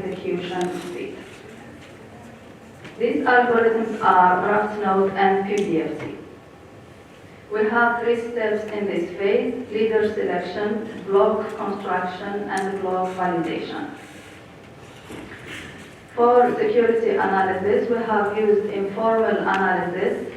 execution speed. These algorithms are draft node and PBFC. We have 3 steps in this phase: leader selection, block construction, and block validation. For security analysis, we have used informal analysis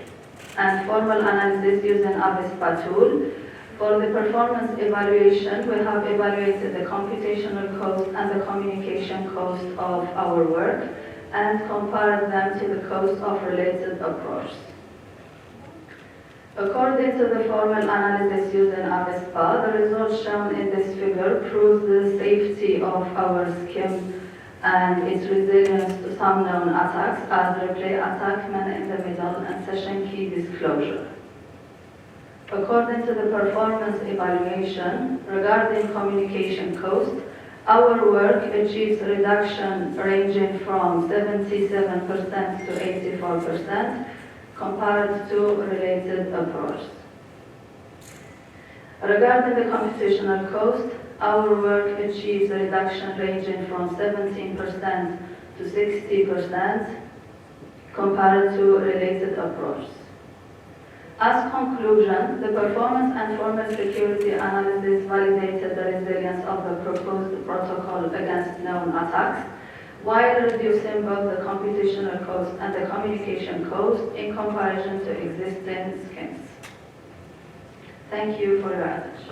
and formal analysis using ICSPIS tool. For the performance evaluation, we have evaluated the computational cost and the communication cost of our work and compared them to the cost of related approach. According to the formal analysis using ICSPIS, the results shown in this figure proves the safety of our scheme and its resilience to some known attacks as replay attack, man in the middle, and session key disclosure. According to the performance evaluation regarding communication cost, our work achieves reduction ranging from 77% to 84% compared to related approach. Regarding the computational cost, our work achieves a reduction ranging from 17% to 60% compared to related approach. As conclusion, the performance and formal security analysis validated the resilience of the proposed protocol against known attacks, while reducing both the computational cost and the communication cost in comparison to existing schemes. Thank you for your attention.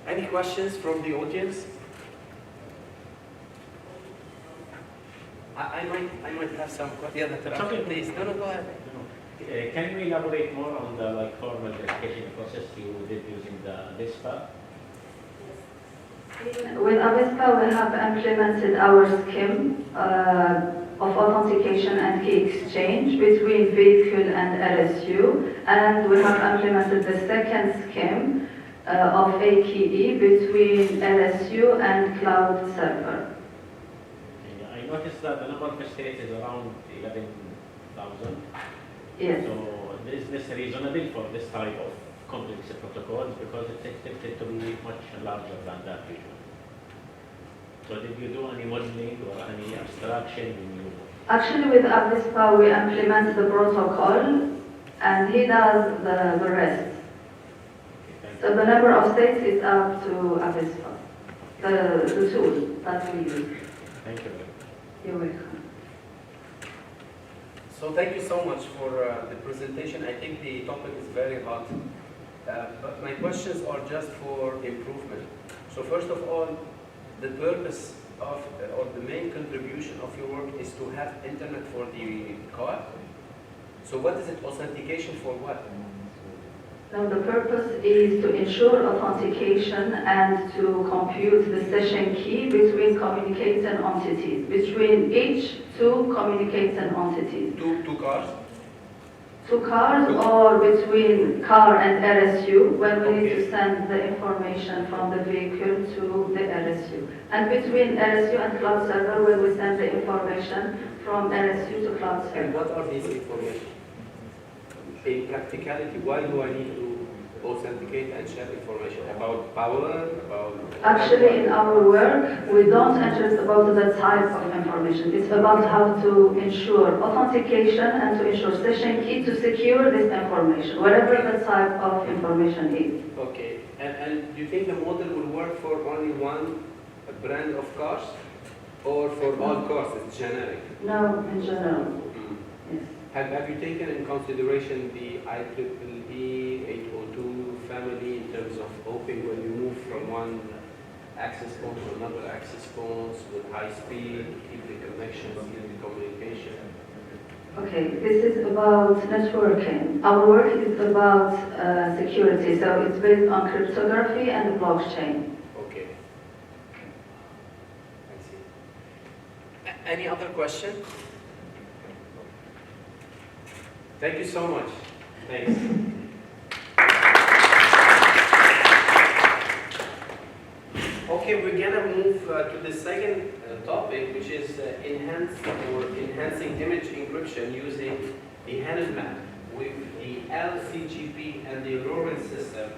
Any questions from the audience? I might have some questions. Yeah, okay. Please. No, go ahead. Can you elaborate more on the formal verification process you did using the ICSPIS? With ICSPIS, we have implemented our scheme of authentication and key exchange between vehicle and RSU, and we have implemented the second scheme of AKE between RSU and cloud server. I noticed that the number of states is around 11,000. Yes. So is this reasonable for this type of complex protocols, because it's expected to be much larger than that usually? So did you do any modeling or any abstraction when you... Actually, with ICSPIS, we implement the protocol and he does the rest. So the number of states is up to ICSPIS, the tool that we use. Thank you. You're welcome. So thank you so much for the presentation. I think the topic is very hot, but my questions are just for improvement. So first of all, the purpose of, or the main contribution of your work is to have internet for the car. So what is it? Authentication for what? No, the purpose is to ensure authentication and to compute the session key between communicating entities, between each 2 communicating entities. Two cars? 2 cars, or between car and RSU when we need to send the information from the vehicle to the RSU. And between RSU and cloud server when we send the information from RSU to cloud server. And what are these information? In practicality, why do I need to authenticate and share information about power, about... Actually, in our work, we don't interest about the type of information. It's about how to ensure authentication and to ensure session key to secure this information, whatever the type of information is. Okay. And do you think the model will work for only one brand of cars, or for all cars? It's generic? No, in general. Yes. Have you taken in consideration the IEEE 802 family in terms of hoping when you move from one access point to another access point with high speed, keep the connections, keep the communication? Okay, this is about networking. Our work is about security, so it's based on cryptography and blockchain. Okay. I see. Any other question? Thank you so much. Thanks. Okay, we're gonna move to the second topic, which is enhancing image encryption using the Hanon map. with the LCGP and the Lorentz system.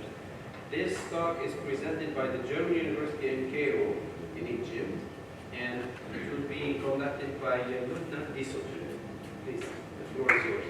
This talk is presented by the German University in Cairo, in Egypt, and it will be conducted by Lieutenant Disotu. Please, the floor is yours.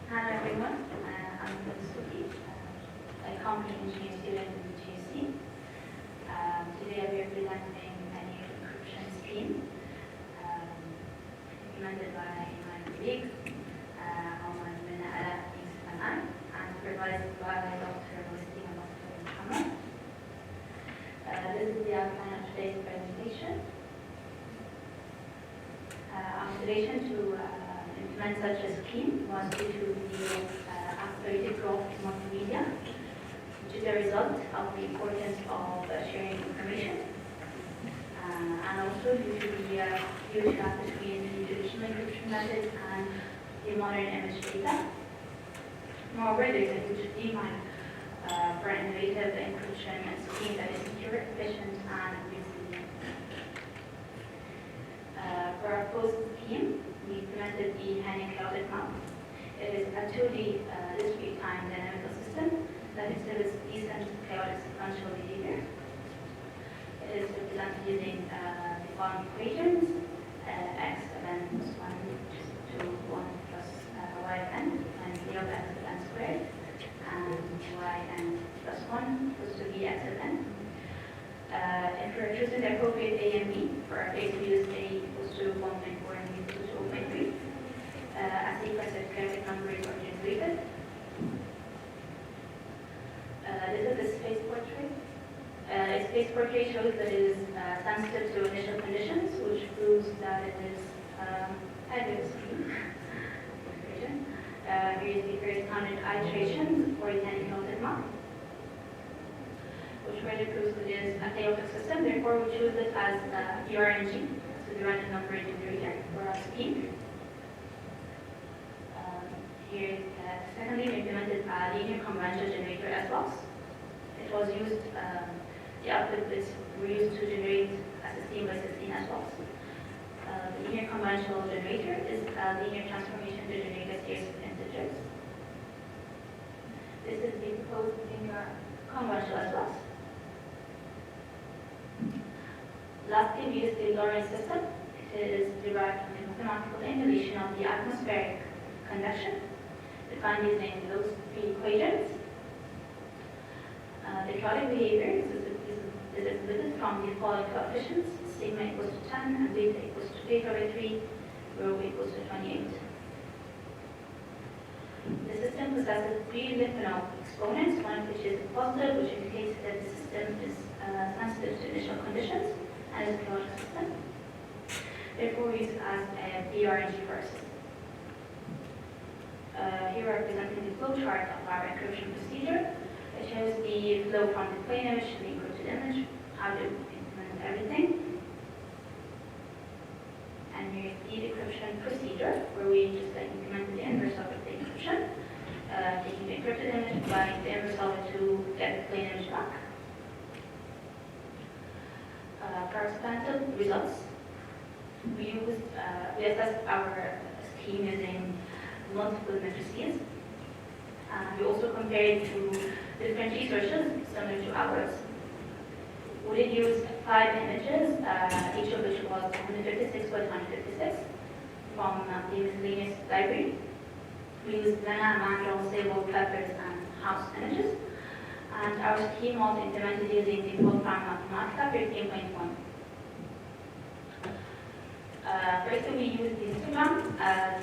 Hello everyone, I'm Suki, a computer engineering student in the GC. Today I'll be presenting a new encryption scheme implemented by my colleague, Omar bin Ala ICSPIS, and supervised by Dr. Muslim and Dr. Muhammad. This is the outline of today's presentation. Our motivation to implement such a scheme was due to the accelerated growth in multimedia, which is a result of the importance of sharing information, and also due to the huge gap between the traditional encryption methods and the modern image data. Moreover, there is a huge demand for innovative encryption and scheme that is secure, efficient, and resilient. For our post scheme, we implemented the Henning chaotic map. It is a 2D discrete time dynamical system that exhibits decent chaotic sequential behavior. It is represented using the following equations: x of n plus 1 to 1 plus y of n, and d of x of n squared, and y n plus 1 equals to v x of n. If we're choosing the appropriate a and b, for our case we use a equals to 1.4 and b equals to 0.3. A sequence of chaotic numbers are generated. This is the space portrait. A space portrait shows that it is sensitive to initial conditions, which proves that it is a good scheme. Here is the first 100 iterations for the chaotic map, which further proves that it is a chaotic system. Therefore, we choose it as URNG, so the random number generator for our scheme. Here, secondly, we implemented a linear conventional generator as well. It was used, the output bits were used to generate a 16 by 16 as well. The linear conventional generator is a linear transformation to generate a series of integers. This is the proposed linear conventional as well. Lastly, we use the Lorentz system. It is derived from the mathematical emulation of the atmospheric convection, defined using those three equations. The chaotic behavior is exhibited from the following coefficients: sigma equals to 10, and beta equals to beta by 3, rho equals to 28. The system possesses three lipinal exponents, one of which is positive, which indicates that the system is sensitive to initial conditions and is a chaotic system. Therefore, we use it as a PRNG first. Here we are presenting the flow chart of our encryption procedure. It shows the flow from the plain image to the encrypted image, how to implement everything. And here's the decryption procedure, where we just implemented the inverse of the encryption, taking the encrypted image, applying the inverse of it to get the plain image back. for our experimental results, we assessed our scheme using multiple matrices. We also compared to different researches similar to ours. We did use 5 images, each of which was 156 by 156 from the miscellaneous library. We used banana, mango, sable, peppers, and house images. And our scheme was implemented using the full-time Mathematica 13.1. First, we used the histogram.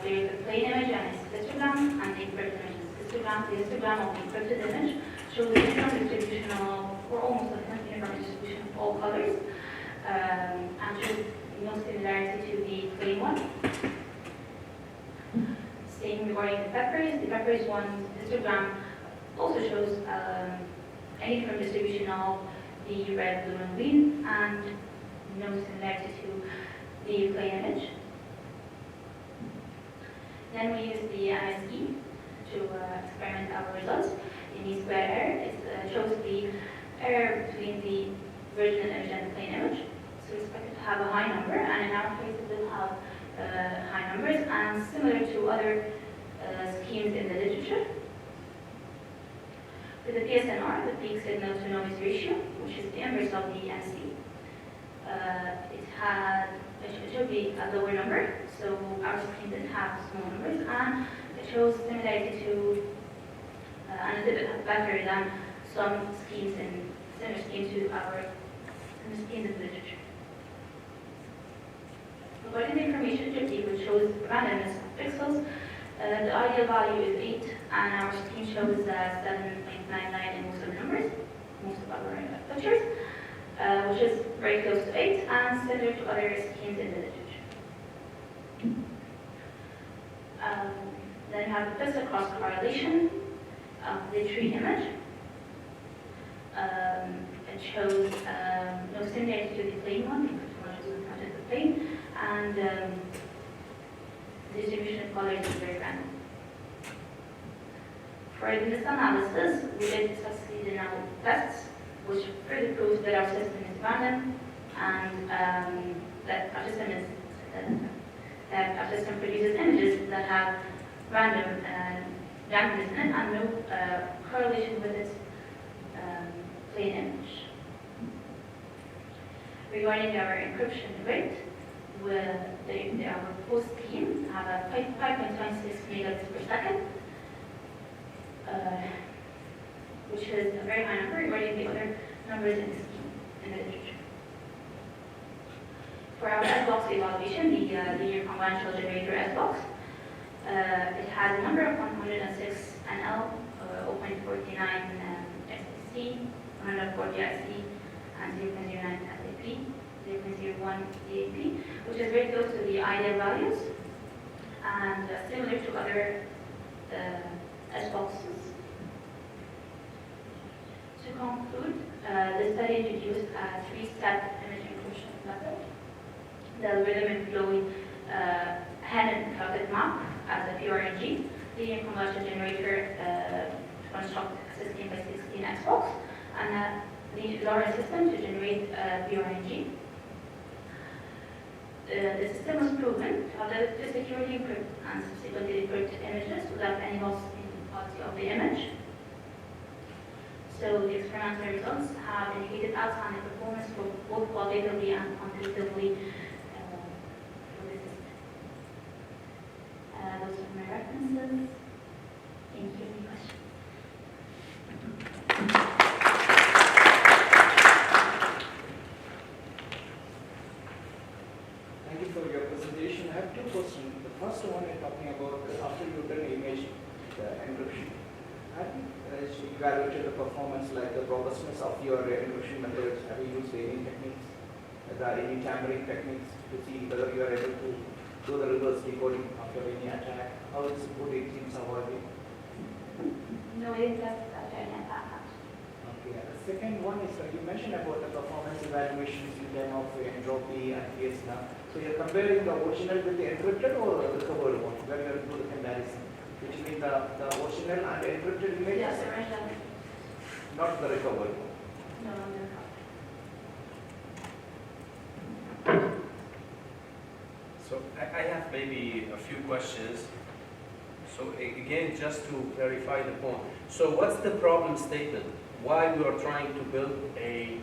There is a plain image and a histogram, and the encrypted image is histogram. The histogram of the encrypted image shows the uniform distribution of, or almost a uniform distribution of all colors, and shows no similarity to the plain one. Same regarding the peppers. The peppers one histogram also shows a uniform distribution of the red, blue, and green, and no similarity to the plain image. Then we use the MSE to experiment our results. In the square error, it shows the error between the original image and the plain image. So we expect it to have a high number, and in our case it will have high numbers, and similar to other schemes in the literature. For the PSNR, the peak signal to noise ratio, which is the inverse of the MC, it should be a lower number, so our scheme didn't have small numbers, and it shows similarity to, and a little bit better than some schemes in, similar schemes to our schemes in the literature. Regarding the information triptych, which shows randomness of pixels, the ideal value is 8, and our scheme shows 7.99 in most of the numbers, most of our pictures, which is very close to 8 and similar to other schemes in the literature. Then you have the pixel cross correlation of the tree image. It shows no similarity to the plain one, because too much is counted as the plain, and the distribution of colors is very random. For the misanalysis, we did succeed in our tests, which further proves that our system is random, and that our system is that our system produces images that have random randomness in it and no correlation with its plain image. Regarding our encryption rate, our post scheme have a 5.26 megabits per second, which is a very high number regarding the other numbers in the scheme in the literature. For our S-box evaluation, the linear conventional generator S-box, it has a number of 106 NL, 0.49 SAC, 140 IC, and 0.09 SAP, 0.01 DAP, which is very close to the ideal values and similar to other S-boxes. To conclude, the study introduced a 3-step image encryption method. The algorithm employed Hammond clouded map as a PRNG, linear convolution generator to construct a 16 by 16 Xbox, and the LoRa system to generate PRNG. The system was proven to have the security encrypt and subsequently decrypt images without any loss in the quality of the image. So the experimental results have indicated outstanding performance for both qualitatively and quantitatively for the system. Those are my references. Thank you. Any questions? Thank you for your presentation. I have 2 questions. The first one is talking about after you've done image encryption. Have you evaluated the performance, like the robustness of your encryption methods? Have you used any techniques, any tampering techniques to see whether you are able to do the reverse decoding after any attack? How is good it seems avoiding? No, it is that attack. Okay. The second one is you mentioned about the performance evaluations in terms of entropy and PSNR. So you're comparing the original with the encrypted or the recovered one, where you do the comparison between the original and encrypted images? Yes, original. Not the recovered one. No, no. So I have maybe a few questions. So again, just to clarify the point. So what's the problem statement? Why we are trying to build a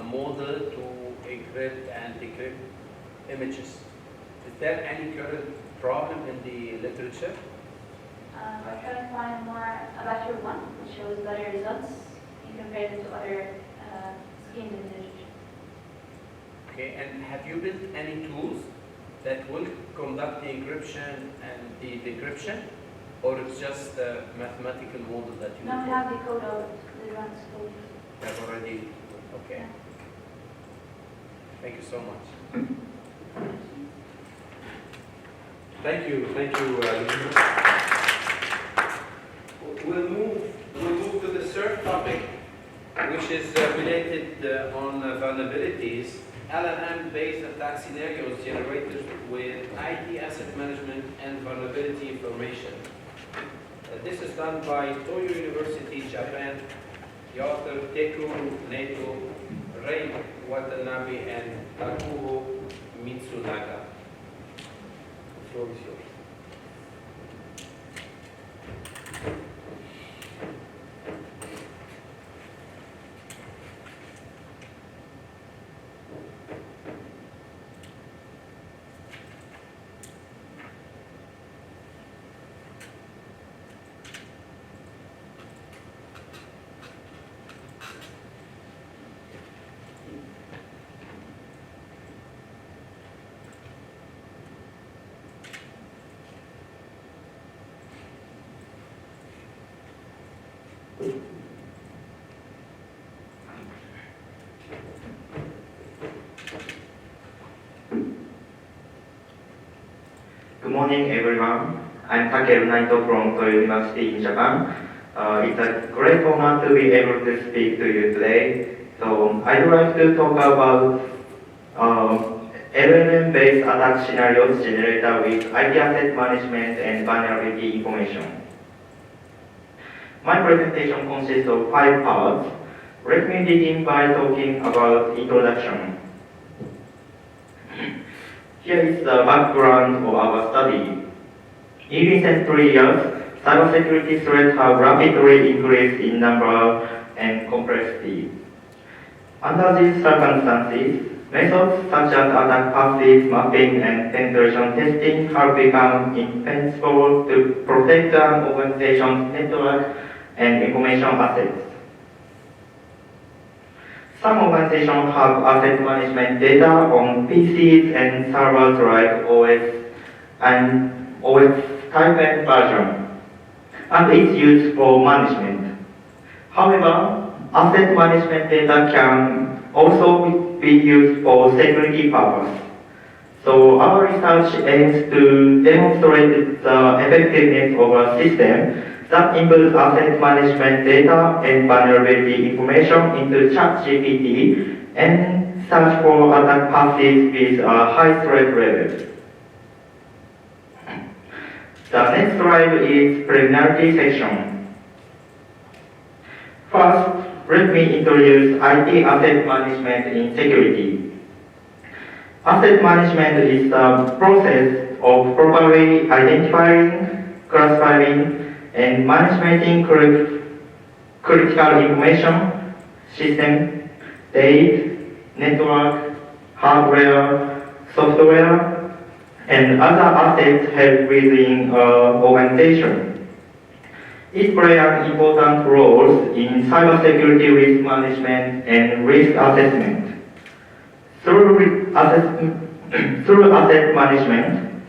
model to encrypt and decrypt images? Is there any current problem in the literature? We're trying to find more about your one, which shows better results in comparison to other schemes in the literature. Okay, and have you built any tools that will conduct the encryption and the decryption, or it's just a mathematical model that you No, we have the code of the runs code. have already? Okay. Thank you so much. Thank you. We'll move to the third topic, which is related on vulnerabilities. LLM-based attack scenarios generated with IT asset management and vulnerability information. This is done by Toyo University, Japan. The author Teku Neto, Rei Watanabe, and Takuho Mitsunaga. The floor is yours. Good morning, everyone. I'm Takeru Naito from Toyo University in Japan. It's a great honor to be able to speak to you today. So I'd like to talk about LLM-based attack scenarios generated with IT asset management and vulnerability information. My presentation consists of 5 parts. Let me begin by talking about introduction. Here is the background of our study. In recent 3 years, cybersecurity threats have rapidly increased in number and complexity. Under these circumstances, methods such as attack paths, mapping, and penetration testing have become indispensable to protect an organization's network and information assets. Some organizations have asset management data on PCs and servers like OS and OS type and version, and it's used for management. However, asset management data can also be used for security purposes. So our research aims to demonstrate the effectiveness of a system that inputs asset management data and vulnerability information into ChatGPT and search for attack paths with a high threat level. The next slide is preliminary section. First, let me introduce IT asset management in security. Asset management is the process of properly identifying, classifying, and managing critical information, system, data, network, hardware, software, and other assets held within an organization. It plays an important role in cybersecurity risk management and risk assessment. Through asset management,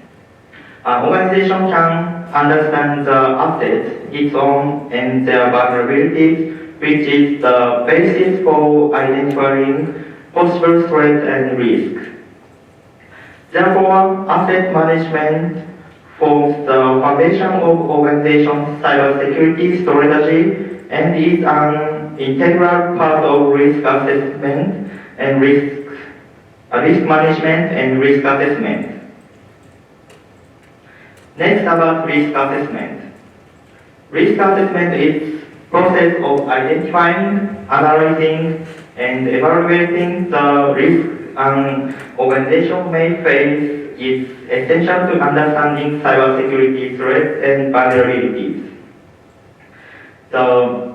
an organization can understand the assets, its own, and their vulnerabilities, which is the basis for identifying possible threats and risks. Therefore, asset management forms the foundation of organization's cybersecurity strategy and is an integral part of risk assessment and risk management and risk assessment. Next, about risk assessment. Risk assessment is process of identifying, analyzing, and evaluating the risk an organization may face is essential to understanding cybersecurity threats and vulnerabilities. The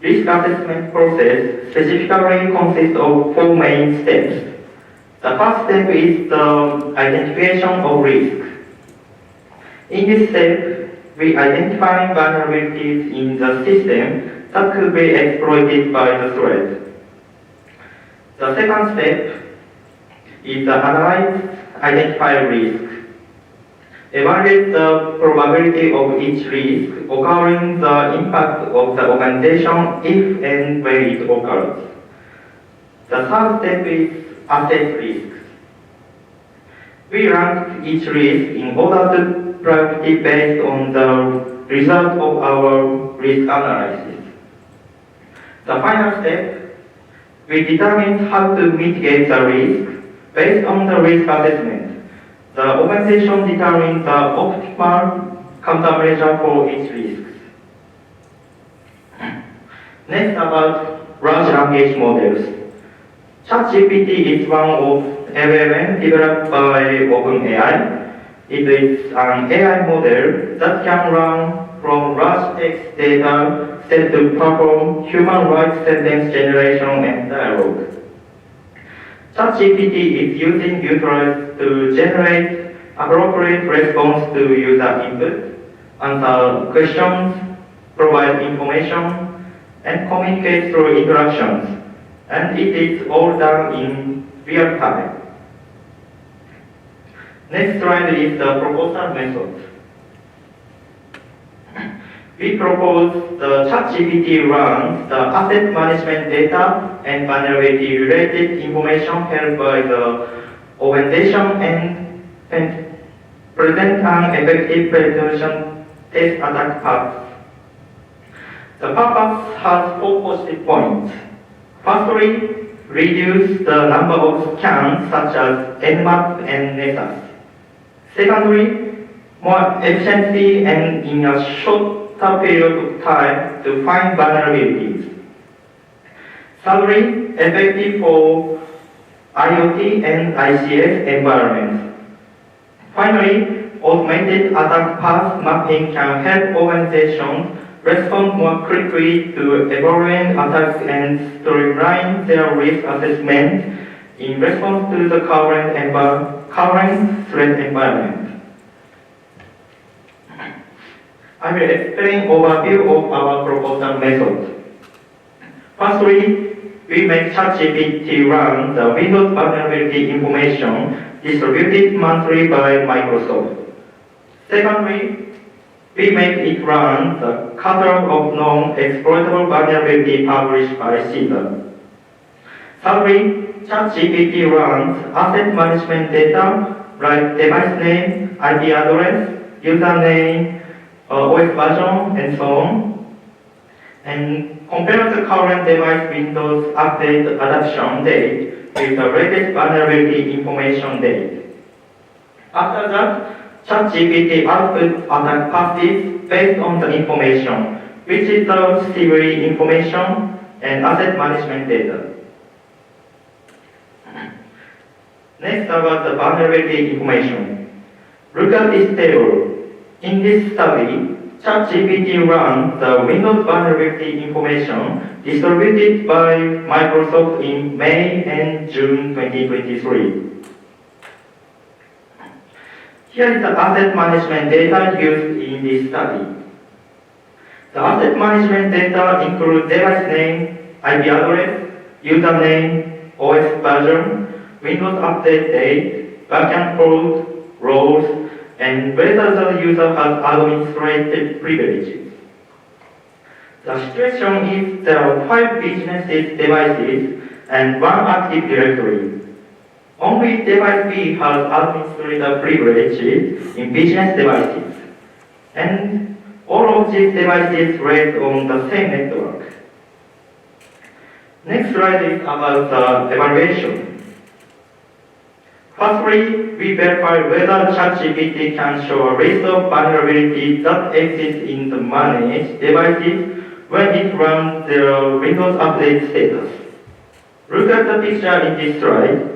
risk assessment process specifically consists of 4 main steps. The first step is the identification of risk. In this step, we identify vulnerabilities in the system that could be exploited by the threat. The second step is the analyze, identify risk. Evaluate the probability of each risk occurring, the impact of the organization if and when it occurs. The third step is assess risks. We rank each risk in order to priority based on the result of our risk analysis. The final step, we determine how to mitigate the risk based on the risk assessment. The organization determines the optimal countermeasure for each risk. Next, about large language models. ChatGPT is one of LLM developed by OpenAI. It is an AI model that can run from large text data set to perform human rights sentence generation and dialogue. ChatGPT is using users to generate appropriate response to user input, answer questions, provide information, and communicate through interactions. And it is all done in real time. Next slide is the proposal method. We propose the ChatGPT runs the asset management data and vulnerability related information held by the organization and present an effective penetration test attack path. The purpose has 4 positive points. Firstly, reduce the number of scans such as Nmap and Nessus. Secondly, more efficiency and in a shorter period of time to find vulnerabilities. Thirdly, effective for IoT and ICS environments. Finally, automated attack path mapping can help organizations respond more quickly to evolving attacks and streamline their risk assessment in response to the current threat environment. I will explain overview of our proposal method. Firstly, we make ChatGPT run the Windows vulnerability information distributed monthly by Microsoft. Secondly, we make it run the catalog of non-exploitable vulnerability published by CISA. Thirdly, ChatGPT runs asset management data like device name, IP address, username, OS version, and so on, and compare the current device Windows update adoption date with the latest vulnerability information date. After that, ChatGPT outputs attack passes based on the information, which is the CVE information and asset management data. Next, about the vulnerability information. Look at this table. In this study, ChatGPT runs the Windows vulnerability information distributed by Microsoft in May and June 2023. Here is the asset management data used in this study. The asset management data include device name, IP address, username, OS version, Windows update date, backend code, roles, and whether the user has administrative privileges. The situation is there are 5 business devices and 1 active directory. Only device B has administrator privileges in business devices, and all of these devices rest on the same network. Next slide is about the evaluation. Firstly, we verify whether ChatGPT can show a list of vulnerabilities that exist in the managed devices when it runs the Windows update status. Look at the picture in this slide.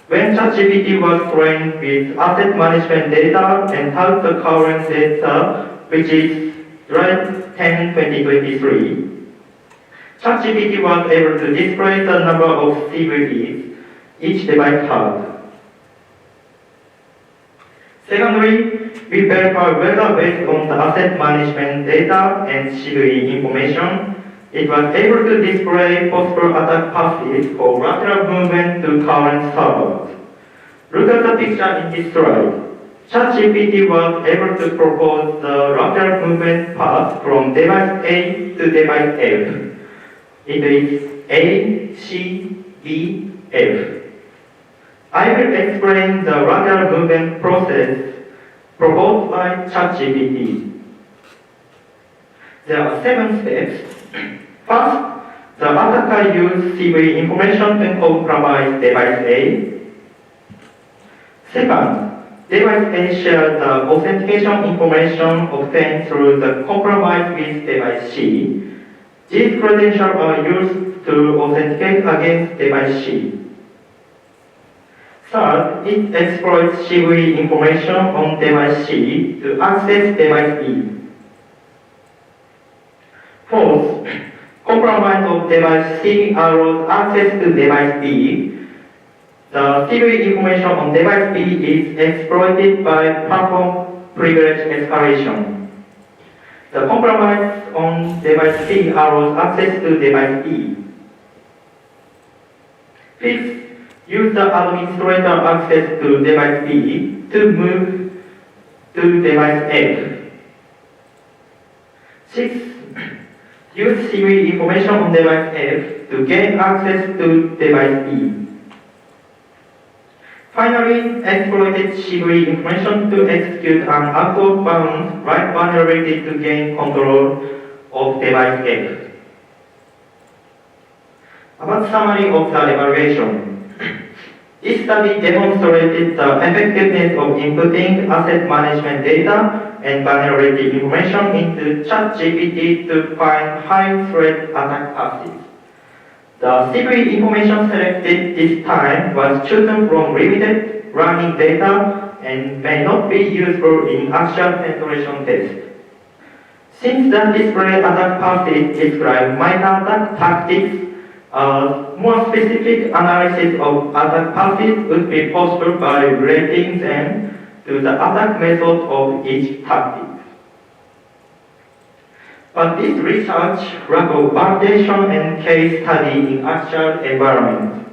When ChatGPT was trained with asset management data and how the current data, which is July 10, 2023, ChatGPT was able to display the number of CVEs each device had. Secondly, we verify whether based on the asset management data and CVE information, it was able to display possible attack paths for lateral movement to current servers. Look at the picture in this slide. ChatGPT was able to propose the lateral movement path from device A to device F. It is A, C, D, F. I will explain the lateral movement process proposed by ChatGPT. There are 7 steps. First, the attacker used CVE information to compromise device A. Second, device A shared the authentication information obtained through the compromise with device C. These credentials are used to authenticate against device C. Third, it exploits CVE information on device C to access device B. Fourth, compromise of device C allows access to device B. The CVE information on device B is exploited by platform privilege escalation. The compromise on device C allows access to device B. Fifth, use the administrator access to device B to move to device F. Sixth, use CVE information on device F to gain access to device B. Finally, exploited CVE information to execute an out-of-bounds write vulnerability to gain control of device F. About summary of the evaluation. This study demonstrated the effectiveness of inputting asset management data and vulnerability information into ChatGPT to find high-threat attack paths. The CVE information selected this time was chosen from limited running data and may not be useful in actual penetration tests. Since the display attack paths describe minor attack tactics, more specific analysis of attack paths would be possible by relating them to the attack method of each tactic. But this research lack of validation and case study in actual environment.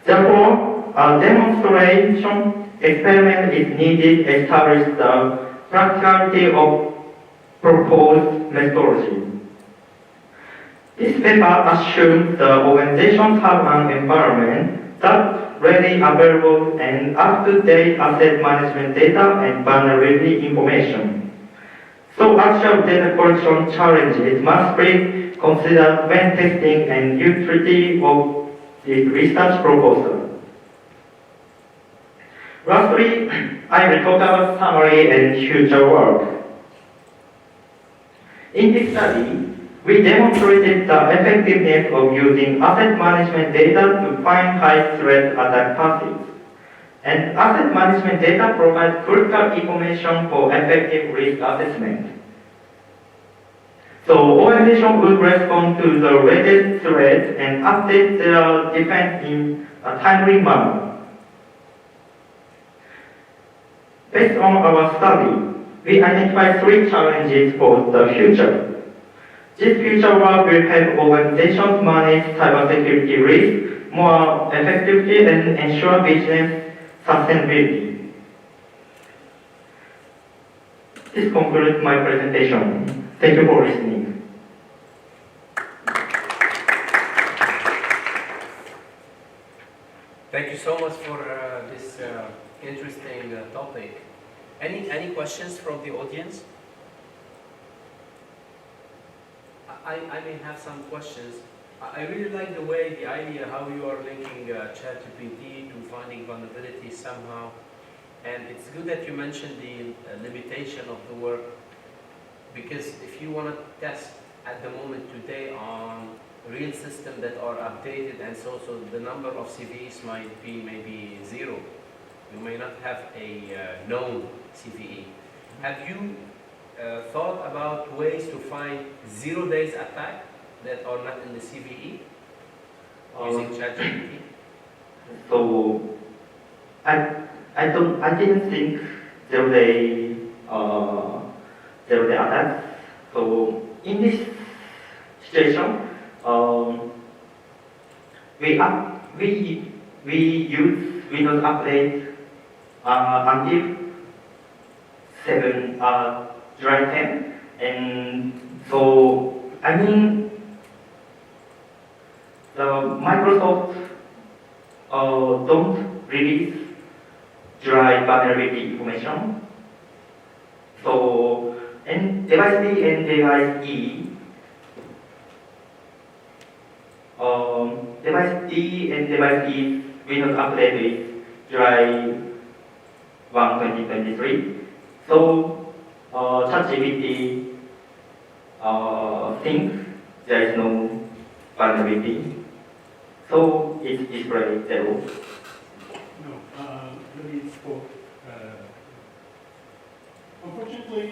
Therefore, a demonstration experiment is needed to establish the practicality of proposed methodology. This paper assumes the organizations have an environment that readily available and up-to-date asset management data and vulnerability information. So actual data collection challenges must be considered when testing and utility of this research proposal. Lastly, I will talk about summary and future work. In this study, we demonstrated the effectiveness of using asset management data to find high-threat attack paths. And asset management data provides critical information for effective risk assessment. So organizations would respond to the latest threats and update their defense in a timely manner. Based on our study, we identified 3 challenges for the future. This future work will help organizations manage cybersecurity risk more effectively and ensure business sustainability. This concludes my presentation. Thank you for listening. Thank you so much for this interesting topic. Any questions from the audience? I may have some questions. I really like the way, the idea how you are linking ChatGPT to finding vulnerability somehow. And it's good that you mentioned the limitation of the work, because if you want to test at the moment today on real systems that are updated, and so the number of CVEs might be maybe 0. You may not have a known CVE. Have you thought about ways to find 0 days attack that are not in the CVE using ChatGPT? So I didn't think 0 day attacks. So in this situation, we use Windows Update until July 10, and so I mean the Microsoft don't release July vulnerability information. So and device D and device E. Device D and device E Windows update is July 1, 2023. So ChatGPT thinks there is no vulnerability. So it's displayed 0. No, let me spoke. Unfortunately,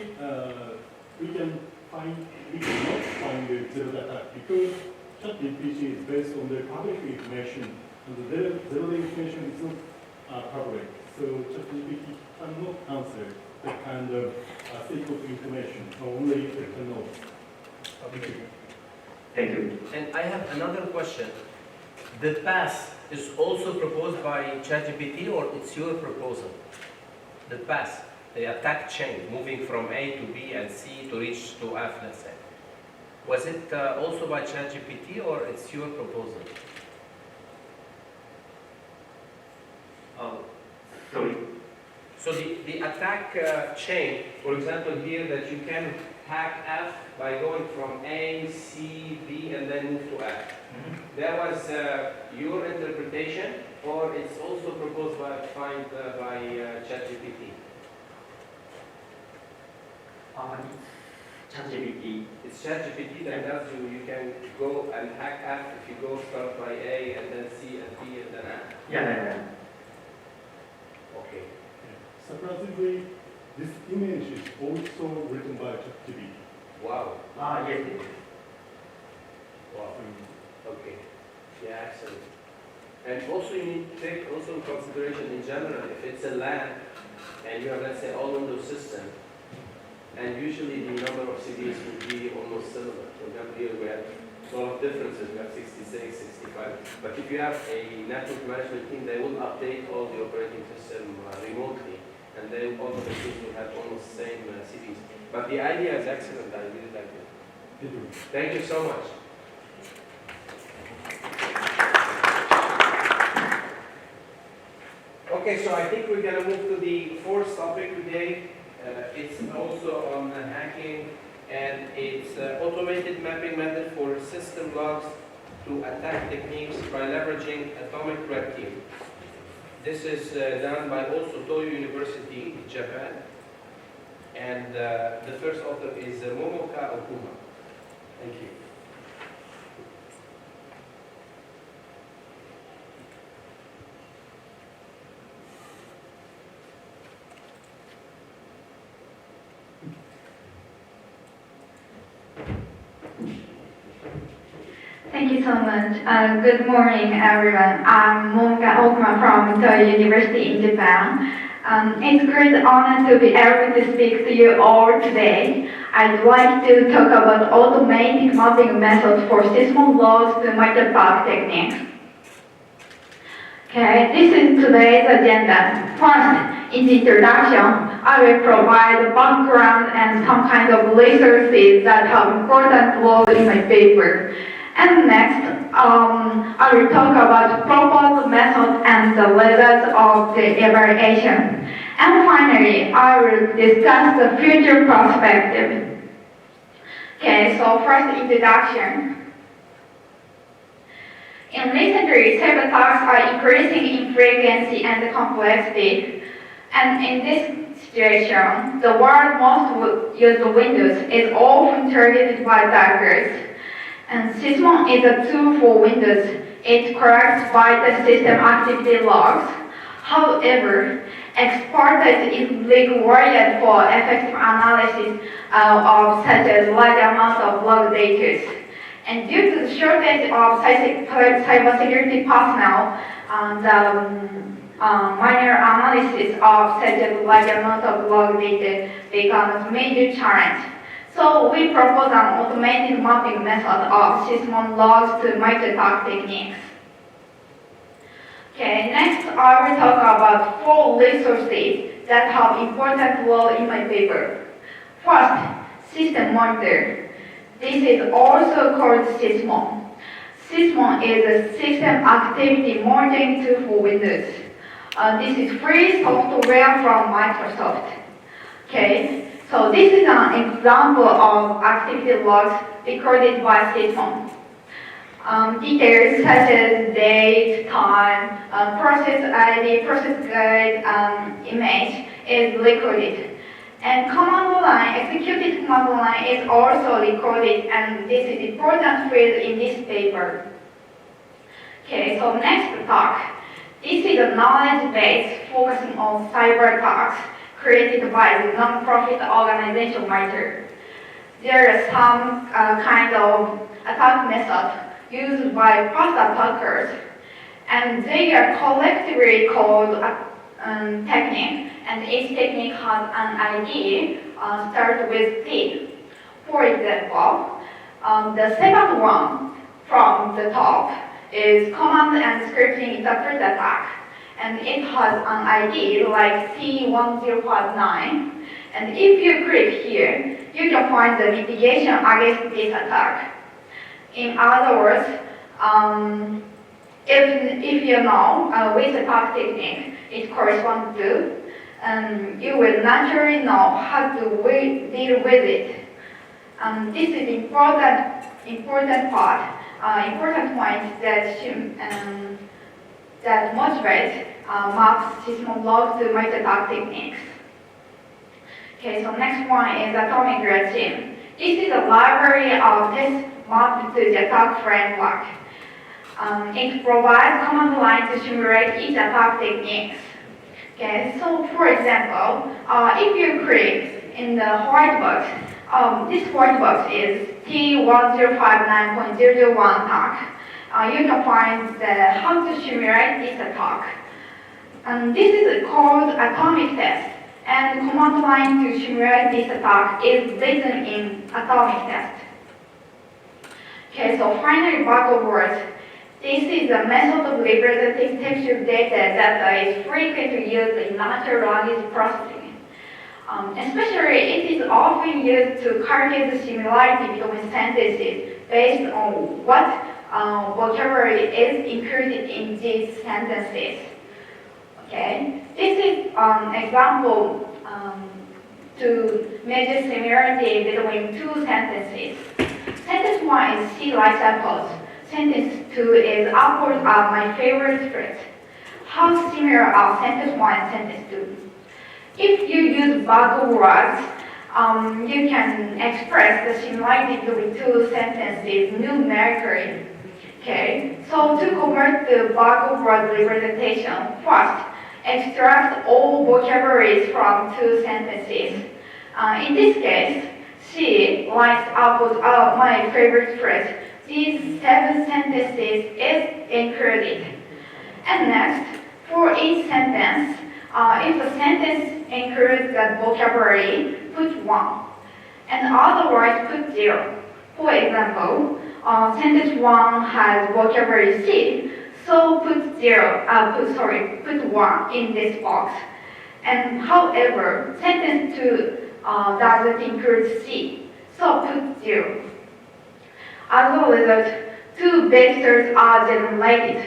we cannot find the zero data because ChatGPT is based on the public information, and the zero information is not public. So ChatGPT cannot answer that kind of secret information. Only it can know. Okay. Thank you. And I have another question. The pass is also proposed by ChatGPT, or it's your proposal? The pass, the attack chain, moving from A to B and C to reach to F, let's say. Was it also by ChatGPT, or it's your proposal? Sorry. So the attack chain, for example, here that you can hack F by going from A, C, B, and then move to F. That was your interpretation, or it's also proposed by ChatGPT? It's ChatGPT. It's ChatGPT that tells you you can go and hack F if you go start by A and then C and B and then F. Yeah. Okay. Surprisingly, this image is also written by ChatGPT. Wow. Yes. Wow. Okay. Yeah, excellent. And also you need to take also in consideration in general, if it's a LAN and you have, let's say, all Windows system, and usually the number of CDs would be almost similar. For example, here we have a lot of differences. We have 66, 65. But if you have a network management team, they will update all the operating system remotely, and then all the machines will have almost the same CDs. But the idea is excellent. I really like it. Thank you so much. Okay, so I think we're going to move to the fourth topic today. It's also on hacking, and it's automated mapping method for system logs to attack techniques by leveraging atomic red team. This is done by also Toyo University, Japan, and the first author is Momoka Okuma. Thank you. Thank you so much. Good morning, everyone. I'm Momoka Okuma from Toyo University in Japan. It's a great honor to be able to speak to you all today. I'd like to talk about automatic mapping methods for system logs to micro-path techniques. Okay, this is today's agenda. First, in the introduction, I will provide background and some kind of resources that have important role in my paper. And next, I will talk about proposed method and the results of the evaluation. And finally, I will discuss the future perspective. Okay, so first introduction. In recently, cyber attacks are increasing in frequency and complexity. And in this situation, the world most used Windows is often targeted by attackers. And Sysmon is a tool for Windows. It corrects vital system activity logs. However, ICSPIS is required for effective analysis of such as large amounts of log data. And due to the shortage of cybersecurity personnel, minor analysis of such as large amounts of log data becomes a major challenge. So we propose an automated mapping method of Sysmon logs to multi-task techniques. Okay, next I will talk about 4 resources that have important role in my paper. First, System Monitor. This is also called Sysmon. Sysmon is a system activity monitoring tool for Windows. This is free software from Microsoft. Okay, so this is an example of activity logs recorded by Sysmon. Details such as date, time, process ID, process guide, image is recorded. And command line, executed command line is also recorded, and this is important field in this paper. Okay, so next talk. This is a knowledge base focusing on cyber attacks created by the non-profit organization MITRE. There are some kind of attack methods used by past attackers, and they are collectively called technique, and each technique has an ID start with T. For example, the second one from the top is command and scripting interpret attack, and it has an ID like T1059, and if you click here, you can find the mitigation against this attack. In other words, if you know which attack technique it corresponds to, you will naturally know how to deal with it. This is important point that motivates maps Sysmon logs to multi-attack techniques. Okay, so next one is atomic regime. This is a library of tests mapped to the attack framework. It provides command line to simulate each attack techniques. Okay, so for example, if you click in the white box, this white box is T1059.001 attack. You can find how to simulate this attack. This is called atomic test, and the command line to simulate this attack is written in atomic test. Okay, so finally, bug of words. This is a method of representing textual data that is frequently used in natural language processing. Especially, it is often used to calculate the similarity between sentences based on what vocabulary is included in these sentences. Okay, this is an example to measure similarity between 2 sentences. Sentence 1 is see life apples. Sentence 2 is apples are my favorite fruit. How similar are sentence 1 and sentence 2? If you use bug words, you can express the similarity between 2 sentences numerically. Okay, so to convert the bug word representation, first, extract all vocabularies from 2 sentences. In this case, she likes apples are my favorite fruit. These 7 sentences is included. And next, for each sentence, if the sentence includes the vocabulary, put 1. And otherwise, put 0. For example, sentence 1 has vocabulary C, so put 1 in this box. And however, sentence 2 doesn't include C, so put 0. As a result, 2 vectors are generated,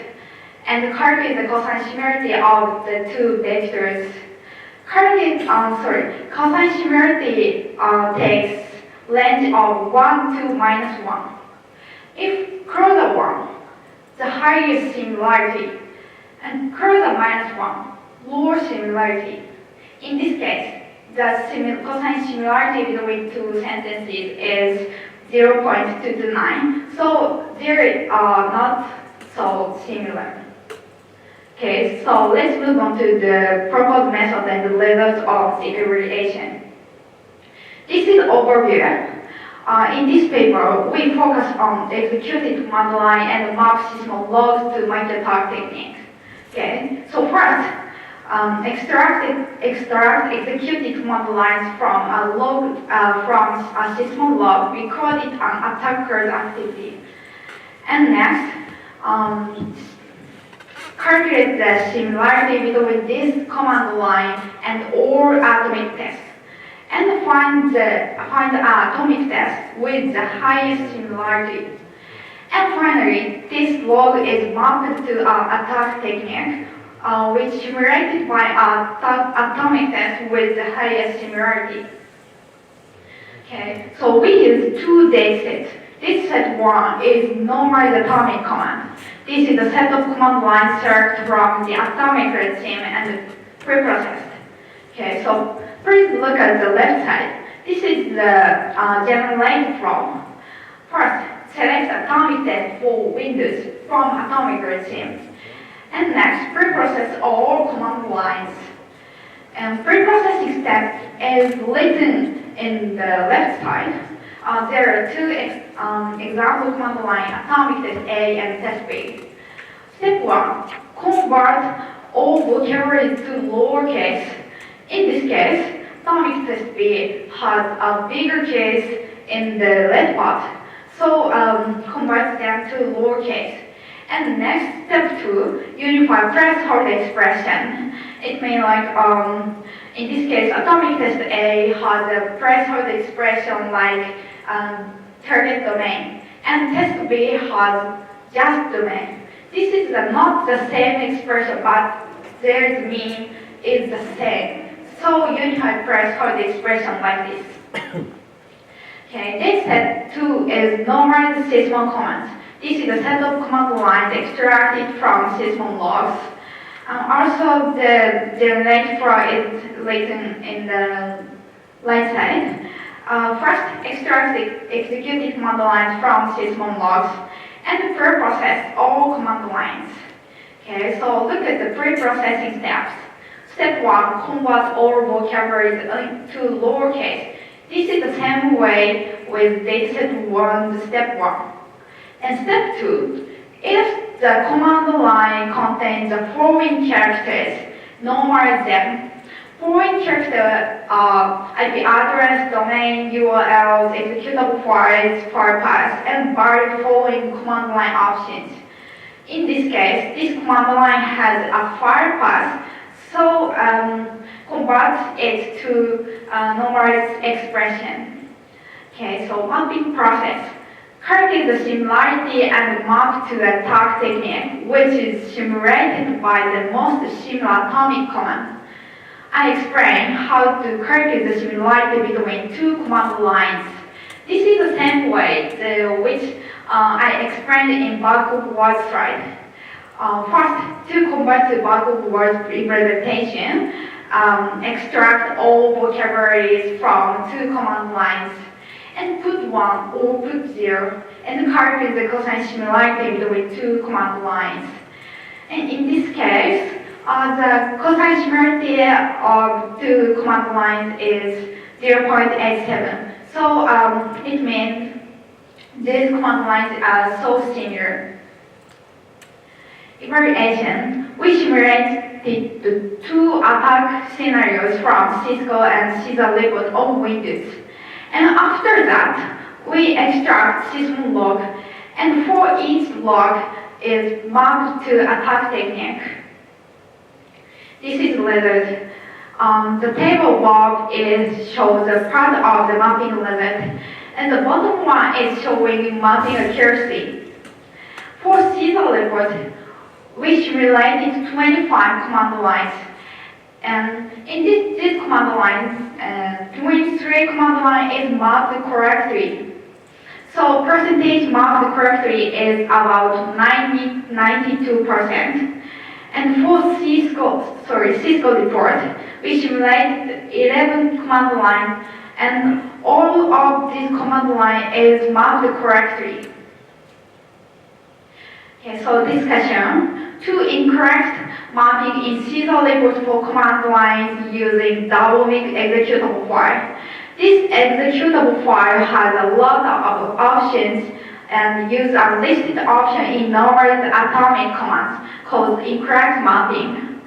and calculate the cosine similarity of the 2 vectors. Cosine similarity takes range of 1 to -1. If closer 1, the higher similarity, and closer -1, lower similarity. In this case, the cosine similarity between 2 sentences is 0.229. So they are not so similar. Okay, so let's move on to the proposed method and the results of the evaluation. This is overview. In this paper, we focus on executed command line and map system logs to micro-talk techniques. Okay, so first, extract executed command lines from a log from a system log recorded on attacker's activity. And next, calculate the similarity between this command line and all atomic tests, and find the atomic test with the highest similarity. And finally, this log is mapped to an attack technique, which simulated by atomic test with the highest similarity. Okay, so we use two datasets. This set 1 is normal atomic command. This is a set of command lines searched from the atomic regime and preprocessed. Okay, so please look at the left side. This is the generated flow. First, select atomic test for Windows from atomic regime. And next, preprocess all command lines. And preprocessing step is written in the left side. There are two example command line, atomic test A and test B. Step 1, convert all vocabulary to lowercase. In this case, atomic test B has a bigger case in the left part, so convert them to lowercase. And next, step 2, unify threshold expression. It means like, in this case, atomic test A has a threshold expression like target domain, and test B has just domain. This is not the same expression, but their mean is the same. So unify threshold expression like this. Okay, this set 2 is normal system commands. This is a set of command lines extracted from system logs. Also, the generated flow is written in the right side. First, extract the executed command lines from system logs and pre-process all command lines. Okay, so look at the pre-processing steps. Step 1, convert all vocabularies to lowercase. This is the same way with dataset 1, step 1. And step 2, if the command line contains the following characters, normalize them. Following characters are IP address, domain, URLs, executable files, file paths, and various following command line options. In this case, this command line has a file path, so convert it to normalized expression. Okay, so mapping process. Calculate the similarity and map to the attack technique, which is simulated by the most similar atomic command. I explain how to calculate the similarity between two command lines. This is the same way which I explained in backup word slide. First, to convert to backup word representation, extract all vocabularies from two command lines and put 1 or put 0 and calculate the cosine similarity between two command lines. And in this case, the cosine similarity of two command lines is 0.87. So it means these command lines are so similar. Evaluation. We simulated the two attack scenarios from Cisco and Caesar report on Windows. And after that, we extract system log, and for each log is mapped to attack technique. This is result. The table above shows the part of the mapping result, and the bottom one is showing mapping accuracy. For Caesar report, we simulated 25 command lines. And in this command line, 23 command line is mapped correctly. So percentage mapped correctly is about 92%. And for Cisco report, we simulated 11 command line and all of this command line is mapped correctly. Okay, so discussion. To incorrect mapping in CISA reportable command lines using dynamic executable file. This executable file has a lot of options and use a listed option in normalized atomic commands called incorrect mapping.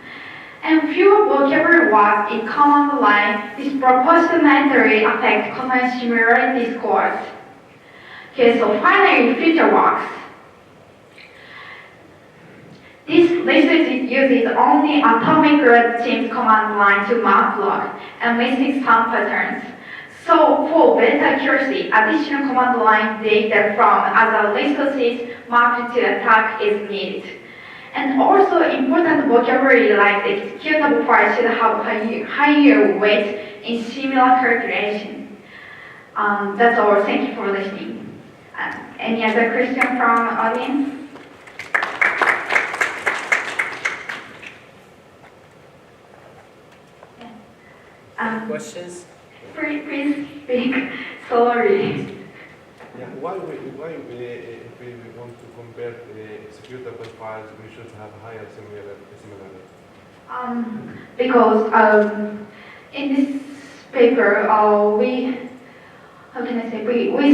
And few vocabulary words in command line disproportionately affect command similarity scores. Okay, so finally, feature works. This list uses only atomic red teams command line to map log and missing some patterns. So for better accuracy, additional command line data from other resources mapped to attack is needed. And also important vocabulary like executable file should have higher weight in similar calculation. That's all. Thank you for listening. Any other question from audience? Questions? Please speak slowly. Yeah, why if we want to compare the executable files, we should have higher similarity? Because in this paper, we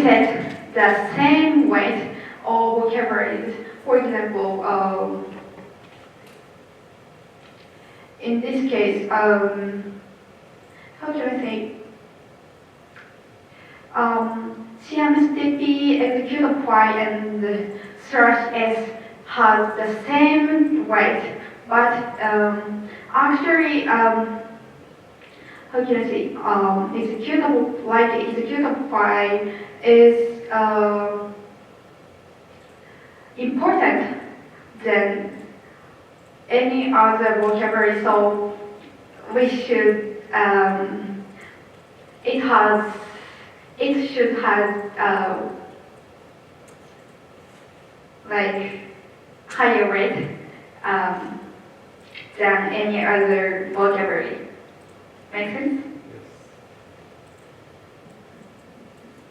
set the same weight of vocabularies. For example, in this case, how should I say? CMSTP executable file and /s has the same weight, but actually, how can I say? Executable file is important than any other vocabulary. So we should. It should have like higher rate than any other vocabulary. Make sense?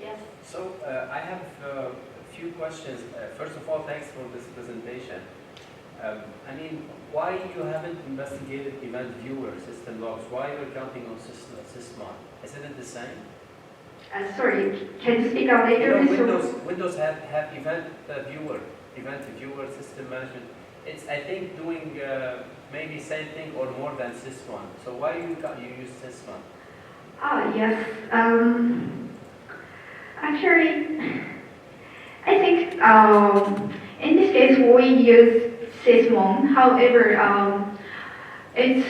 Yes. So I have a few questions. First of all, thanks for this presentation. I mean, why you haven't investigated event viewer system logs? Why you're counting on sysmon? Isn't it the same? Sorry, can you speak out later? Windows have event viewer system management. It's I think doing maybe same thing or more than sysmon. So why you use sysmon? Yes. Actually, I think in this case we use sysmon. However, it's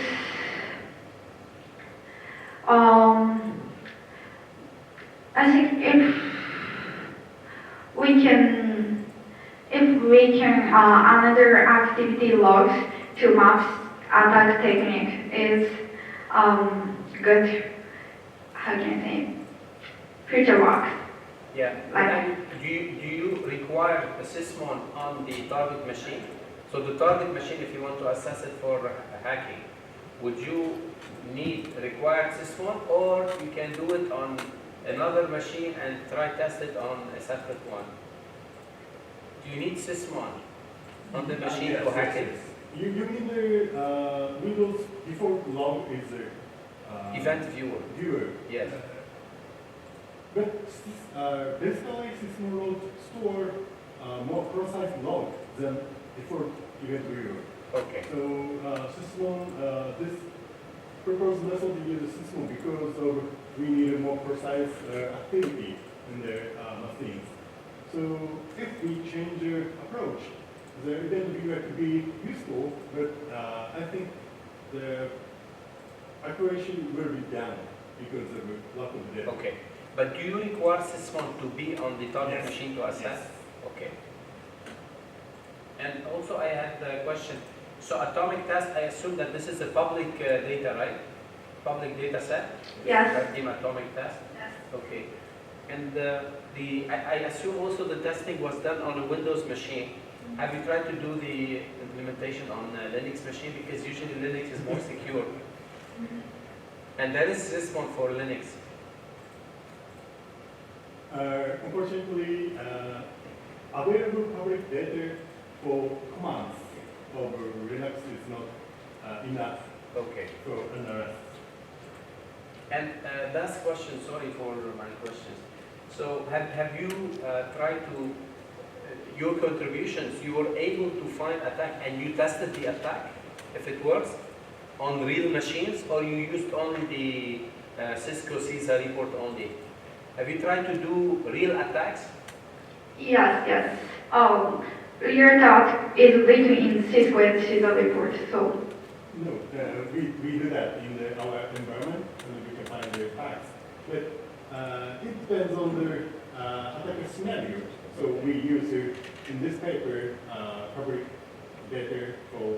I think if we can another activity logs to map attack technique is good. How can I say? Future works. Yeah. Like, do you require a sysmon on the target machine? So the target machine, if you want to assess it for hacking, would you require sysmon, or you can do it on another machine and try test it on a separate one? Do you need sysmon on the machine to hack it? You mean the Windows default log is the Event viewer. Yes. But basically, sysmon log store more precise log than default event viewer. Okay. So sysmon, this proposed method uses sysmon because we need a more precise activity in the machines. So if we change the approach, the event viewer could be useful, but I think the accuracy will be down because of the lack of data. Okay. But do you require sysmon to be on the target Yes. machine to assess? Yes. Okay. And also I had a question. So atomic test, I assume that this is a public data, right? Public data set? Yes. Team atomic test? Yes. Okay. And I assume also the testing was done on a Windows machine. Have you tried to do the implementation on a Linux machine? Because usually Linux is more secure. And there is sysmon for Linux. Unfortunately, available public data for commands over Linux is not enough Okay. for analysis. And last question, sorry for my questions. So have you tried to, your contributions, you were able to find attack and you tested the attack, if it works, on real machines, or you used only the Cisco CISA report only? Have you tried to do real attacks? Yes. Your attack is written in Cisco and CISA report, so. No, we do that in our environment, and we can find the facts. But it depends on the attacker scenario. So we use, in this paper, public data for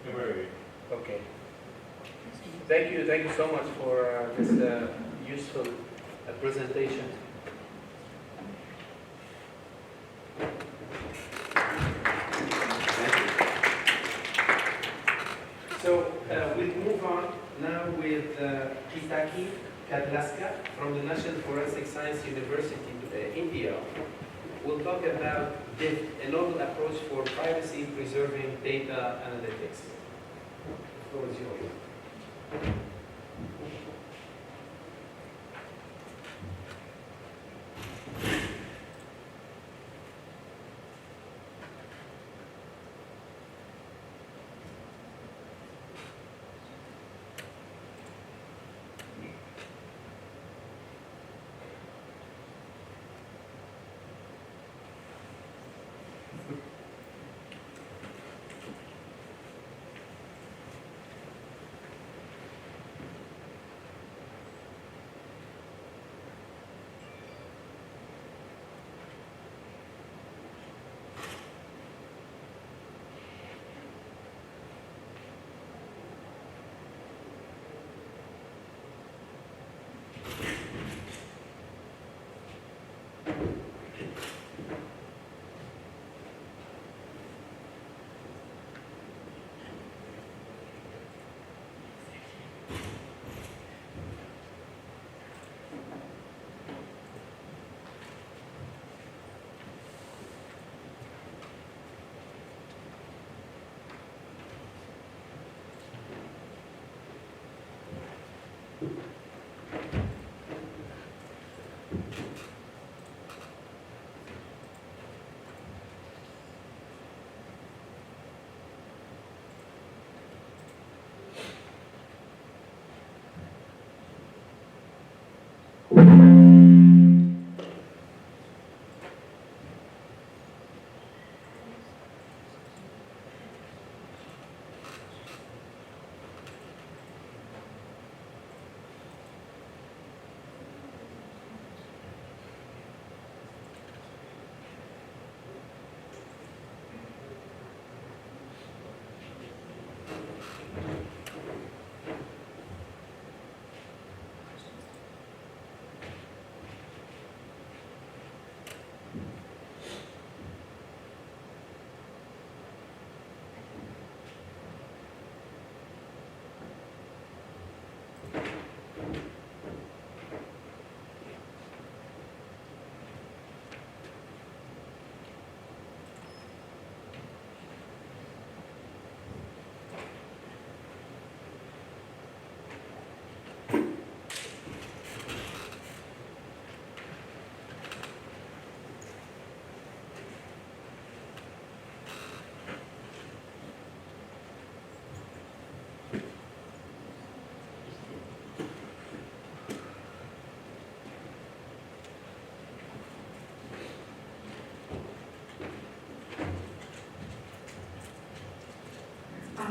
evaluate. Okay. Thank you so much for this useful presentation. So we'll move on now with Kitaki Kadlaska from the National Forensic Science University, India. We'll talk about DIF, a novel approach for privacy preserving data analytics. The floor is yours.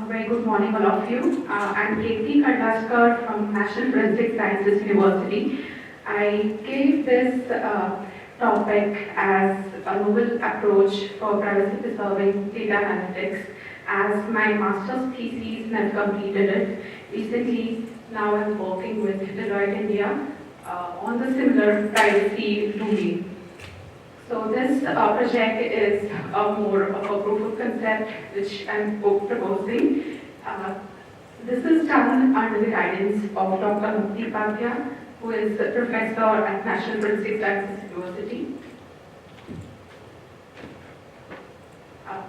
Very good morning, all of you. I'm Kirti Kardaskar from National Forensic Sciences University. I gave this topic as a novel approach for privacy preserving data analytics, as my master's thesis and I've completed it recently. Now I'm working with Deloitte India on the similar privacy domain. So this project is more of a proof of concept which I'm proposing. This is done under the guidance of Dr. Mukti Upadhyay, who is a professor at National Forensic Sciences University.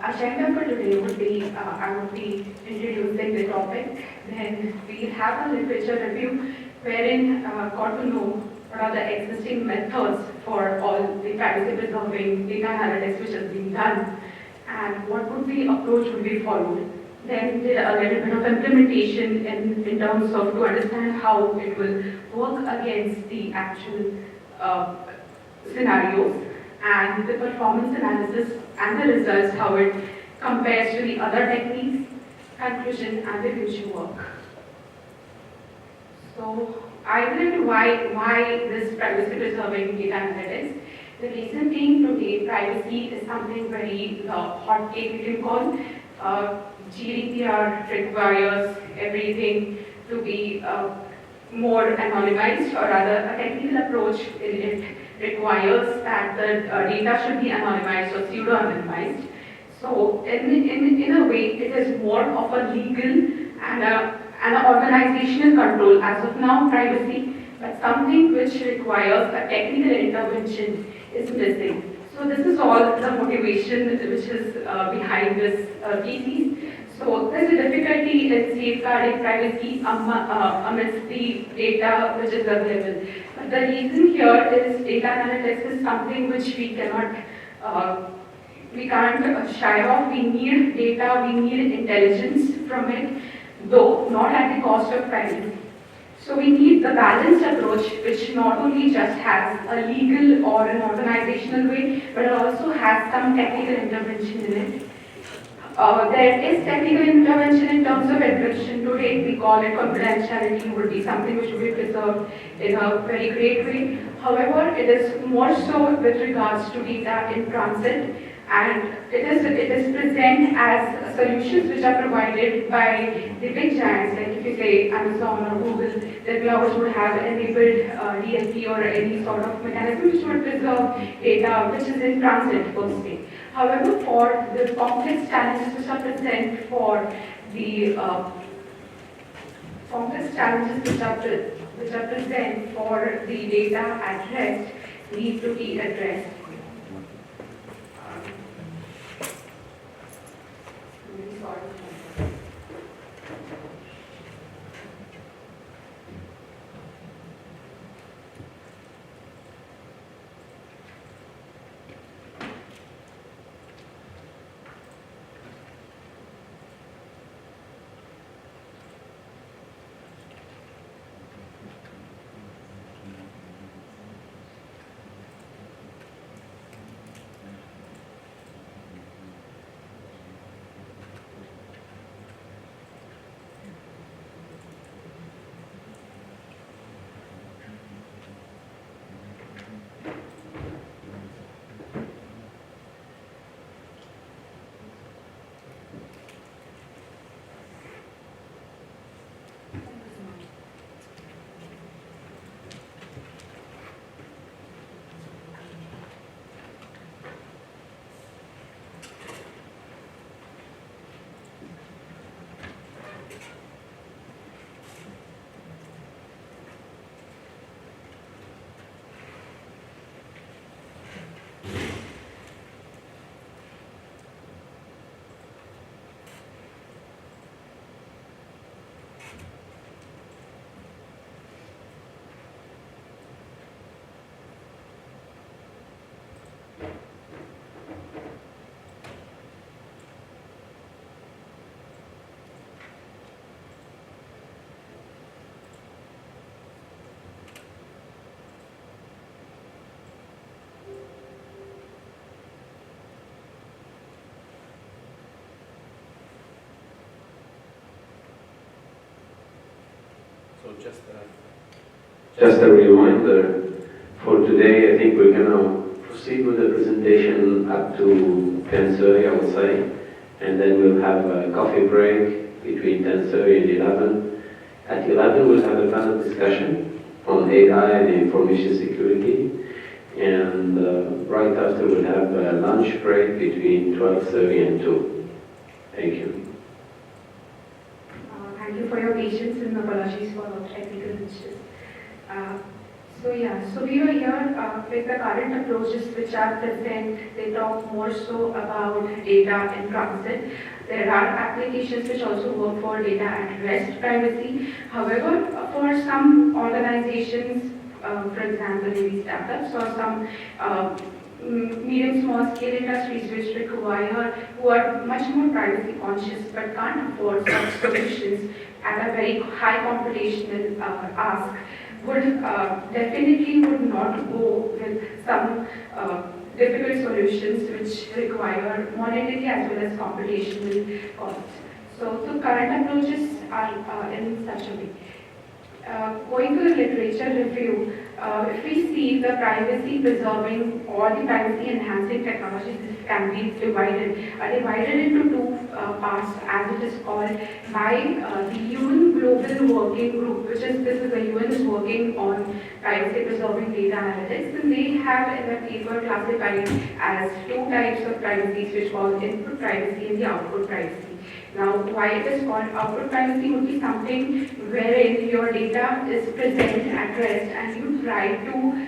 Agenda for today would be, I would be introducing the topic, then we'll have a literature review wherein got to know what are the existing methods for all the privacy preserving data analytics which has been done and what would be approach would be followed. Then did a little bit of implementation in terms of to understand how it will work against the actual scenarios and the performance analysis and the results, how it compares to the other techniques, conclusion and the future work. So I will into why this privacy preserving data analytics. The reason being today privacy is something very hot cake you can call. GDPR requires everything to be more anonymized, or rather a technical approach it requires that the data should be anonymized or pseudo-anonymized. So in a way it is more of a legal and an organizational control as of now privacy, but something which requires a technical intervention is missing. So this is all the motivation which is behind this thesis. So there's a difficulty in safeguarding privacy amidst the data which is available. But the reason here is data analytics is something which we can't shy off. We need data, we need intelligence from it, though not at the cost of privacy. So we need the balanced approach which not only just has a legal or an organizational way, but it also has some technical intervention in it. There is technical intervention in terms of encryption. Today we call it confidentiality, would be something which will be preserved in a very great way. However, it is more so with regards to data in transit, and it is present as solutions which are provided by the big giants, like if you say Amazon or Google, then we always would have enabled DLP or any sort of mechanism which would preserve data which is in transit per se. However, for the complex challenges which are present for the present for the data at rest need to be addressed. So just a reminder, for today I think we're going to proceed with the presentation up to 10:30 I would say, and then we'll have a coffee break between 10:30 and 11. At 11 we'll have a panel discussion on AI and information security, and right after we'll have a lunch break between 12:30 and 2. Thank you. Thank you for your patience and apologies for technical issues. So we were here with the current approaches which are present. They talk more so about data in transit. There are applications which also work for data at rest privacy. However, for some organizations, for example, maybe startups or some medium small scale industries which require, who are much more privacy conscious but can't afford such solutions at a very high computational ask, would definitely would not go with some difficult solutions which require monetary as well as computational costs. So current approaches are in such a way. Going to the literature review, if we see the privacy preserving or the privacy enhancing technologies, this can be divided into two parts, as it is called by the UN Global Working Group, this is the UN is working on privacy preserving data analytics, and they have in a paper classified as two types of privacies, which called input privacy and the output privacy. Now, why it is called output privacy would be something wherein your data is present at rest and you try to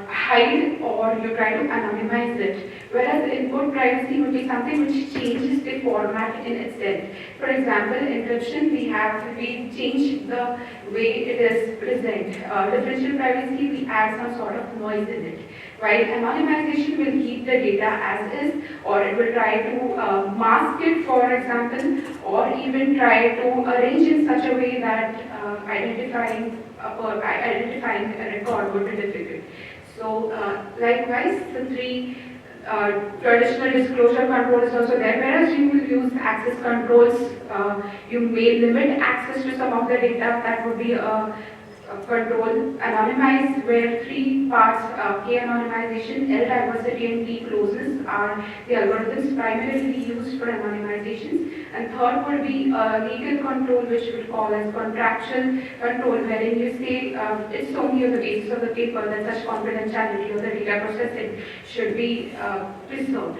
hide or you try to anonymize it. Whereas input privacy would be something which changes the format in itself. For example, encryption, we change the way it is present. Differential privacy, we add some sort of noise in it. While anonymization will keep the data as is, or it will try to mask it, for example, or even try to arrange in such a way that identifying a record would be difficult. So likewise, the three traditional disclosure control is also there, whereas you will use access controls, you may limit access to some of the data, that would be a control. Anonymize, where three parts, K anonymization, L diversity and T closeness are the algorithms primarily used for anonymizations. And third would be legal control, which we call as contractual control, wherein you say it's only on the basis of the paper that such confidentiality of the data processing should be preserved.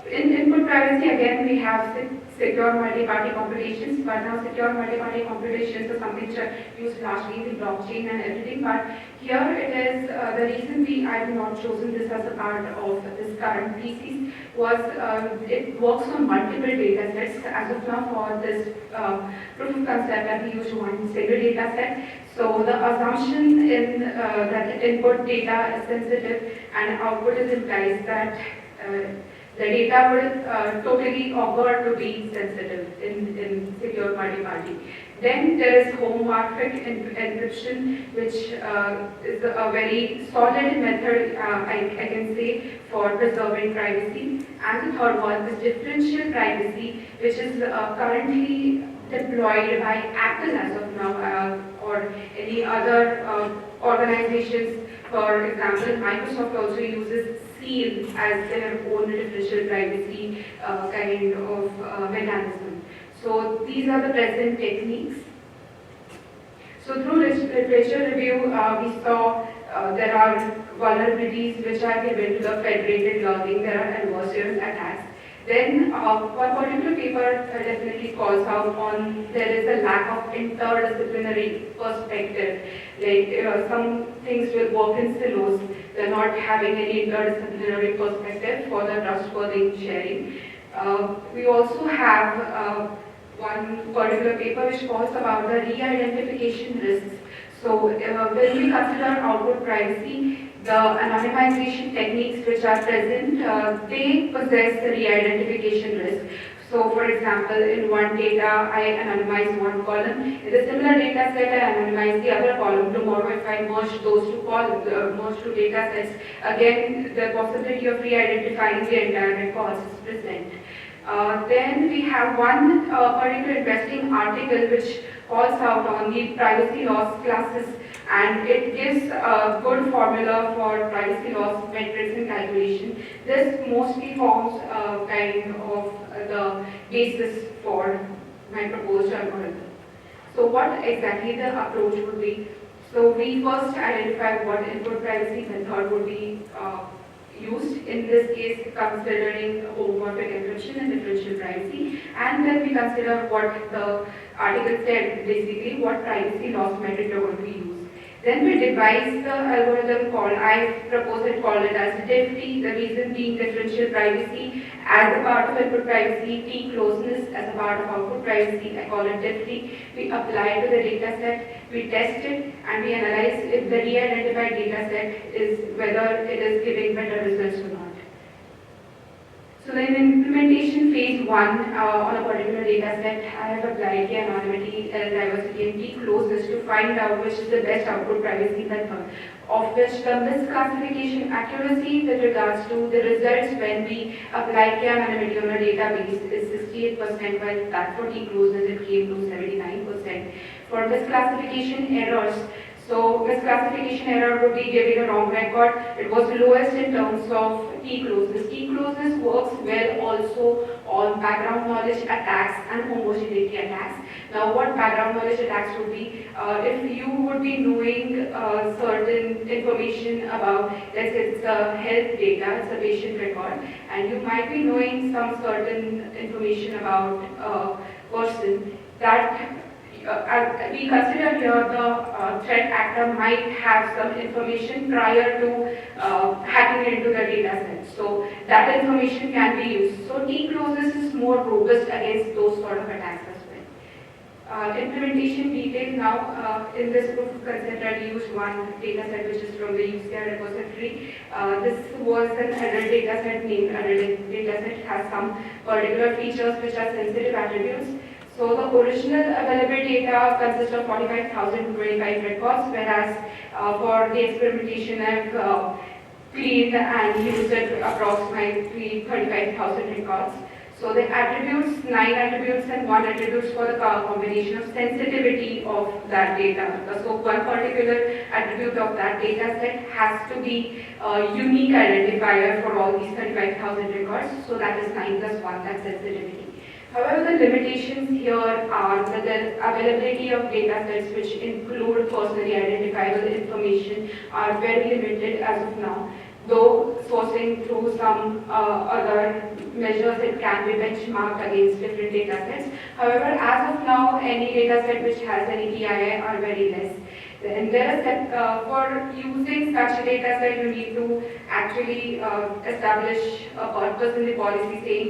In input privacy, again, we have secure multi-party computations, but now secure multi-party computations are something which are used largely in the blockchain and everything. But here it is, the reason I have not chosen this as a part of this current thesis was it works on multiple data sets. As of now, for this proof of concept that we use one single data set. So the assumption in that input data is sensitive and output is implies that the data will totally occur to be sensitive in secure multi-party. Then there is homomorphic encryption, which is a very solid method, I can say, for preserving privacy. And the third one is differential privacy, which is currently deployed by Apple as of now, or any other organizations. For example, Microsoft also uses Seal as their own differential privacy kind of mechanism. So these are the present techniques. So through literature review, we saw there are vulnerabilities which are given to the federated learning. There are adversarial attacks. Then one particular paper definitely calls out on there is a lack of interdisciplinary perspective. Like some things will work in silos. They're not having any interdisciplinary perspective for the trustworthy sharing. We also have one particular paper which calls about the re-identification risks. So when we consider output privacy, the anonymization techniques which are present, they possess the re-identification risk. So for example, in one data, I anonymize one column. In the similar data set, I anonymize the other column. Tomorrow, if I merge those two columns, merge two data sets, again, the possibility of re-identifying the entire records is present. Then we have one particular interesting article which calls out on the privacy loss classes, and it gives a good formula for privacy loss metrics and calculation. This mostly forms kind of the basis for my proposed algorithm. So what exactly the approach would be? So we first identify what input privacy method would be used, in this case considering homomorphic encryption and differential privacy, and then we consider what the article said, basically what privacy loss metric you're going to use. Then we devised the algorithm called it as DIFT, the reason being differential privacy as a part of input privacy, T closeness as a part of output privacy, I call it DIFT. We apply it to the data set, we test it, and we analyze if the de-identified data set is whether it is giving better results or not. So in implementation phase 1 on a particular data set, I have applied the anonymity, diversity, and T closeness to find out which is the best output privacy method, of which the misclassification accuracy with regards to the results when we apply k-anonymity on a database is 68%, while that for T closeness it came to 79%. For misclassification errors, so misclassification error would be giving a wrong record. It was lowest in terms of T closeness. T closeness works well also on background knowledge attacks and homogeneity attacks. Now what background knowledge attacks would be, if you would be knowing certain information about, let's say it's a health data, it's a patient record, and you might be knowing some certain information about a person that we consider here the threat actor might have some information prior to hacking into the data set. So that information can be used. So T closeness is more robust against those sort of attacks as well. Implementation details now, in this proof of concept I used one data set which is from the UCR repository. This was an adult data set named adult data set. It has some particular features which are sensitive attributes. So the original available data consists of 45,025 records, whereas for the experimentation I've cleaned and used it approximately 35,000 records. So the attributes, 9 attributes and 1 attributes for the combination of sensitivity of that data. So one particular attribute of that data set has to be a unique identifier for all these 35,000 records. So that is 9 plus 1, that's sensitivity. However, the limitations here are that the availability of data sets which include personally identifiable information are very limited as of now. Though sourcing through some other measures, it can be benchmarked against different data sets. However, as of now, any data set which has any PII are very less. And there is for using such a data set, you need to actually establish a purpose in the policy saying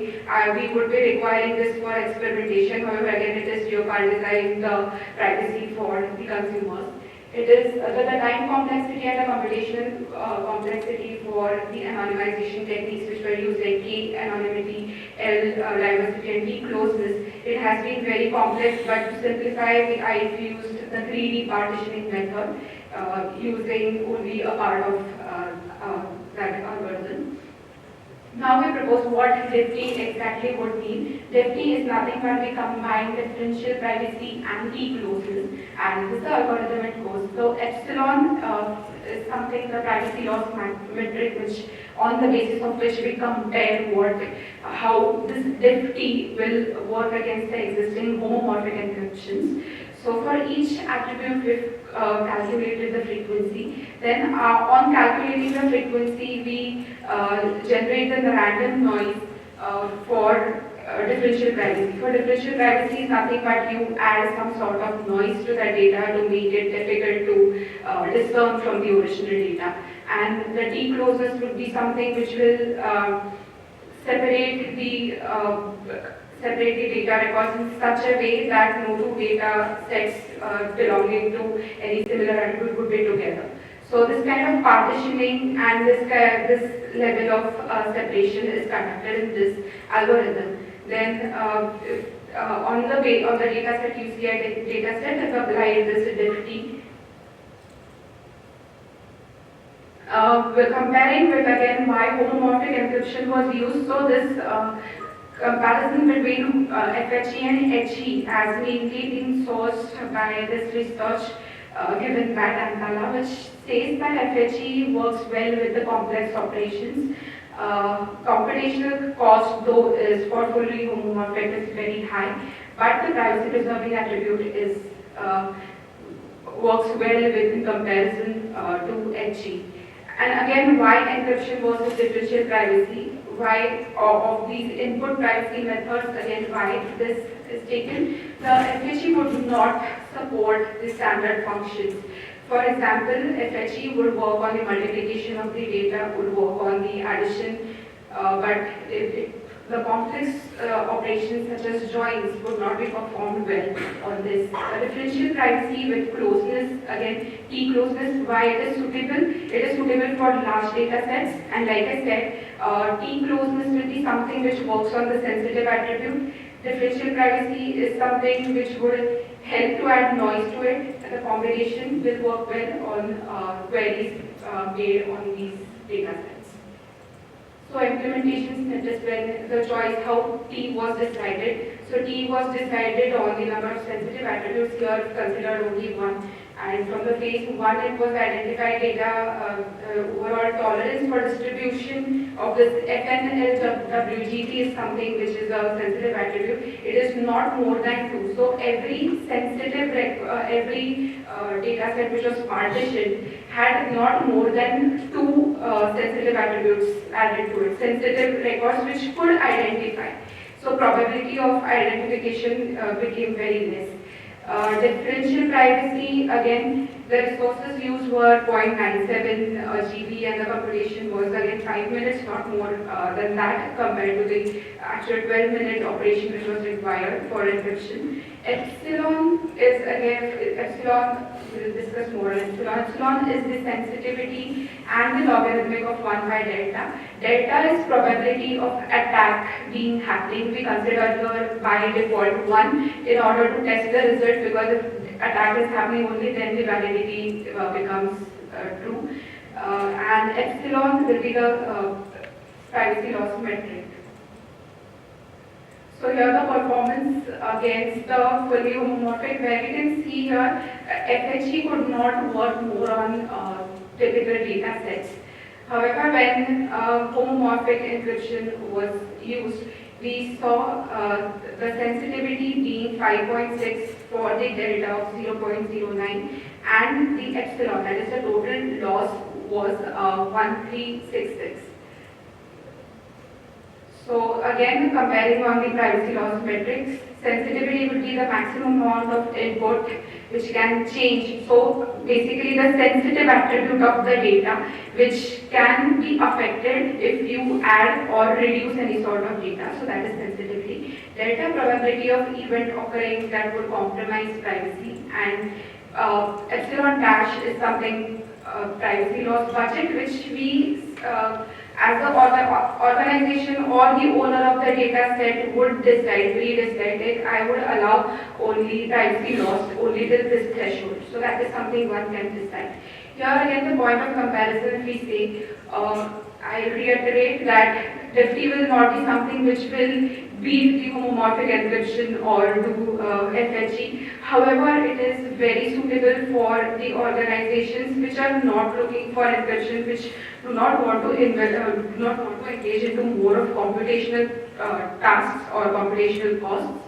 we would be requiring this for experimentation. However, again, it is jeopardizing the privacy for the consumers. It is the time complexity and the computational complexity for the anonymization techniques which were used like K anonymity, L diversity, and T closeness. It has been very complex, but to simplify, I've used the 3D partitioning method using only a part of that algorithm. Now we propose what DIFT exactly would mean. DIFT is nothing but we combine differential privacy and T closeness, and this is the algorithm it goes. So epsilon is something, the privacy loss metric, which on the basis of which we compare how this DIFT will work against the existing homomorphic encryptions. So for each attribute we've calculated the frequency. Then on calculating the frequency, we generate the random noise for differential privacy. For differential privacy is nothing but you add some sort of noise to the data to make it difficult to discern from the original data. And the T closeness would be something which will separate the data records in such a way that no two data sets belonging to any similar attribute would be together. So this kind of partitioning and this level of separation is conducted in this algorithm. Then on the data set, you see a data set, if applied this DIFT. We're comparing with again why homomorphic encryption was used. So this comparison between FHE and HE has mainly been sourced by this research given by Antala, which says that FHE works well with the complex operations. Computational cost, though, is for fully homomorphic is very high, but the privacy preserving attribute is works well with in comparison to HE. And again, why encryption versus differential privacy? Why of these input privacy methods, again, why this is taken? The FHE would not support the standard functions. For example, FHE would work on the multiplication of the data, would work on the addition, but the complex operations such as joins would not be performed well on this. Differential privacy with closeness, again, T-closeness, why it is suitable? It is suitable for large data sets, and like I said, T-closeness will be something which works on the sensitive attribute. Differential privacy is something which would help to add noise to it. The combination will work well on queries made on these data sets. So implementation status, when the choice how T was decided. So T was decided on the number of sensitive attributes, here considered only one. And from the phase 1, it was identified data overall tolerance for distribution of this FNLWGT is something which is a sensitive attribute. It is not more than 2. So every sensitive, data set which was partitioned had not more than 2 sensitive attributes added to it. Sensitive records which could identify. So probability of identification became very less. Differential privacy, again, the resources used were 0.97 GB and the computation was again 5 minutes, not more than that compared to the actual 12-minute operation which was required for encryption. Epsilon is again, we'll discuss more. Epsilon is the sensitivity and the logarithmic of 1 by delta. Delta is probability of attack being happening. We consider here by default 1 in order to test the result, because if attack is happening only then the validity becomes true. And epsilon will be the privacy loss metric. So here the performance against the fully homomorphic, where we can see here FHE could not work more on typical data sets. However, when homomorphic encryption was used, we saw the sensitivity being 5.6 for the delta of 0.09 and the epsilon, that is the total loss, was 1366. So again, comparing on the privacy loss metrics, sensitivity would be the maximum amount of input which can change. So basically the sensitive attribute of the data which can be affected if you add or reduce any sort of data. So that is sensitivity. Delta, probability of event occurring that would compromise privacy, and epsilon dash is something privacy loss budget which we as the organization or the owner of the data set would decide, pre-decide it, I would allow only privacy loss only till this threshold. So that is something one can decide. Here again the point of comparison, we say, I reiterate that DFT will not be something which will beat the homomorphic encryption or do FHE. However, it is very suitable for the organizations which are not looking for encryption, which do not want to engage into more of computational tasks or computational costs.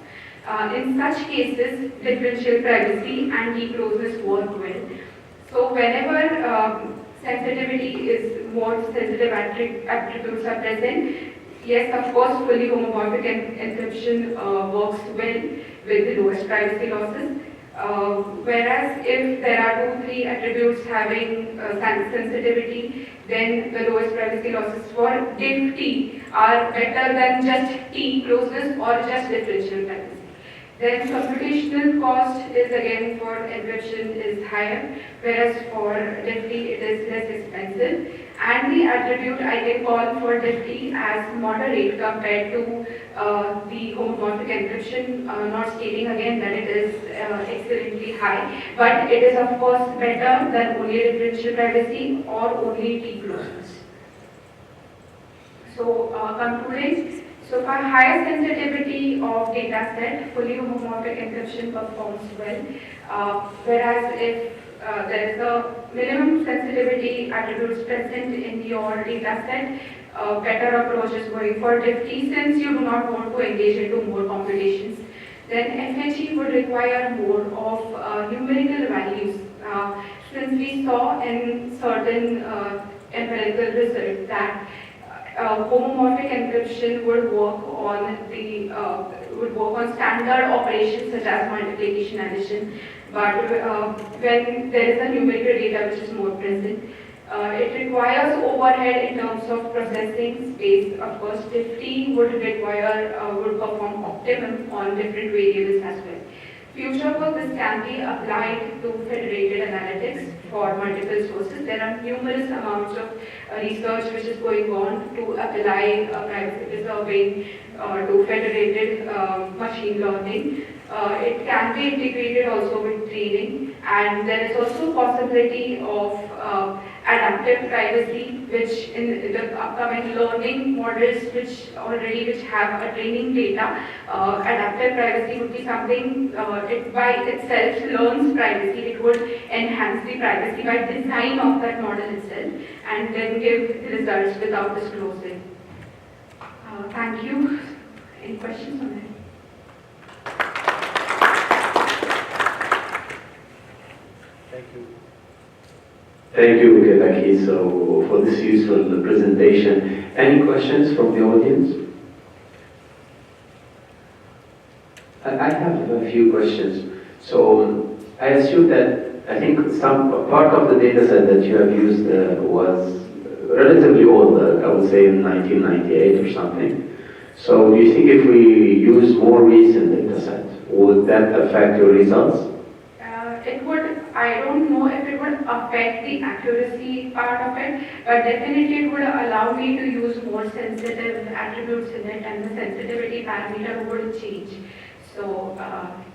In such cases, differential privacy and T-closeness work well. So whenever sensitivity is more sensitive attributes are present, yes, of course, fully homomorphic encryption works well with the lowest privacy losses. Whereas if there are 2-3 attributes having sensitivity, then the lowest privacy losses for DFT are better than just T-closeness or just differential privacy. Then computational cost is again for encryption is higher, whereas for DFT it is less expensive. And the attribute I can call for DFT as moderate compared to the homomorphic encryption, not stating again that it is excellently high, but it is of course better than only differential privacy or only T-closeness. So concluding, so for higher sensitivity of data set, fully homomorphic encryption performs well, whereas if there is a minimum sensitivity attributes present in your data set, better approach is going for DFT since you do not want to engage into more computations. Then FHE would require more of numerical values, since we saw in certain empirical research that homomorphic encryption would work on the would work on standard operations such as multiplication, addition, but when there is a numerical data which is more present, it requires overhead in terms of processing space. Of course, Tifty would perform optimum on different variables as well. Future for this can be applied to federated analytics for multiple sources. There are numerous amounts of research which is going on to apply privacy preserving to federated machine learning. It can be integrated also with training, and there is also possibility of adaptive privacy, which in the upcoming learning models which have a training data, adaptive privacy would be something it by itself learns privacy. It would enhance the privacy by design of that model itself and then give results without disclosing. Thank you. Any questions on it? Thank you. Thank you, Ketaki, so for this useful presentation. Any questions from the audience? I have a few questions. So I assume that I think some part of the data set that you have used was relatively old, I would say in 1998 or something. So do you think if we use more recent data set, would that affect your results? It would, I don't know if it would affect the accuracy part of it, but definitely it would allow me to use more sensitive attributes in it, and the sensitivity parameter would change. So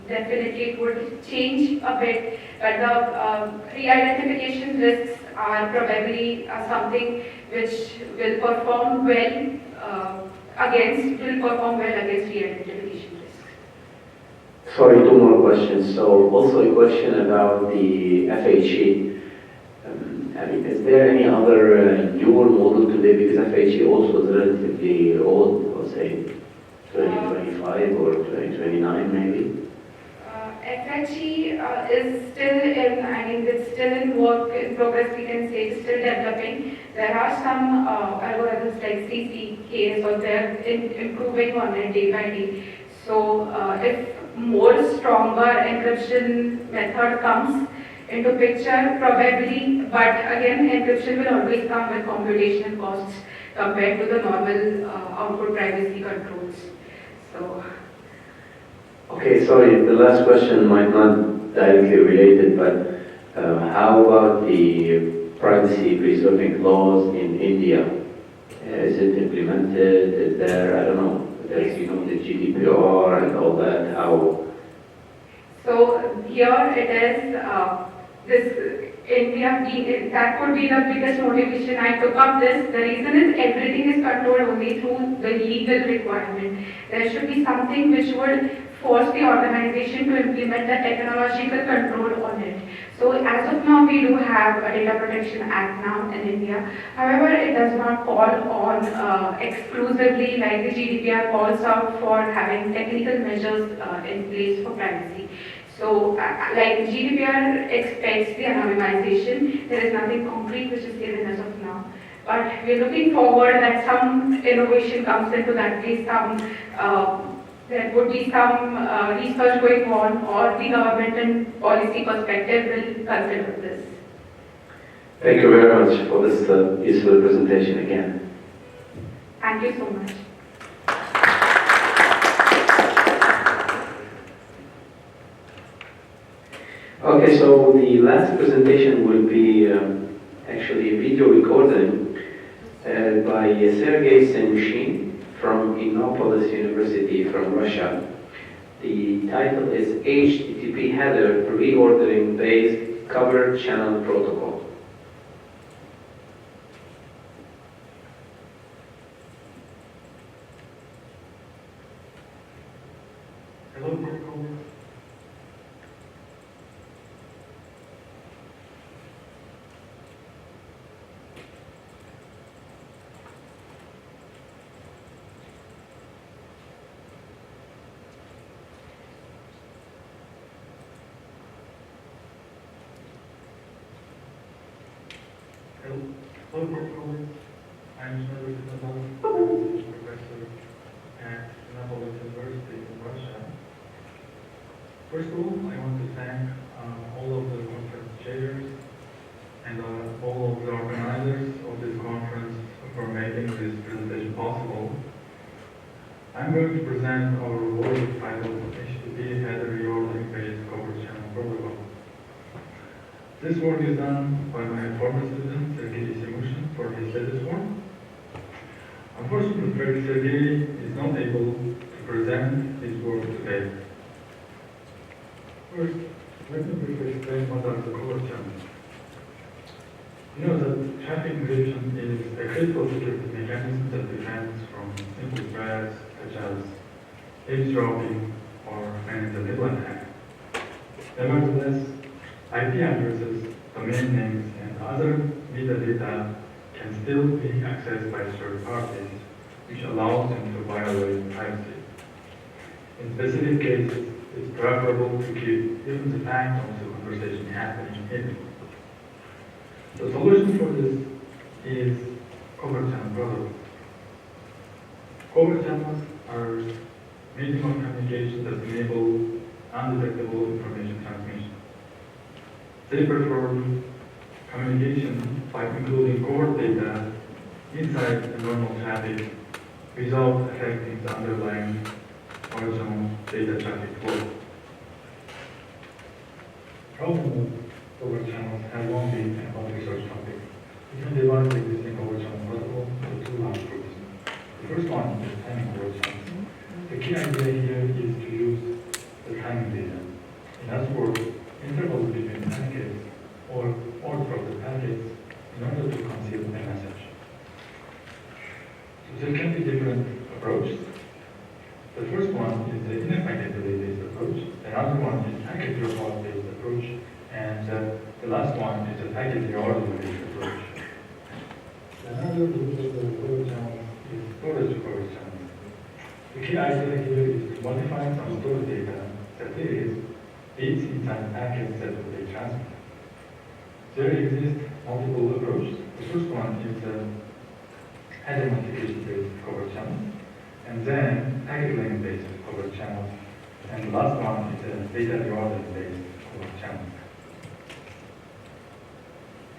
definitely it would change a bit, but the re-identification risks are probably something which will perform well against re-identification risks. Sorry, two more questions. So also a question about the FHE. I mean, is there any other newer model today? Because FHE also is relatively old, let's say 2025 or 2029 maybe. FHE is still it's still in work in progress, we can say, it's still developing. There are some algorithms like CCK, so they're improving on it day by day. So if more stronger encryption method comes into picture, probably, but again, encryption will always come with computational costs compared to the normal output privacy controls. So. Okay, sorry, the last question might not directly related, but how about the privacy preserving laws in India? Is it implemented? Is there, I don't know, there's, the GDPR and all that, how? So here it is, this India, that could be the biggest motivation I took up this. The reason is everything is controlled only through the legal requirement. There should be something which would force the organization to implement the technological control on it. So as of now, we do have a Data Protection Act now in India. However, it does not call on exclusively like the GDPR calls out for having technical measures in place for privacy. So like GDPR expects the anonymization, there is nothing concrete which is given as of now. But we are looking forward that some innovation comes into that case, there would be some research going on, or the government and policy perspective will consider this. Thank you very much for this useful presentation again. Thank you so much. Okay, so the last presentation will be actually a video recording by Sergei Senyushin from Innopolis University from Russia. The title is HTTP Header Reordering Based Covered Channel Protocol. Hello, colleagues. Hello, colleagues. I'm Sergei Senyushin, professor at Innopolis University in Russia. First of all, I want to thank all of the conference chairs and all of the organizers of this conference for making this presentation possible. I'm going to present our work titled HTTP Header Reordering Based Cover Channel Protocol. This work is done by my former student, Sergei Simushin, for his thesis work. Unfortunately, Sergei is not able to present his work today. First, let me briefly explain what are the cover channels. You know that traffic encryption is a critical security mechanism that defends from simple threats such as eavesdropping or man-in-the-middle attack. Nevertheless, IP addresses, domain names, and other metadata can still be accessed by third parties, which allows them to violate privacy. In specific cases, it's preferable to keep even the fact of the conversation happening hidden. The solution for this is cover channel protocol. Cover channels are medium of communication that enable undetectable information transmission. They perform communication by including covert data inside the normal traffic without affecting the underlying original data traffic flow. Problem with cover channels has long been a public research topic. We can divide the existing cover channel protocol into two large groups. The first one is timing cover channels. The key idea here is to use the timing data. In other words, intervals between packets or order of the packets in order to conceal a message. So there can be different approaches. The first one is the inner-packet delay-based approach. Another one is packet drop-out-based approach. And the last one is a packet reorder-based approach. Another group of the cover channels is storage cover channels. The key idea here is to modify some stored data that is bits inside packets that will be transmitted. There exist multiple approaches. The first one is a header modification-based cover channel, and then packet length-based cover channel, and the last one is a data reorder-based cover channel.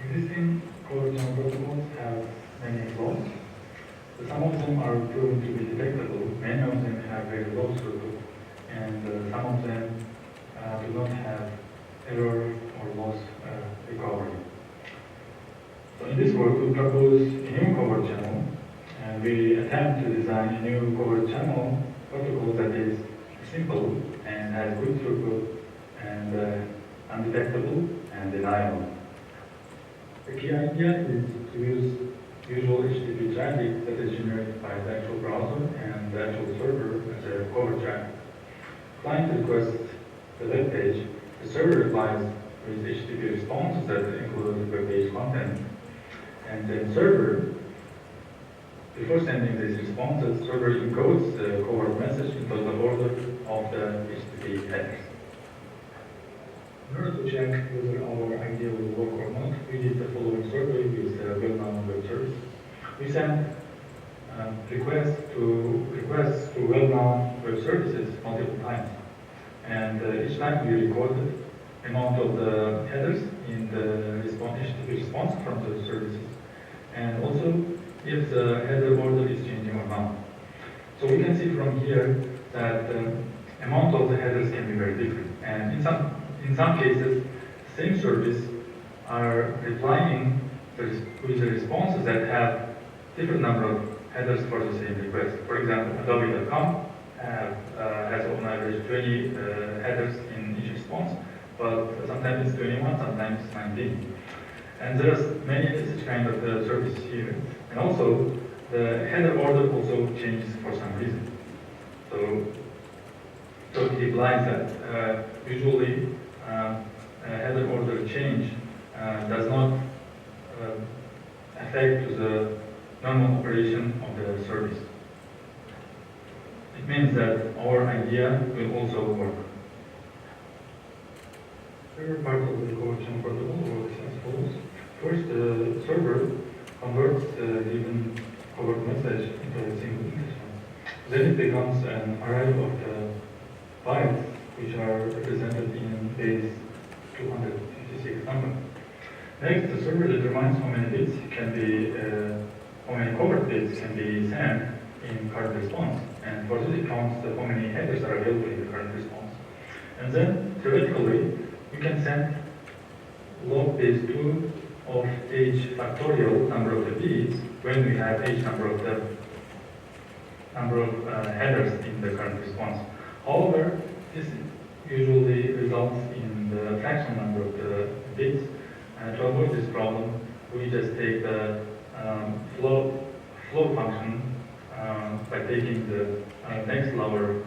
Existing cover channel protocols have many flaws. Some of them are proven to be detectable, many of them have very low throughput, and some of them do not have error or loss recovery. So in this work, we propose a new cover channel, and we attempt to design a new cover channel protocol that is simple and has good throughput and undetectable and deniable. The key idea is to use usual HTTP traffic that is generated by the actual browser and the actual server as a cover traffic. Client requests the web page, the server replies with HTTP responses that include the web page content. And the server, before sending these responses, server encodes the covert message into the order of the HTTP headers. In order to check whether our idea will work or not, we did the following survey with a well-known web service. We sent requests to well-known web services multiple times. And each time we recorded amount of the headers in the HTTP response from the services, and also if the header order is changing or not. So we can see from here that the amount of the headers can be very different. And in some cases, the same service are replying with the responses that have different number of headers for the same request. For example, Adobe.com has on average 20 headers in each response, but sometimes it's 21, sometimes it's 19. And there are many such kind of services here. And also, the header order also changes for some reason. So it implies that usually a header order change does not affect the normal operation of the service. It means that our idea will also work. Third part of the cover channel protocol works as follows. First, the server converts the given covert message into a single interface. Then it becomes an array of the bytes which are represented in base 256 number. Next, the server determines how many bits can be, how many covert bits can be sent in current response, and for this it counts how many headers are available in the current response. And then, theoretically, we can send log base 2 of h factorial number of the bits when we have h number of headers in the current response. However, this usually results in the fractional number of the bits. To avoid this problem, we just take the float function by taking the next lower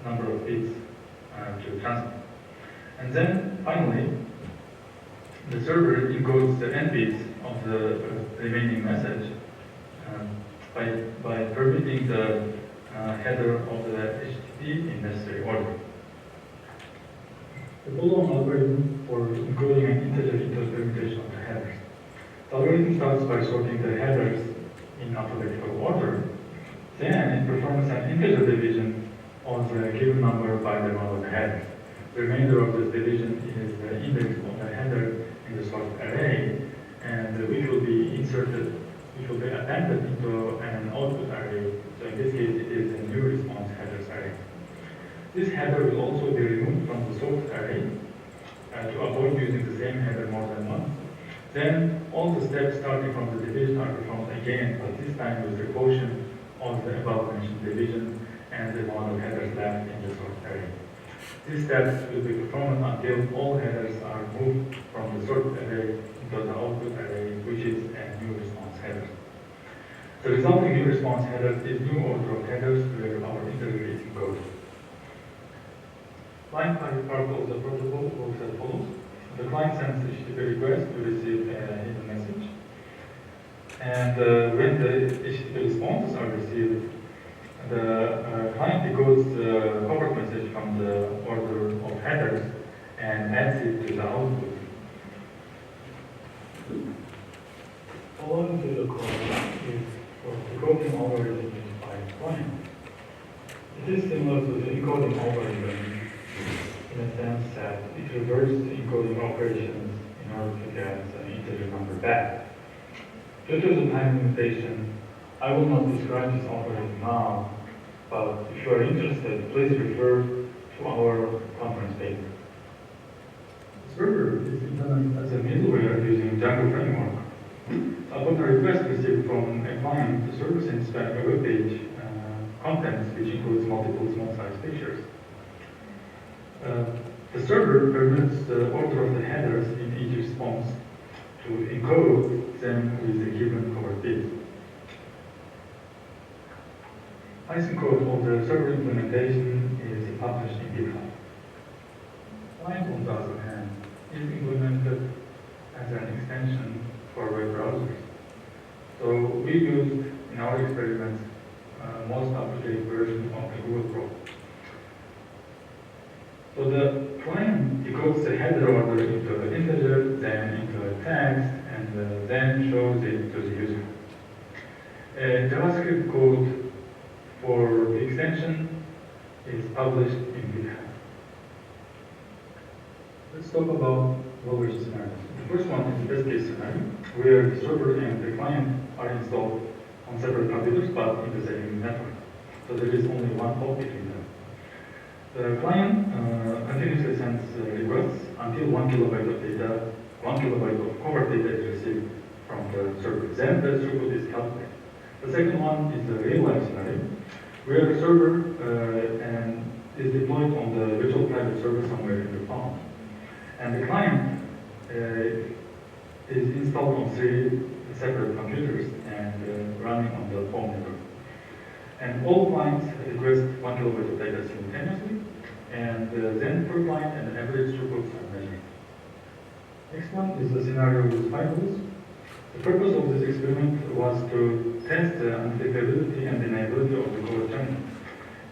number of bits to transmit. And then finally, the server encodes the end bits of the remaining message by permitting the header of the HTTP in necessary order. The following algorithm for encoding an integer into a permutation of the headers. The algorithm starts by sorting the headers in alphabetical order. Then it performs an integer division of the given number by the amount of the headers. The remainder of this division is the index of the header in the sort array, and which will be inserted, which will be appended into an output array. So in this case, it is a new response headers array. This header will also be removed from the sort array to avoid using the same header more than once. Then all the steps starting from the division are performed again, but this time with the quotient of the above mentioned division and the amount of headers left in the sort array. These steps will be performed until all headers are moved from the sort array into the output array, which is a new response header. The resulting new response header is new order of headers where our integer is encoded. Client part of the protocol works as follows. The client sends HTTP request to receive a hidden message. And when the HTTP responses are received, the client decodes the covert message from the order of headers and adds it to the output. Following to the code is for decoding algorithm by client. It is similar to the encoding algorithm in a sense that it reverses encoding operations in order to get an integer number back. Due to the time limitation, I will not describe this algorithm now, but if you are interested, please refer to our conference paper. The server is implemented as a middleware using Django framework. Upon a request received from a client, the server sends back a web page contents which includes multiple small-sized pictures. The server permits the order of the headers in each response to encode them with a given covert bit. Python code of the server implementation is published in GitHub. Client, on the other hand, is implemented as an extension for web browsers. So we used, in our experiments, most up-to-date version of the Google Chrome. So the client decodes the header order into an integer, then into a text, and then shows it to the user. JavaScript code for the extension is published in GitHub. Let's talk about low-risk scenarios. The first one is the best case scenario, where the server and the client are installed on separate computers but in the same network. So there is only one hop between them. The client continuously sends requests until 1 kilobyte of data, 1 kilobyte of covert data is received from the server. Then the throughput is calculated. The second one is the real-life scenario, where the server is deployed on the virtual private server somewhere in the cloud. And the client is installed on 3 separate computers and running on the phone network. And all clients request 1 kilobyte of data simultaneously, and then per client and average throughputs are measured. Next one is the scenario with firewalls. The purpose of this experiment was to test the unpredictability and deniability of the covert channel.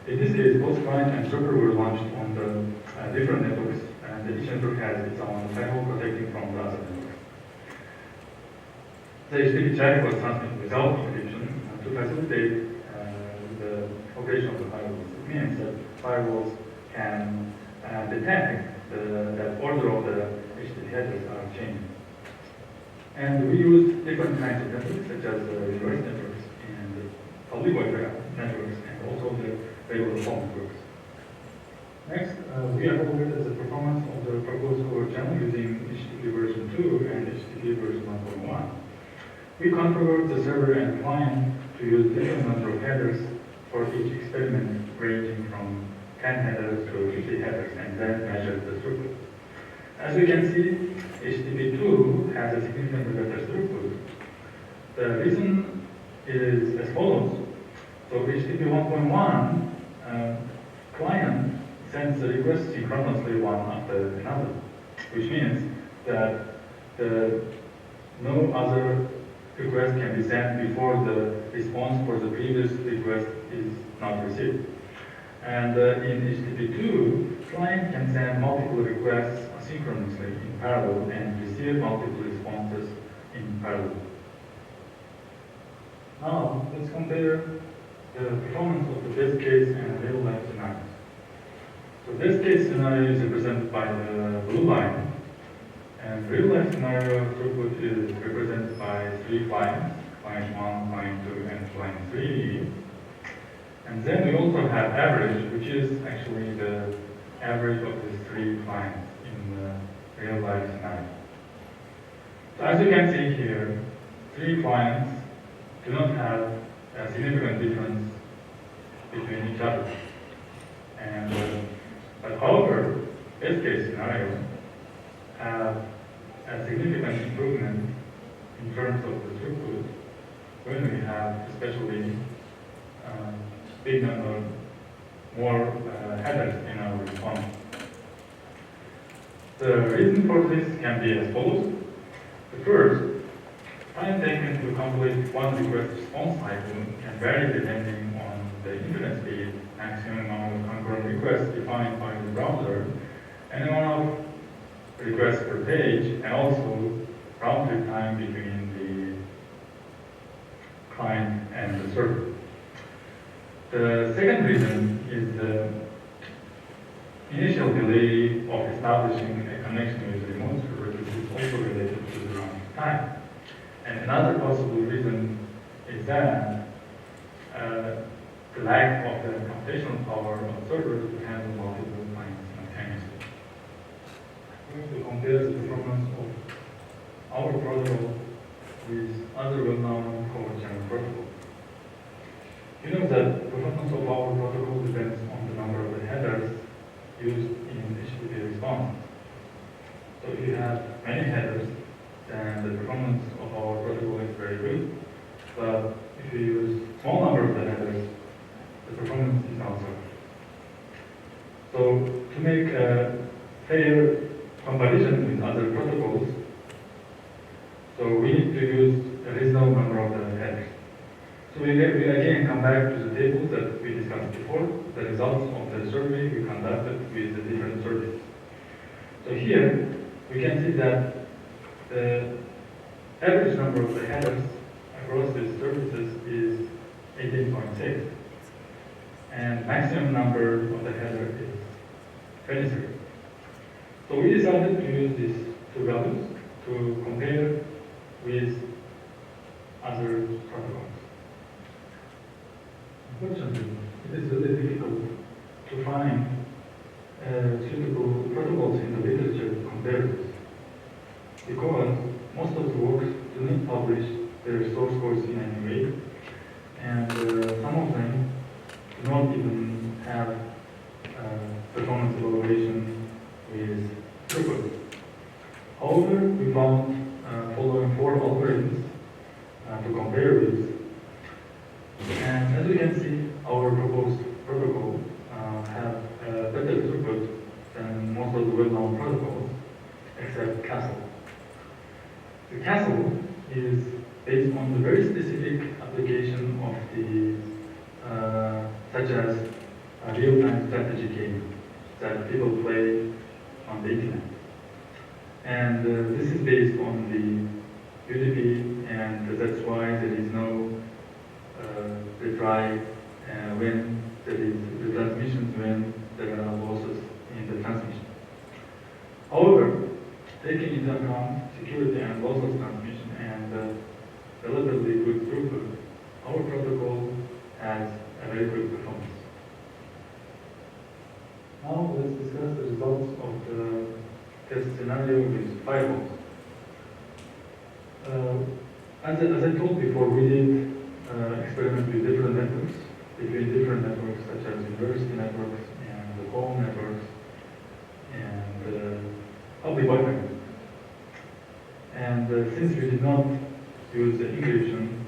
In this case, both client and server were launched on the different networks, and each network has its own firewall protecting from the other network. The HTTP traffic was transmitted without encryption to facilitate the operation of the firewalls. It means that firewalls can detect that order of the HTTP headers are changing. And we use different kinds of networks, such as reverse networks and public Wi-Fi networks, and also the regular phone networks. Next, we evaluated the performance of the proposed over channel using HTTP version 2 and HTTP version 1.1. We configured the server and client to use different number of headers for each experiment, ranging from 10 headers to 50 headers, and then measured the throughput. As we can see, HTTP2 has a significantly better throughput. The reason is as follows. So HTTP 1.1 client sends the request synchronously one after another, which means that no other request can be sent before the response for the previous request is not received. And in HTTP2, client can send multiple requests asynchronously in parallel and receive multiple responses in parallel. Now, let's compare the performance of the best case and real-life scenarios. So best case scenario is represented by the blue line, and real-life scenario throughput is represented by 3 clients, client 1, client 2, and client 3. And then we also have average, which is actually the average of these 3 clients in the real-life scenario. So as you can see here, 3 clients do not have a significant difference between each other. And but however, best case scenario have a significant improvement in terms of the throughput when we have especially big number more headers in our response. The reason for this can be as follows. The first, time taken to complete one request response cycle can vary depending on the internet speed, maximum amount of concurrent requests defined by the browser, and amount of requests per page, and also round trip time between the client and the server. The second reason is the initial delay of establishing a connection with the remote server, which is also related to the round trip time. And another possible reason is that the lack of the computational power of the server to handle multiple clients simultaneously. We're going to compare the performance of our protocol with other well-known common channel protocols. You know that performance of our protocol depends on the number of the headers used in HTTP response. So if you have many headers, then the performance of our protocol is very good. But if you use small number of the headers, the performance is also good. So to make a fair comparison with other protocols, so we need to use a reasonable number of the headers. So we again come back to the table that we discussed before, the results of the survey we conducted with the different services. So here we can see that the average number of the headers across these services is 18.6, and maximum number of the header is 23. So we decided to use these 2 values to compare with other protocols. Unfortunately, it is really difficult to find suitable protocols in the literature to compare this, because most of the works do not publish their source codes in any way, and some of them do not even have performance evaluation with throughput. However, we found following 4 algorithms to compare with. And as we can see, our proposed protocol have better throughput than most of the well-known protocols, except Castle. The Castle is based on the very specific application of the, such as a real-time strategy game that people play on the internet. And this is based on the UDP, and that's why there is no retry when there is the transmissions when there are losses taking into account security and lossless transmission and relatively good throughput, our protocol has a very good performance. Now let's discuss the results of the test scenario with firewalls. As I told before, we did experiment with different networks, between different networks such as university networks and home networks and public Wi-Fi. And since we did not use the encryption,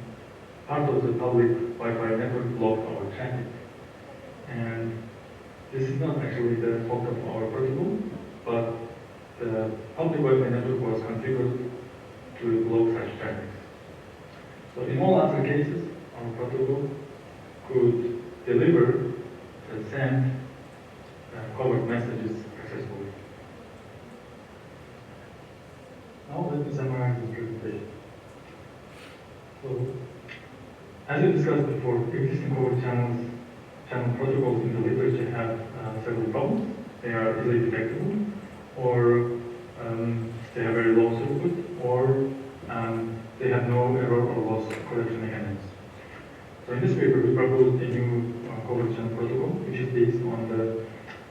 part of the public Wi-Fi network blocked our traffic. And this is not actually the fault of our protocol, but the public Wi-Fi network was configured to block such traffic. So in all other cases, our protocol could deliver and send covered messages successfully. Now let me summarize this presentation. So, as we discussed before, existing covered channel protocols in the literature have several problems. They are easily detectable, or they have very low throughput, or they have no error or loss correction mechanisms. So in this paper, we proposed a new covered channel protocol, which is based on the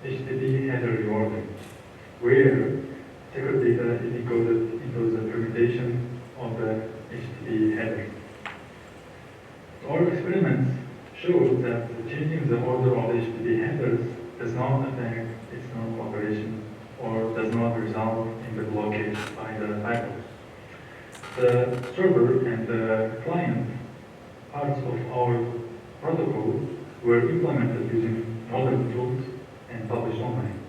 HTTP header reordering, where secret data is encoded into the permutation of the HTTP header. So our experiments show that changing the order of the HTTP headers does not affect its normal operation or does not result in the blockage by the firewall. The server and the client parts of our protocol were implemented using modern tools and published online.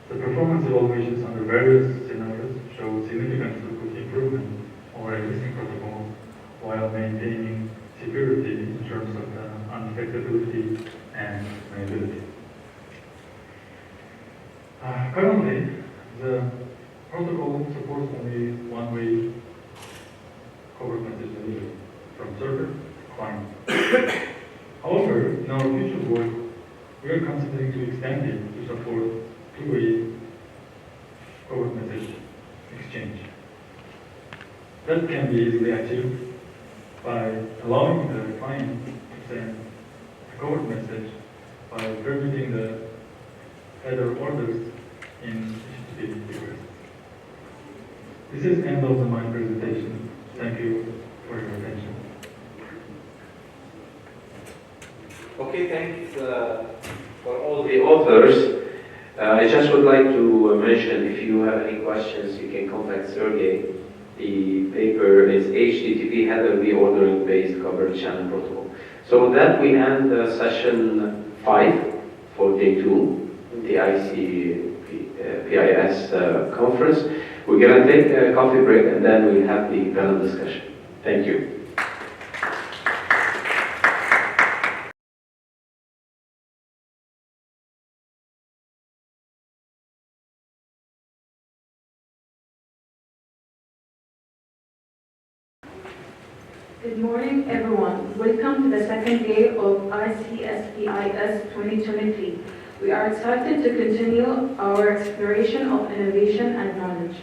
The performance evaluations under various scenarios show significant throughput improvement over existing protocols while maintaining security in terms of undetectability and maintainability. Currently, the protocol supports only one-way covered message delivery from server to client. However, in our future work, we are considering to extend it to support two-way covered message exchange. That can be easily achieved by allowing the client to send a covered message by permitting the header orders in HTTP requests. This is the end of my presentation. Thank you for your attention. Okay, thanks for all the authors. I just would like to mention, if you have any questions, you can contact Sergey. The paper is HTTP header reordering based covered channel protocol. So with that, we end session 5 for day 2, the ICPIS conference. We're going to take a coffee break and then we'll have the panel discussion. Thank you. Good morning, everyone. Welcome to the second day of ICSPIS 2023. We are excited to continue our exploration of innovation and knowledge.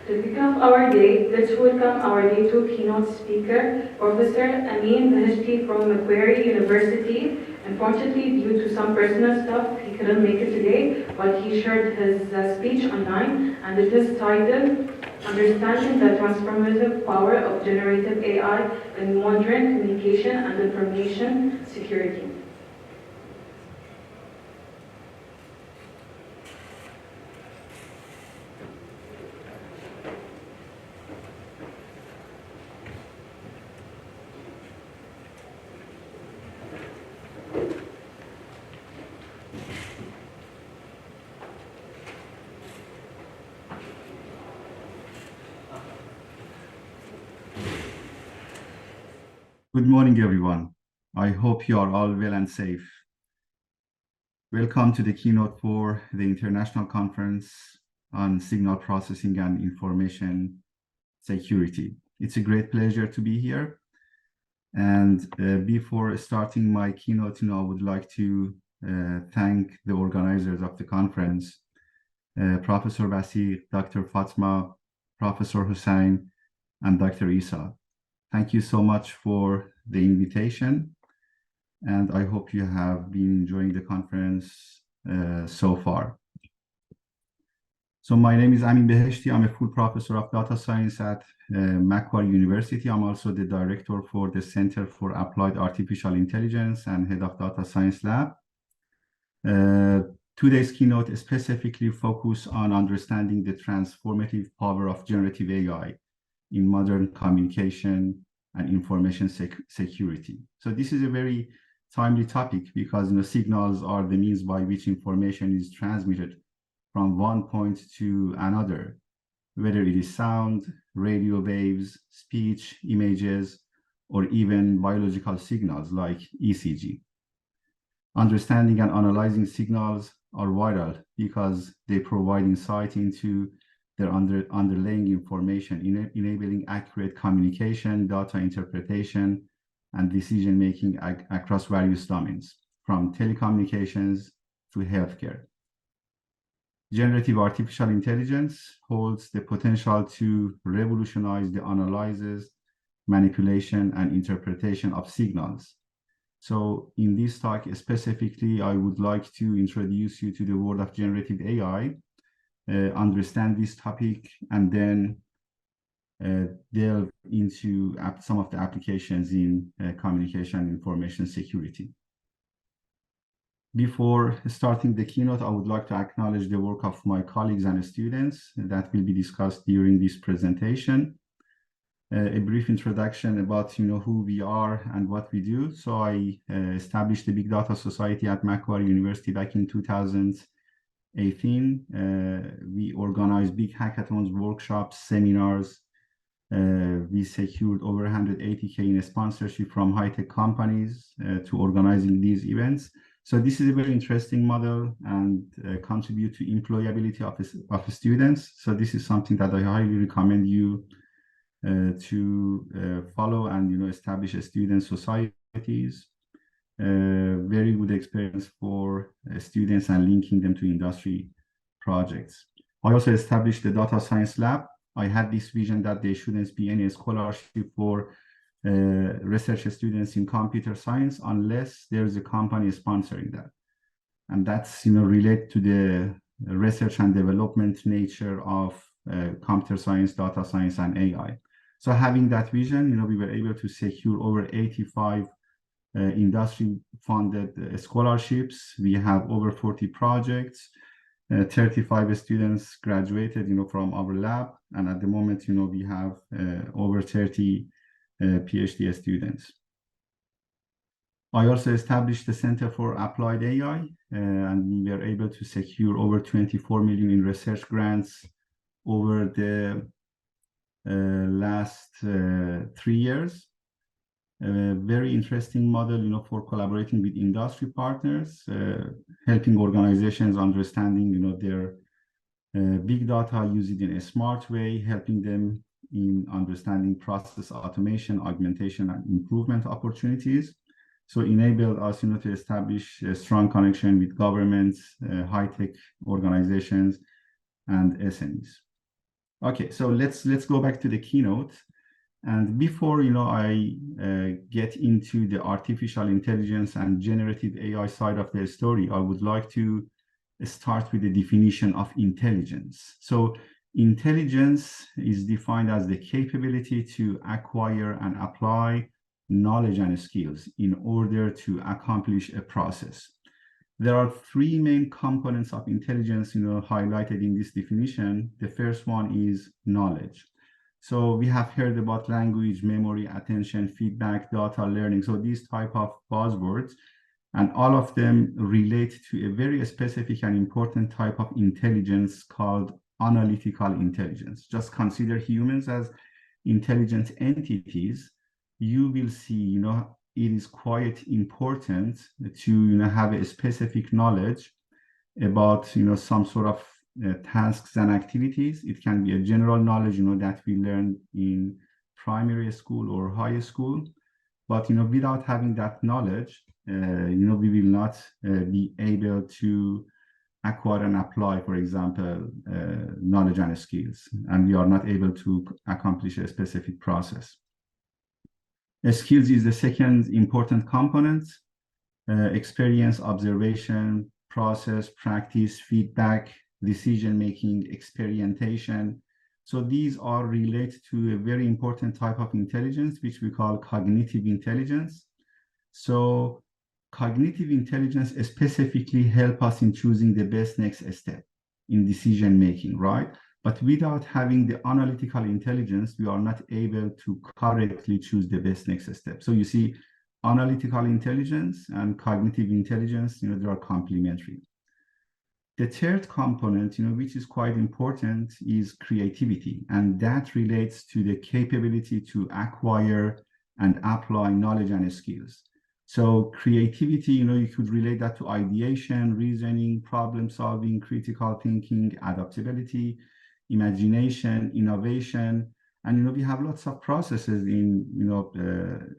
To kick off our day, let's welcome our Day 2 keynote speaker, Professor Amin Baheshti from Macquarie University. Unfortunately, due to some personal stuff, he couldn't make it today, but he shared his speech online, and it is titled Understanding the Transformative Power of Generative AI in Modern Communication and Information Security. Good morning, everyone. I hope you are all well and safe. Welcome to the keynote for the International Conference on Signal Processing and Information Security. It's a great pleasure to be here. And before starting my keynote, I would like to thank the organizers of the conference Professor Basi, Dr. Fatma, Professor Hussain, and Dr. Isa. Thank you so much for the invitation, and I hope you have been enjoying the conference so far. So my name is Amin Beheshti. I'm a full professor of data science at Macquarie University. I'm also the director for the Center for Applied Artificial Intelligence and head of data science lab. Today's keynote specifically focus on understanding the transformative power of generative AI in modern communication and information security. So this is a very timely topic because signals are the means by which information is transmitted from one point to another, whether it is sound, radio waves, speech, images, or even biological signals like ECG. Understanding and analyzing signals are vital because they provide insight into their underlying information, enabling accurate communication, data interpretation, and decision-making across various domains, from telecommunications to healthcare. Generative artificial intelligence holds the potential to revolutionize the analysis, manipulation, and interpretation of signals. So in this talk specifically, I would like to introduce you to the world of generative AI, understand this topic, and then delve into some of the applications in communication and information security. Before starting the keynote, I would like to acknowledge the work of my colleagues and students that will be discussed during this presentation. A brief introduction about who we are and what we do. So I established the Big Data Society at Macquarie University back in 2018. We organized big hackathons, workshops, seminars. We secured over 180K in sponsorship from high-tech companies to organizing these events. So this is a very interesting model and contribute to employability of students. So this is something that I highly recommend you to follow and establish student societies. Very good experience for students and linking them to industry projects. I also established the data science lab. I had this vision that there shouldn't be any scholarship for research students in computer science unless there's a company sponsoring that. And that's related to the research and development nature of computer science, data science, and AI. So having that vision, we were able to secure over 85 industry-funded scholarships. We have over 40 projects, 35 students graduated, from our lab, and at the moment, we have over 30 PhD students. I also established the Center for Applied AI, and we were able to secure over 24 million in research grants over the last 3 years. A very interesting model, for collaborating with industry partners, helping organizations understanding, their big data, use it in a smart way, helping them in understanding process automation, augmentation, and improvement opportunities. So enable us, to establish a strong connection with governments, high-tech organizations, and SMEs. Okay, so let's go back to the keynote. And before I get into the artificial intelligence and generative AI side of the story, I would like to start with the definition of intelligence. So intelligence is defined as the capability to acquire and apply knowledge and skills in order to accomplish a process. There are three main components of intelligence, highlighted in this definition. The first one is knowledge. So we have heard about language, memory, attention, feedback, data, learning. So these type of buzzwords, and all of them relate to a very specific and important type of intelligence called analytical intelligence. Just consider humans as intelligent entities. You will see, it is quite important to have a specific knowledge about some sort of tasks and activities. It can be a general knowledge that we learn in primary school or high school, but without having that knowledge, we will not be able to acquire and apply, for example, knowledge and skills, and we are not able to accomplish a specific process. Skills is the second important component. Experience, observation, process, practice, feedback, decision-making, experimentation. So these are related to a very important type of intelligence, which we call cognitive intelligence. So cognitive intelligence specifically help us in choosing the best next step in decision-making, right? But without having the analytical intelligence, we are not able to correctly choose the best next step. So you see, analytical intelligence and cognitive intelligence, they are complementary. The third component, which is quite important, is creativity, and that relates to the capability to acquire and apply knowledge and skills. So creativity, you could relate that to ideation, reasoning, problem solving, critical thinking, adaptability, imagination, innovation. And we have lots of processes in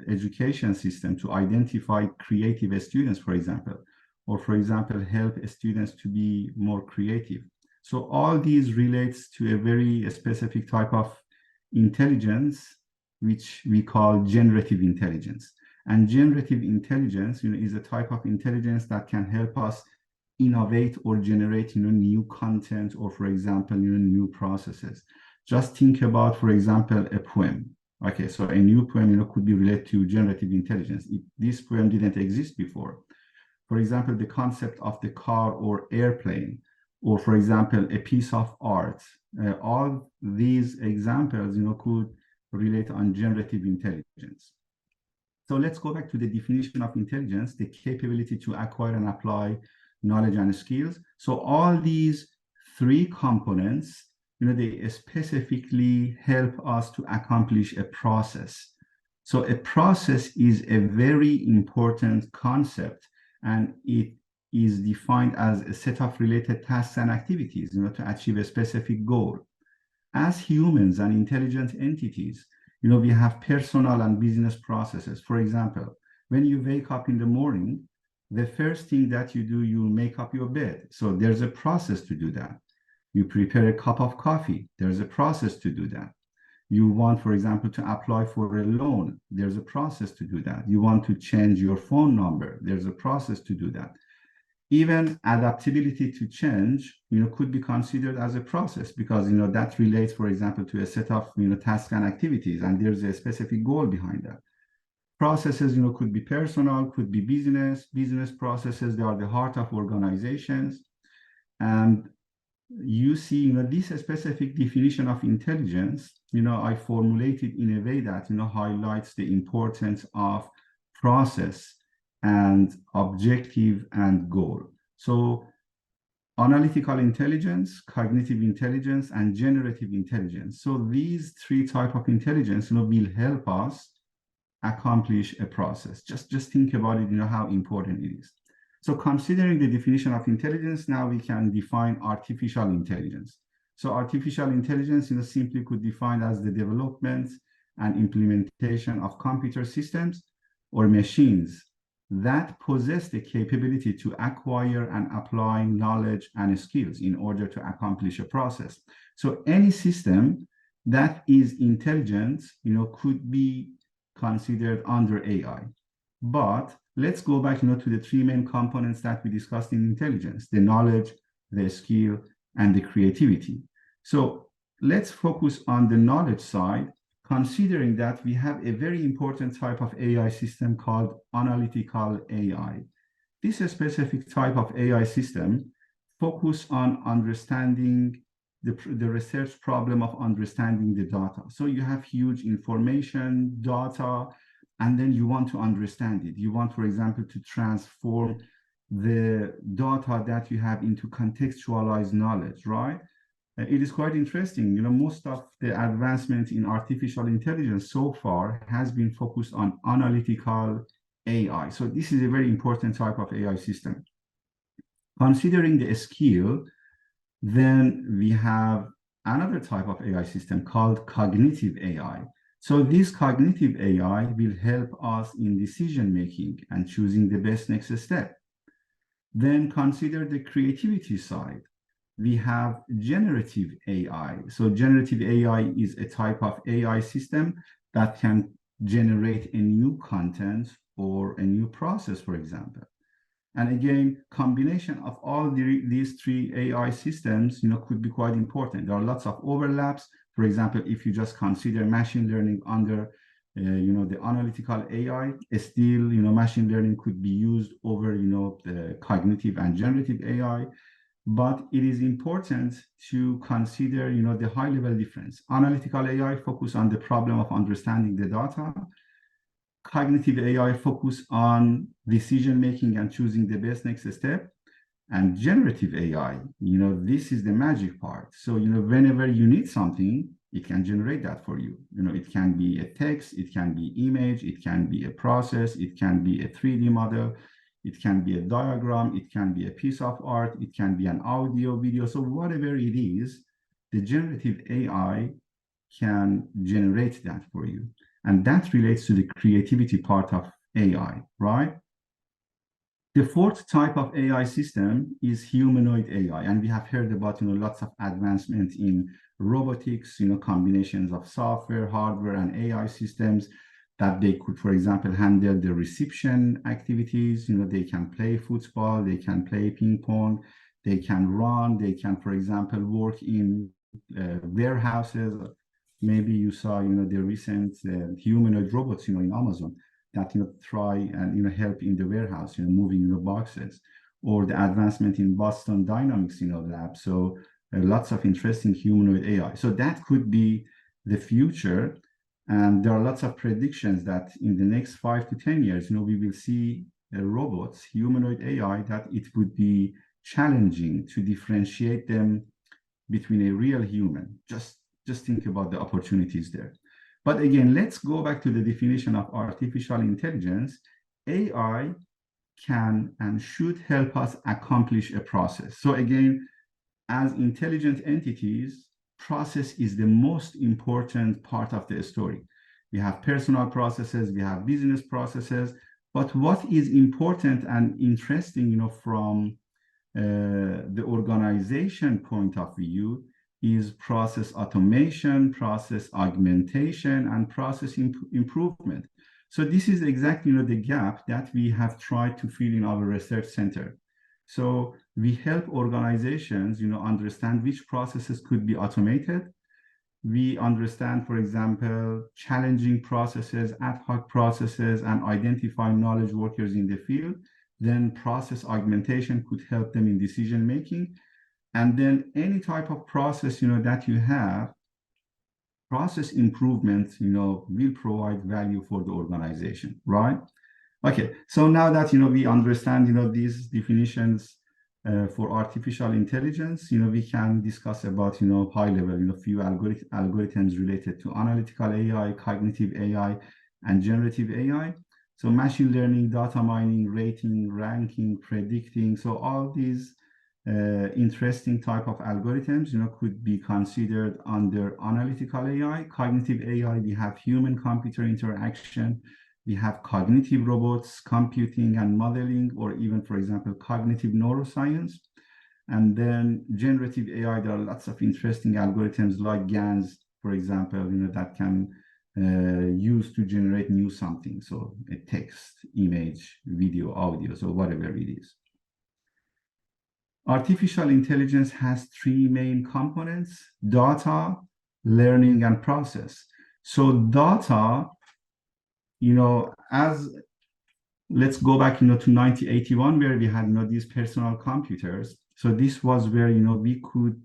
education system to identify creative students, for example, or for example, help students to be more creative. So all these relates to a very specific type of intelligence, which we call generative intelligence. And generative intelligence, is a type of intelligence that can help us innovate or generate, new content, or for example, new processes. Just think about, for example, a poem. Okay, so a new poem, could be related to generative intelligence. If this poem didn't exist before, for example, the concept of the car or airplane, or for example, a piece of art, all these examples, could relate on generative intelligence. So let's go back to the definition of intelligence, the capability to acquire and apply knowledge and skills. So all these three components, they specifically help us to accomplish a process. So a process is a very important concept, and it is defined as a set of related tasks and activities, to achieve a specific goal. As humans and intelligent entities, we have personal and business processes. For example, when you wake up in the morning, the first thing that you do, you make up your bed. So there's a process to do that. You prepare a cup of coffee. There's a process to do that. You want, for example, to apply for a loan. There's a process to do that. You want to change your phone number. There's a process to do that. Even adaptability to change, could be considered as a process because, that relates, for example, to a set of, tasks and activities, and there's a specific goal behind that. Processes, could be personal, could be business processes. They are the heart of organizations. And you see, this specific definition of intelligence, I formulated in a way that, highlights the importance of process and objective and goal. So analytical intelligence, cognitive intelligence, and generative intelligence. So these three types of intelligence, will help us accomplish a process. Just think about it, how important it is. So considering the definition of intelligence, now we can define artificial intelligence. So artificial intelligence, simply could define as the development and implementation of computer systems or machines that possess the capability to acquire and apply knowledge and skills in order to accomplish a process. So any system that is intelligent, could be considered under AI. But let's go back, to the three main components that we discussed in intelligence: the knowledge, the skill, and the creativity. So let's focus on the knowledge side, considering that we have a very important type of AI system called analytical AI. This specific type of AI system focus on understanding the research problem of understanding the data. So you have huge information, data, and then you want to understand it. You want, for example, to transform the data that you have into contextualized knowledge, right? It is quite interesting. Most of the advancement in artificial intelligence so far has been focused on analytical AI. So this is a very important type of AI system. Considering the skill, then we have another type of AI system called cognitive AI. So this cognitive AI will help us in decision making and choosing the best next step. Then consider the creativity side. We have generative AI. So generative AI is a type of AI system that can generate a new content or a new process, for example. And again, combination of all these three AI systems, could be quite important. There are lots of overlaps. For example, if you just consider machine learning under, the analytical AI, still, machine learning could be used over, the cognitive and generative AI. But it is important to consider, the high-level difference. Analytical AI focus on the problem of understanding the data. Cognitive AI focus on decision-making and choosing the best next step. And generative AI, this is the magic part. So, whenever you need something, it can generate that for you. It can be a text, it can be image, it can be a process, it can be a 3D model, it can be a diagram, it can be a piece of art, it can be an audio, video. So whatever it is, the generative AI can generate that for you. And that relates to the creativity part of AI, right? The fourth type of AI system is humanoid AI. And we have heard about, lots of advancement in robotics, combinations of software, hardware, and AI systems that they could, for example, handle the reception activities. They can play football, they can play ping pong, they can run, they can, for example, work in warehouses. Maybe you saw, the recent humanoid robots, in Amazon that, try and, help in the warehouse, moving, boxes, or the advancement in Boston Dynamics, lab. So lots of interesting humanoid AI. So that could be the future. And there are lots of predictions that in the next 5 to 10 years, we will see robots, humanoid AI, that it would be challenging to differentiate them between a real human. Just think about the opportunities there. But again, let's go back to the definition of artificial intelligence. AI can and should help us accomplish a process. So again, as intelligent entities, process is the most important part of the story. We have personal processes, we have business processes, but what is important and interesting, from the organization point of view is process automation, process augmentation, and process improvement. So this is exactly, the gap that we have tried to fill in our research center. So we help organizations, understand which processes could be automated. We understand, for example, challenging processes, ad hoc processes, and identify knowledge workers in the field. Then process augmentation could help them in decision making. And then any type of process, that you have, process improvement, will provide value for the organization, right? Okay, so now that, we understand, these definitions for artificial intelligence, we can discuss about, high level, few algorithms related to analytical AI, cognitive AI, and generative AI. So machine learning, data mining, rating, ranking, predicting. So all these interesting type of algorithms, could be considered under analytical AI. Cognitive AI, we have human-computer interaction. We have cognitive robots, computing and modeling, or even, for example, cognitive neuroscience. And then generative AI, there are lots of interesting algorithms like GANs, for example, that can use to generate new something. So a text, image, video, audio, so whatever it is. Artificial intelligence has three main components: data, learning, and process. So data, let's go back, to 1981, where we had, these personal computers. So this was where, we could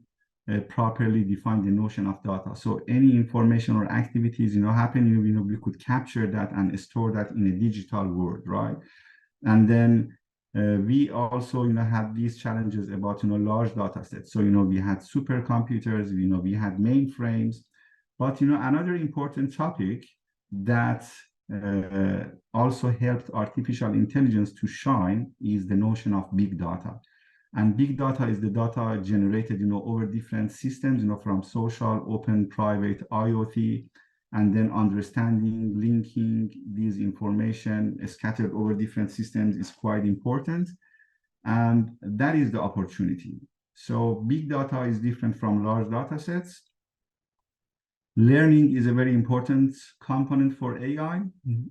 properly define the notion of data. So any information or activities, happening, we could capture that and store that in a digital world, right? And then we also, had these challenges about, large data sets. So, we had supercomputers, we had mainframes. But, another important topic that also helped artificial intelligence to shine is the notion of big data. And big data is the data generated, over different systems, from social, open, private, IoT, and then understanding, linking these information scattered over different systems is quite important. And that is the opportunity. So big data is different from large data sets. Learning is a very important component for AI.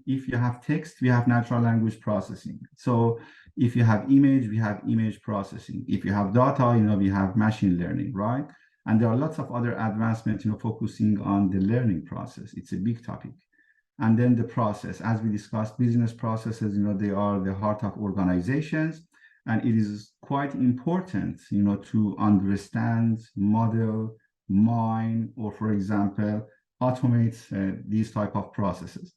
If you have text, we have natural language processing. So if you have image, we have image processing. If you have data, we have machine learning, right? And there are lots of other advancements, focusing on the learning process. It's a big topic. And then the process, as we discussed, business processes, they are the heart of organizations. And it is quite important, to understand, model, mine, or for example, automate these type of processes.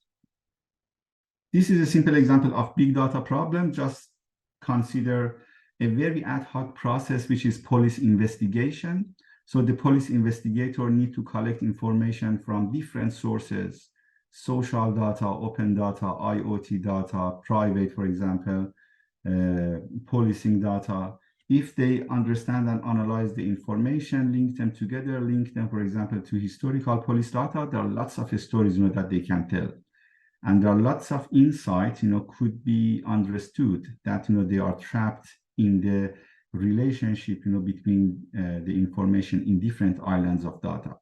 This is a simple example of big data problem. Just consider a very ad hoc process, which is police investigation. So the police investigator need to collect information from different sources, social data, open data, IoT data, private, for example, policing data. If they understand and analyze the information, link them together, link them, for example, to historical police data, there are lots of stories, that they can tell. And there are lots of insights, could be understood that, they are trapped in the relationship, between the information in different islands of data.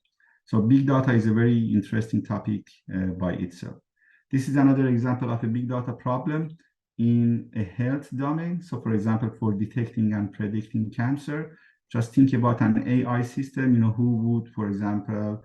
So big data is a very interesting topic by itself. This is another example of a big data problem in a health domain. So for example, for detecting and predicting cancer, just think about an AI system, who would, for example,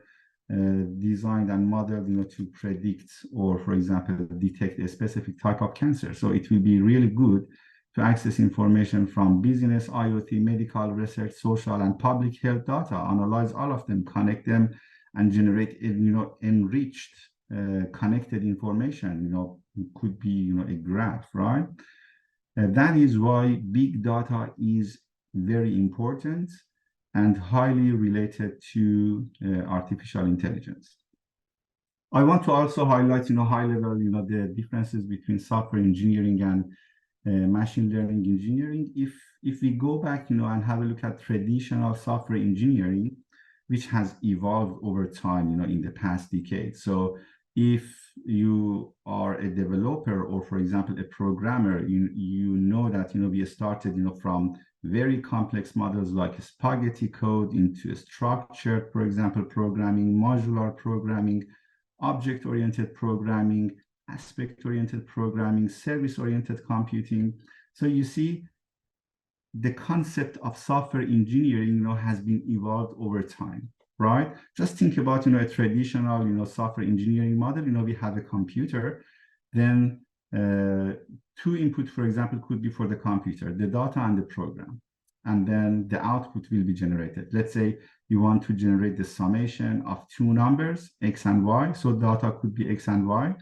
design and model, to predict or, for example, detect a specific type of cancer. So it will be really good to access information from business, IoT, medical research, social, and public health data, analyze all of them, connect them, and generate, enriched, connected information, could be, a graph, right? That is why big data is very important and highly related to artificial intelligence. I want to also highlight, high level, the differences between software engineering and machine learning engineering. If we go back, and have a look at traditional software engineering, which has evolved over time, in the past decade. So if you are a developer or, for example, a programmer, you know that, we started, from very complex models like spaghetti code into structured, for example, programming, modular programming, object-oriented programming, aspect-oriented programming, service-oriented computing. So you see, the concept of software engineering, has been evolved over time, right? Just think about, a traditional, software engineering model. We have a computer, then two input, for example, could be for the computer, the data and the program, and then the output will be generated. Let's say you want to generate the summation of two numbers, X and Y. So data could be X and Y.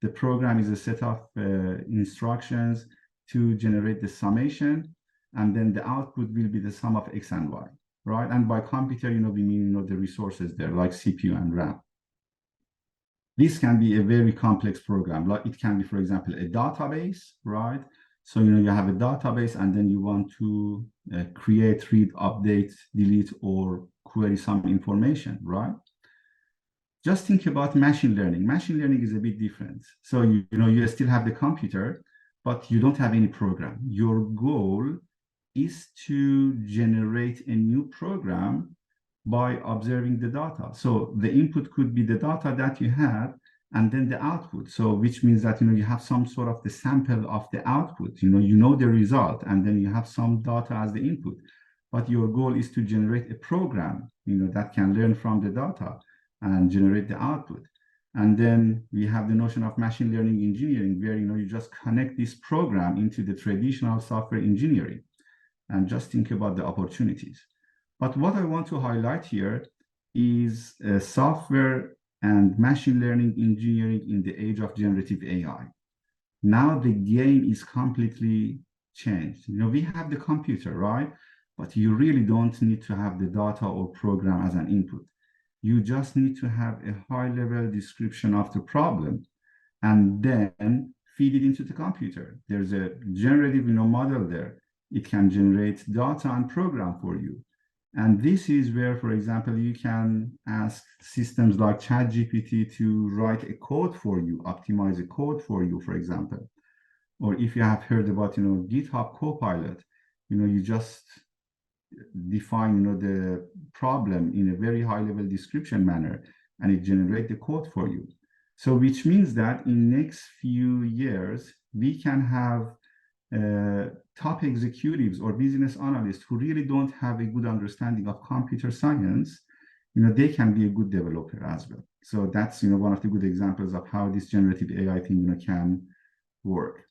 The program is a set of instructions to generate the summation, and then the output will be the sum of X and Y, right? And by computer, we mean, the resources there, like CPU and RAM. This can be a very complex program. Like it can be, for example, a database, right? So, you have a database, and then you want to create, read, update, delete, or query some information, right? Just think about machine learning. Machine learning is a bit different. So, you still have the computer, but you don't have any program. Your goal is to generate a new program by observing the data. So the input could be the data that you had, and then the output. So which means that, you have some sort of the sample of the output, you know the result, and then you have some data as the input. But your goal is to generate a program, that can learn from the data and generate the output. And then we have the notion of machine learning engineering, where, you just connect this program into the traditional software engineering. And just think about the opportunities. But what I want to highlight here is software and machine learning engineering in the age of generative AI. Now the game is completely changed. We have the computer, right? But you really don't need to have the data or program as an input. You just need to have a high-level description of the problem and then feed it into the computer. There's a generative, model there. It can generate data and program for you. And this is where, for example, you can ask systems like ChatGPT to write a code for you, optimize a code for you, for example. Or if you have heard about, GitHub Copilot, you just define, the problem in a very high level description manner, and it generates the code for you. So which means that in next few years, we can have top executives or business analysts who really don't have a good understanding of computer science, they can be a good developer as well. So that's, one of the good examples of how this generative AI thing, can work.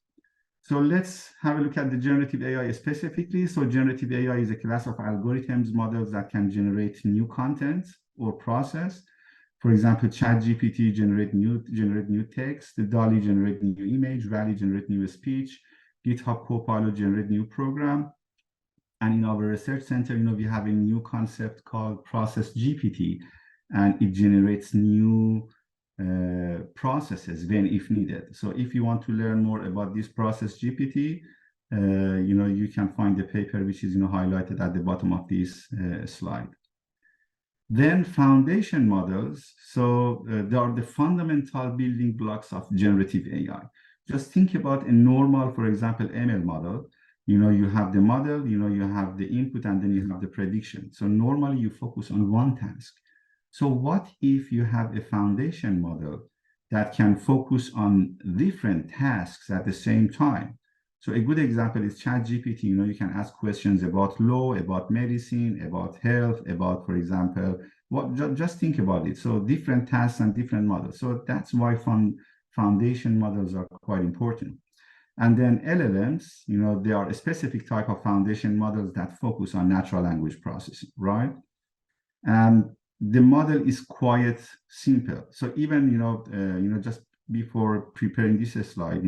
So let's have a look at the generative AI specifically. So generative AI is a class of algorithms, models that can generate new content or process. For example, ChatGPT generate new text, the DALL-E generate new image, Valley generate new speech, GitHub Copilot generate new program. And in our research center, we have a new concept called Process GPT, and it generates new processes when if needed. So if you want to learn more about this Process GPT, you can find the paper which is highlighted at the bottom of this slide. Then foundation models. So they are the fundamental building blocks of generative AI. Just think about a normal, for example, ML model. You have the model, you have the input, and then you have the prediction. So normally you focus on one task. So what if you have a foundation model that can focus on different tasks at the same time? So a good example is ChatGPT. You can ask questions about law, about medicine, about health, about, for example, just think about it. So different tasks and different models. So that's why foundation models are quite important. And then LLMs, they are a specific type of foundation models that focus on natural language processing, right? And the model is quite simple. So even, just before preparing this slide,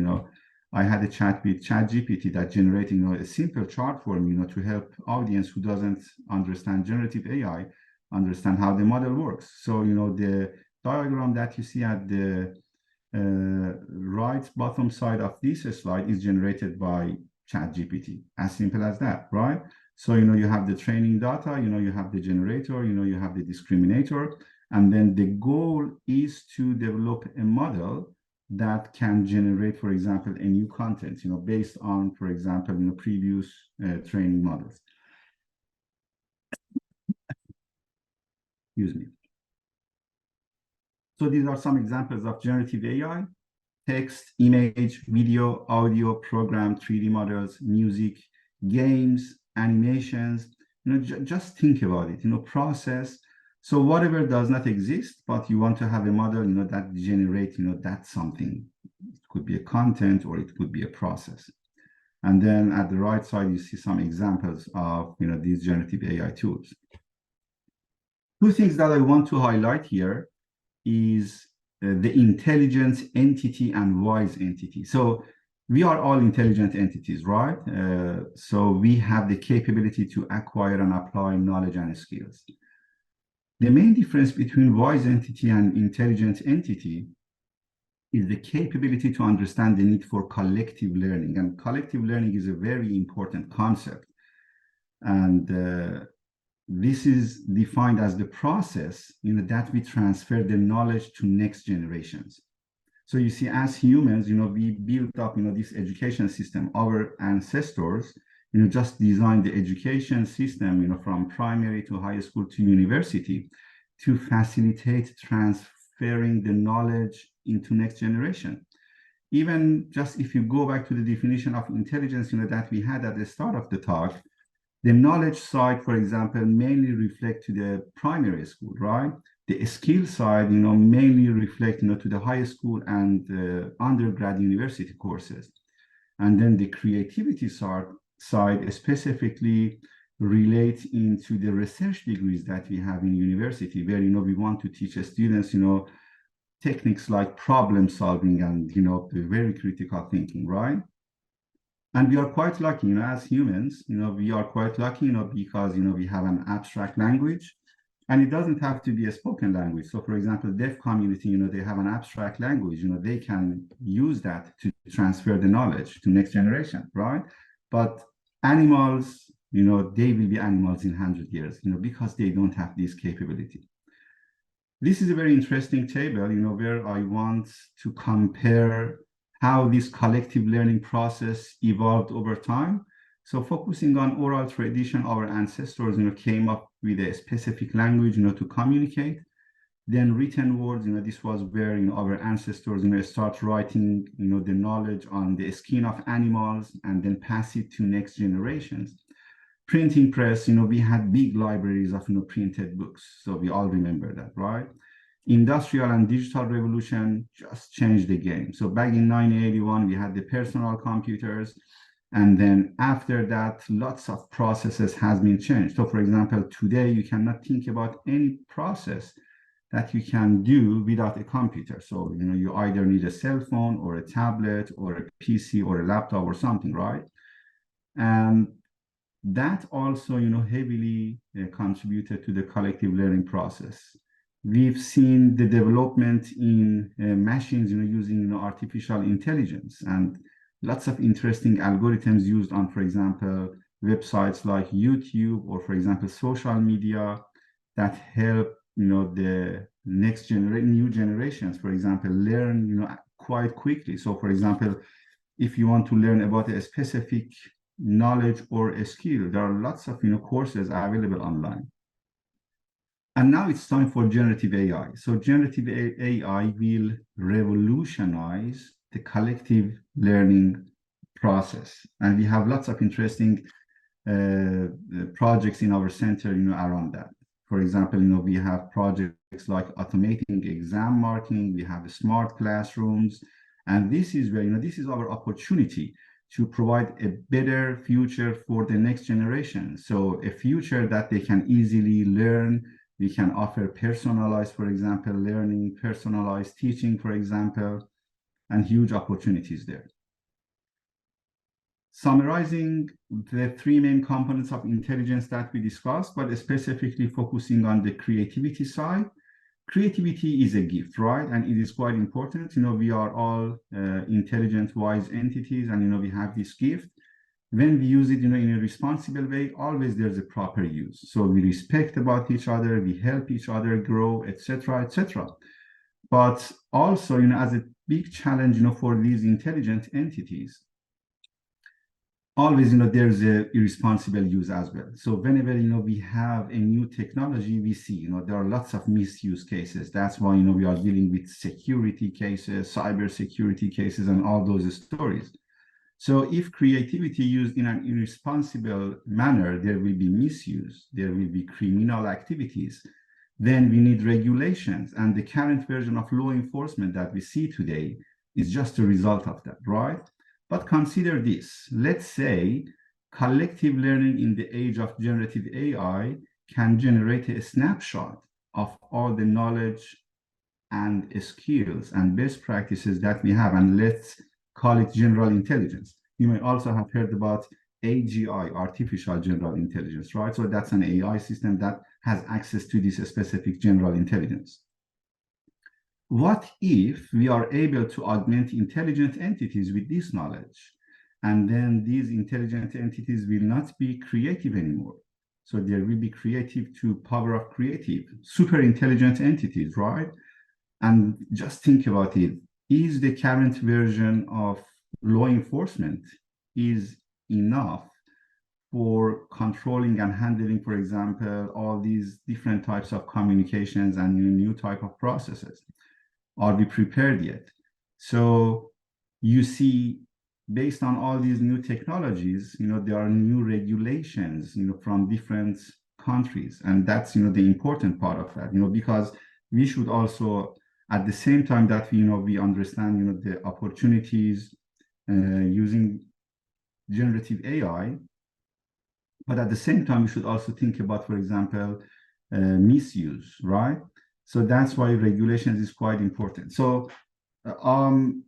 I had a chat with ChatGPT that generated, a simple chart for me, to help audience who doesn't understand generative AI understand how the model works. So, the diagram that you see at the right bottom side of this slide is generated by ChatGPT. As simple as that, right? So, you have the training data, you have the generator, you have the discriminator, and then the goal is to develop a model that can generate, for example, a new content, based on, for example, previous training models. Excuse me. So these are some examples of generative AI: text, image, video, audio, program, 3D models, music, games, animations. Just think about it, process. So whatever does not exist, but you want to have a model, that generates, that something. It could be a content or it could be a process. And then at the right side, you see some examples of, these generative AI tools. Two things that I want to highlight here is the intelligence entity and wise entity. So we are all intelligent entities, right? So we have the capability to acquire and apply knowledge and skills. The main difference between wise entity and intelligent entity is the capability to understand the need for collective learning. And collective learning is a very important concept. And this is defined as the process, that we transfer the knowledge to next generations. So you see, as humans, we built up, this education system. Our ancestors, just designed the education system, from primary to high school to university to facilitate transferring the knowledge into next generation. Even just if you go back to the definition of intelligence, that we had at the start of the talk, the knowledge side, for example, mainly reflect to the primary school, right? The skill side, mainly reflect, to the high school and undergrad university courses. And then the creativity side specifically relate into the research degrees that we have in university, where, we want to teach students, techniques like problem solving and, very critical thinking, right? And we are quite lucky, as humans, we are quite lucky, because, we have an abstract language, and it doesn't have to be a spoken language. So, for example, deaf community, they have an abstract language, they can use that to transfer the knowledge to next generation, right? But animals, they will be animals in 100 years, because they don't have this capability. This is a very interesting table, where I want to compare how this collective learning process evolved over time. So focusing on oral tradition, our ancestors, came up with a specific language, to communicate. Then written words, this was where, our ancestors, start writing, the knowledge on the skin of animals and then pass it to next generations. Printing press, we had big libraries of, printed books. So we all remember that, right? Industrial and digital revolution just changed the game. So back in 1981, we had the personal computers. And then after that, lots of processes has been changed. So for example, today you cannot think about any process that you can do without a computer. So, you either need a cell phone or a tablet or a PC or a laptop or something, right? And that also, heavily contributed to the collective learning process. We've seen the development in machines, using artificial intelligence, and lots of interesting algorithms used on, for example, websites like YouTube or, for example, social media that help, the new generations, for example, learn, quite quickly. So, for example, if you want to learn about a specific knowledge or a skill, there are lots of, courses available online. And now it's time for generative AI. So generative AI will revolutionize the collective learning process. And we have lots of interesting projects in our center, around that. For example, we have projects like automating exam marking, we have smart classrooms, and this is where, this is our opportunity to provide a better future for the next generation. So a future that they can easily learn. We can offer personalized, for example, learning, personalized teaching, for example, and huge opportunities there. Summarizing the three main components of intelligence that we discussed, but specifically focusing on the creativity side. Creativity is a gift, right? And it is quite important. We are all intelligent, wise entities, and, we have this gift. When we use it, in a responsible way, always there's a proper use. So we respect about each other, we help each other grow, etc., etc. But also, as a big challenge, for these intelligent entities, always, there's a irresponsible use as well. So whenever, we have a new technology, we see, there are lots of misuse cases. That's why, we are dealing with security cases, cyber security cases, and all those stories. So if creativity used in an irresponsible manner, there will be misuse, there will be criminal activities, then we need regulations. And the current version of law enforcement that we see today is just a result of that, right? But consider this. Let's say collective learning in the age of generative AI can generate a snapshot of all the knowledge and skills and best practices that we have, and let's call it general intelligence. You may also have heard about AGI, artificial general intelligence, right? So that's an AI system that has access to this specific general intelligence. What if we are able to augment intelligent entities with this knowledge? And then these intelligent entities will not be creative anymore. So there will be creative to power of creative, super intelligent entities, right? And just think about it. Is the current version of law enforcement is enough for controlling and handling, for example, all these different types of communications and new type of processes? Are we prepared yet? So you see, based on all these new technologies, there are new regulations, from different countries. And that's, the important part of that, because we should also, at the same time that we understand the opportunities using generative AI, but at the same time we should also think about, for example, misuse, right? So that's why regulations is quite important. So I'm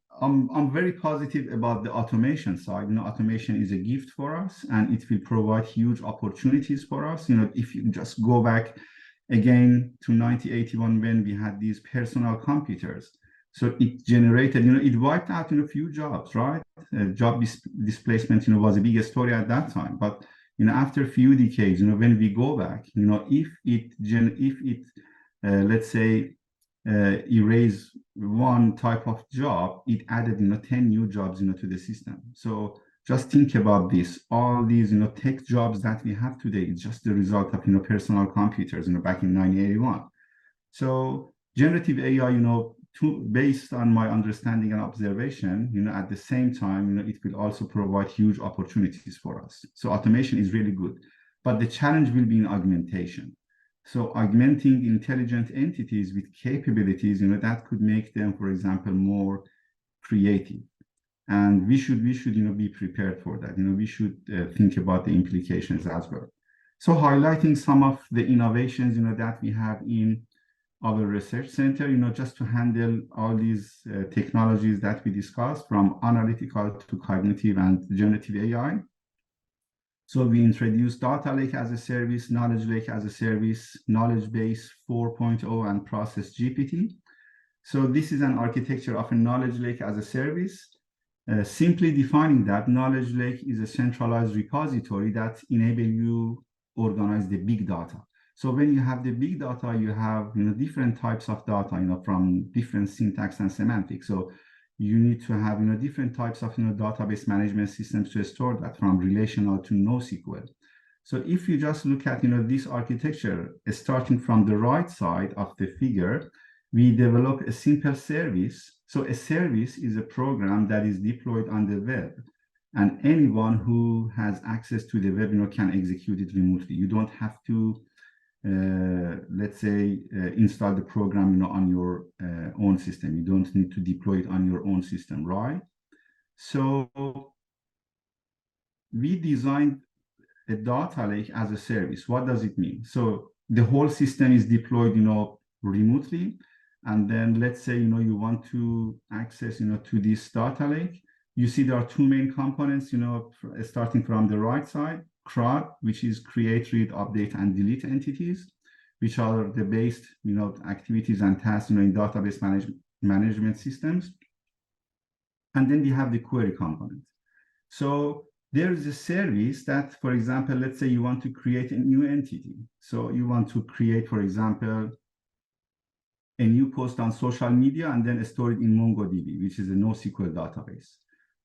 very positive about the automation side. Automation is a gift for us, and it will provide huge opportunities for us. If you just go back again to 1981 when we had these personal computers. So it generated, it wiped out a few jobs, right? Job displacement, was a big story at that time. But after a few decades, when we go back, if it let's say erase one type of job, it added 10 new jobs to the system. So Just think about this. All these, tech jobs that we have today is just the result of, personal computers, back in 1981. So generative AI, based on my understanding and observation, at the same time, it will also provide huge opportunities for us. So automation is really good, but the challenge will be in augmentation. So augmenting intelligent entities with capabilities, that could make them, for example, more creative. And we should, be prepared for that. We should think about the implications as well. So highlighting some of the innovations, that we have in our research center, just to handle all these technologies that we discussed, from analytical to cognitive and generative AI. So we introduced data lake as a service, knowledge lake as a service, knowledge base 4.0, and process GPT. So this is an architecture of a knowledge lake as a service. Simply defining that, knowledge lake is a centralized repository that enables you organize the big data. So when you have the big data, you have different types of data, from different syntax and semantics. So you need to have different types of database management systems to store that, from relational to NoSQL. So if you just look at this architecture, starting from the right side of the figure, we develop a simple service. So a service is a program that is deployed on the web, and anyone who has access to the web can execute it remotely. You don't have to let's say install the program on your own system. You don't need to deploy it on your own system, right? So we designed a data lake as a service. What does it mean? So the whole system is deployed remotely, and then let's say you want to access to this data lake. You see there are two main components, starting from the right side: CRUD, which is create, read, update, and delete entities, which are the base, activities and tasks, in database management systems. And then we have the query component. So there is a service that, for example, let's say you want to create a new entity. So you want to create, for example, a new post on social media and then store it in MongoDB, which is a NoSQL database.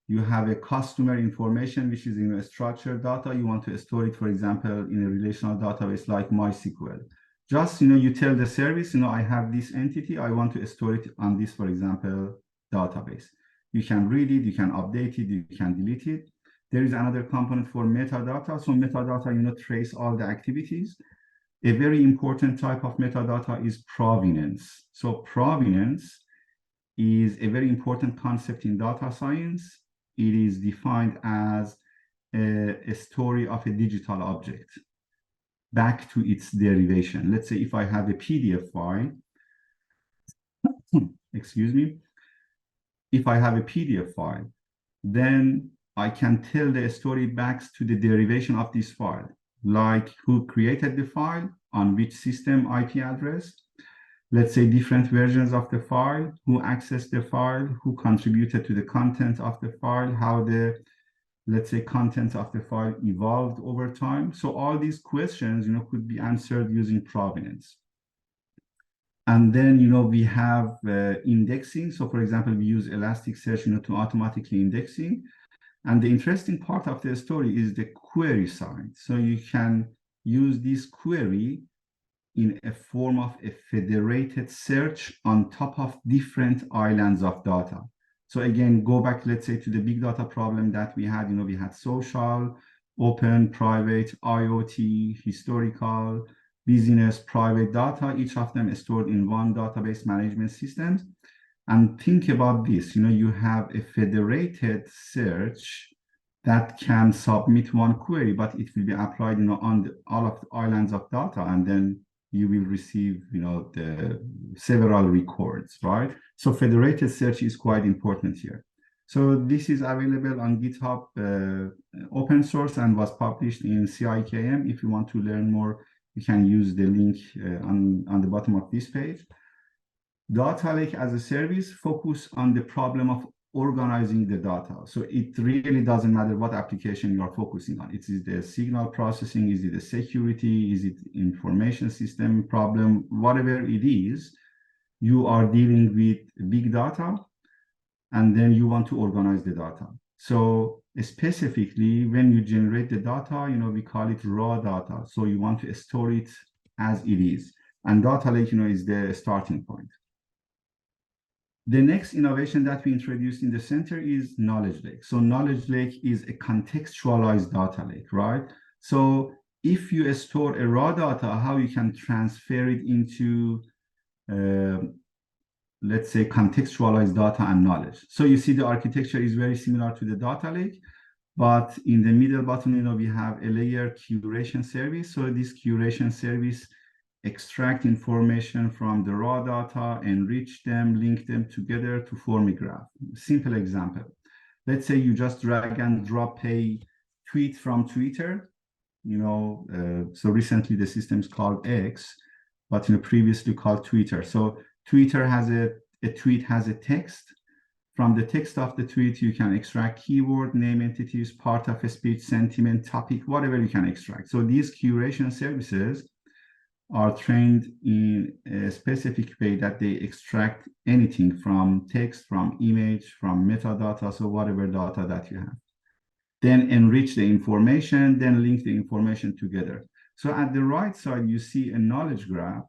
You have a customer information, which is a structured data. You want to store it, for example, in a relational database like MySQL. Just, you tell the service, I have this entity, I want to store it on this, for example, database. You can read it, you can update it, you can delete it. There is another component for metadata. So metadata, trace all the activities. A very important type of metadata is provenance. So provenance is a very important concept in data science. It is defined as a story of a digital object back to its derivation. Let's say if I have a PDF file, excuse me, if I have a PDF file, then I can tell the story back to the derivation of this file, like who created the file, on which system IP address, let's say different versions of the file, who accessed the file, who contributed to the content of the file, how the, let's say, contents of the file evolved over time. So all these questions, could be answered using provenance. And then, we have indexing. So for example, we use Elasticsearch, to automatically indexing. And the interesting part of the story is the query side. So you can use this query in a form of a federated search on top of different islands of data. So again, go back, let's say, to the big data problem that we had. We had social, open, private, IoT, historical, business, private data, each of them stored in one database management system. And think about this, you have a federated search that can submit one query, but it will be applied, on all of the islands of data, and then you will receive, the several records, right? So federated search is quite important here. So this is available on GitHub, open source, and was published in CIKM. If you want to learn more, you can use the link on the bottom of this page. Data Lake as a service focus on the problem of organizing the data. So it really doesn't matter what application you are focusing on. Is it the signal processing? Is it the security? Is it information system problem? Whatever it is, you are dealing with big data, and then you want to organize the data. So specifically, when you generate the data, we call it raw data. So you want to store it as it is. And data lake, is the starting point. The next innovation that we introduced in the center is knowledge lake. So knowledge lake is a contextualized data lake, right? So if you store a raw data, how you can transfer it into, let's say, contextualized data and knowledge. So you see the architecture is very similar to the data lake, but in the middle button, we have a layer curation service. So this curation service extract information from the raw data, enrich them, link them together to form a graph. Simple example. Let's say you just drag and drop a tweet from Twitter. So recently the system is called X, but previously called Twitter. So Twitter has a tweet has a text. From the text of the tweet, you can extract keyword, name, entities, part of a speech, sentiment, topic, whatever you can extract. So these curation services are trained in a specific way that they extract anything from text, from image, from metadata, so whatever data that you have. Then enrich the information, then link the information together. So at the right side, you see a knowledge graph,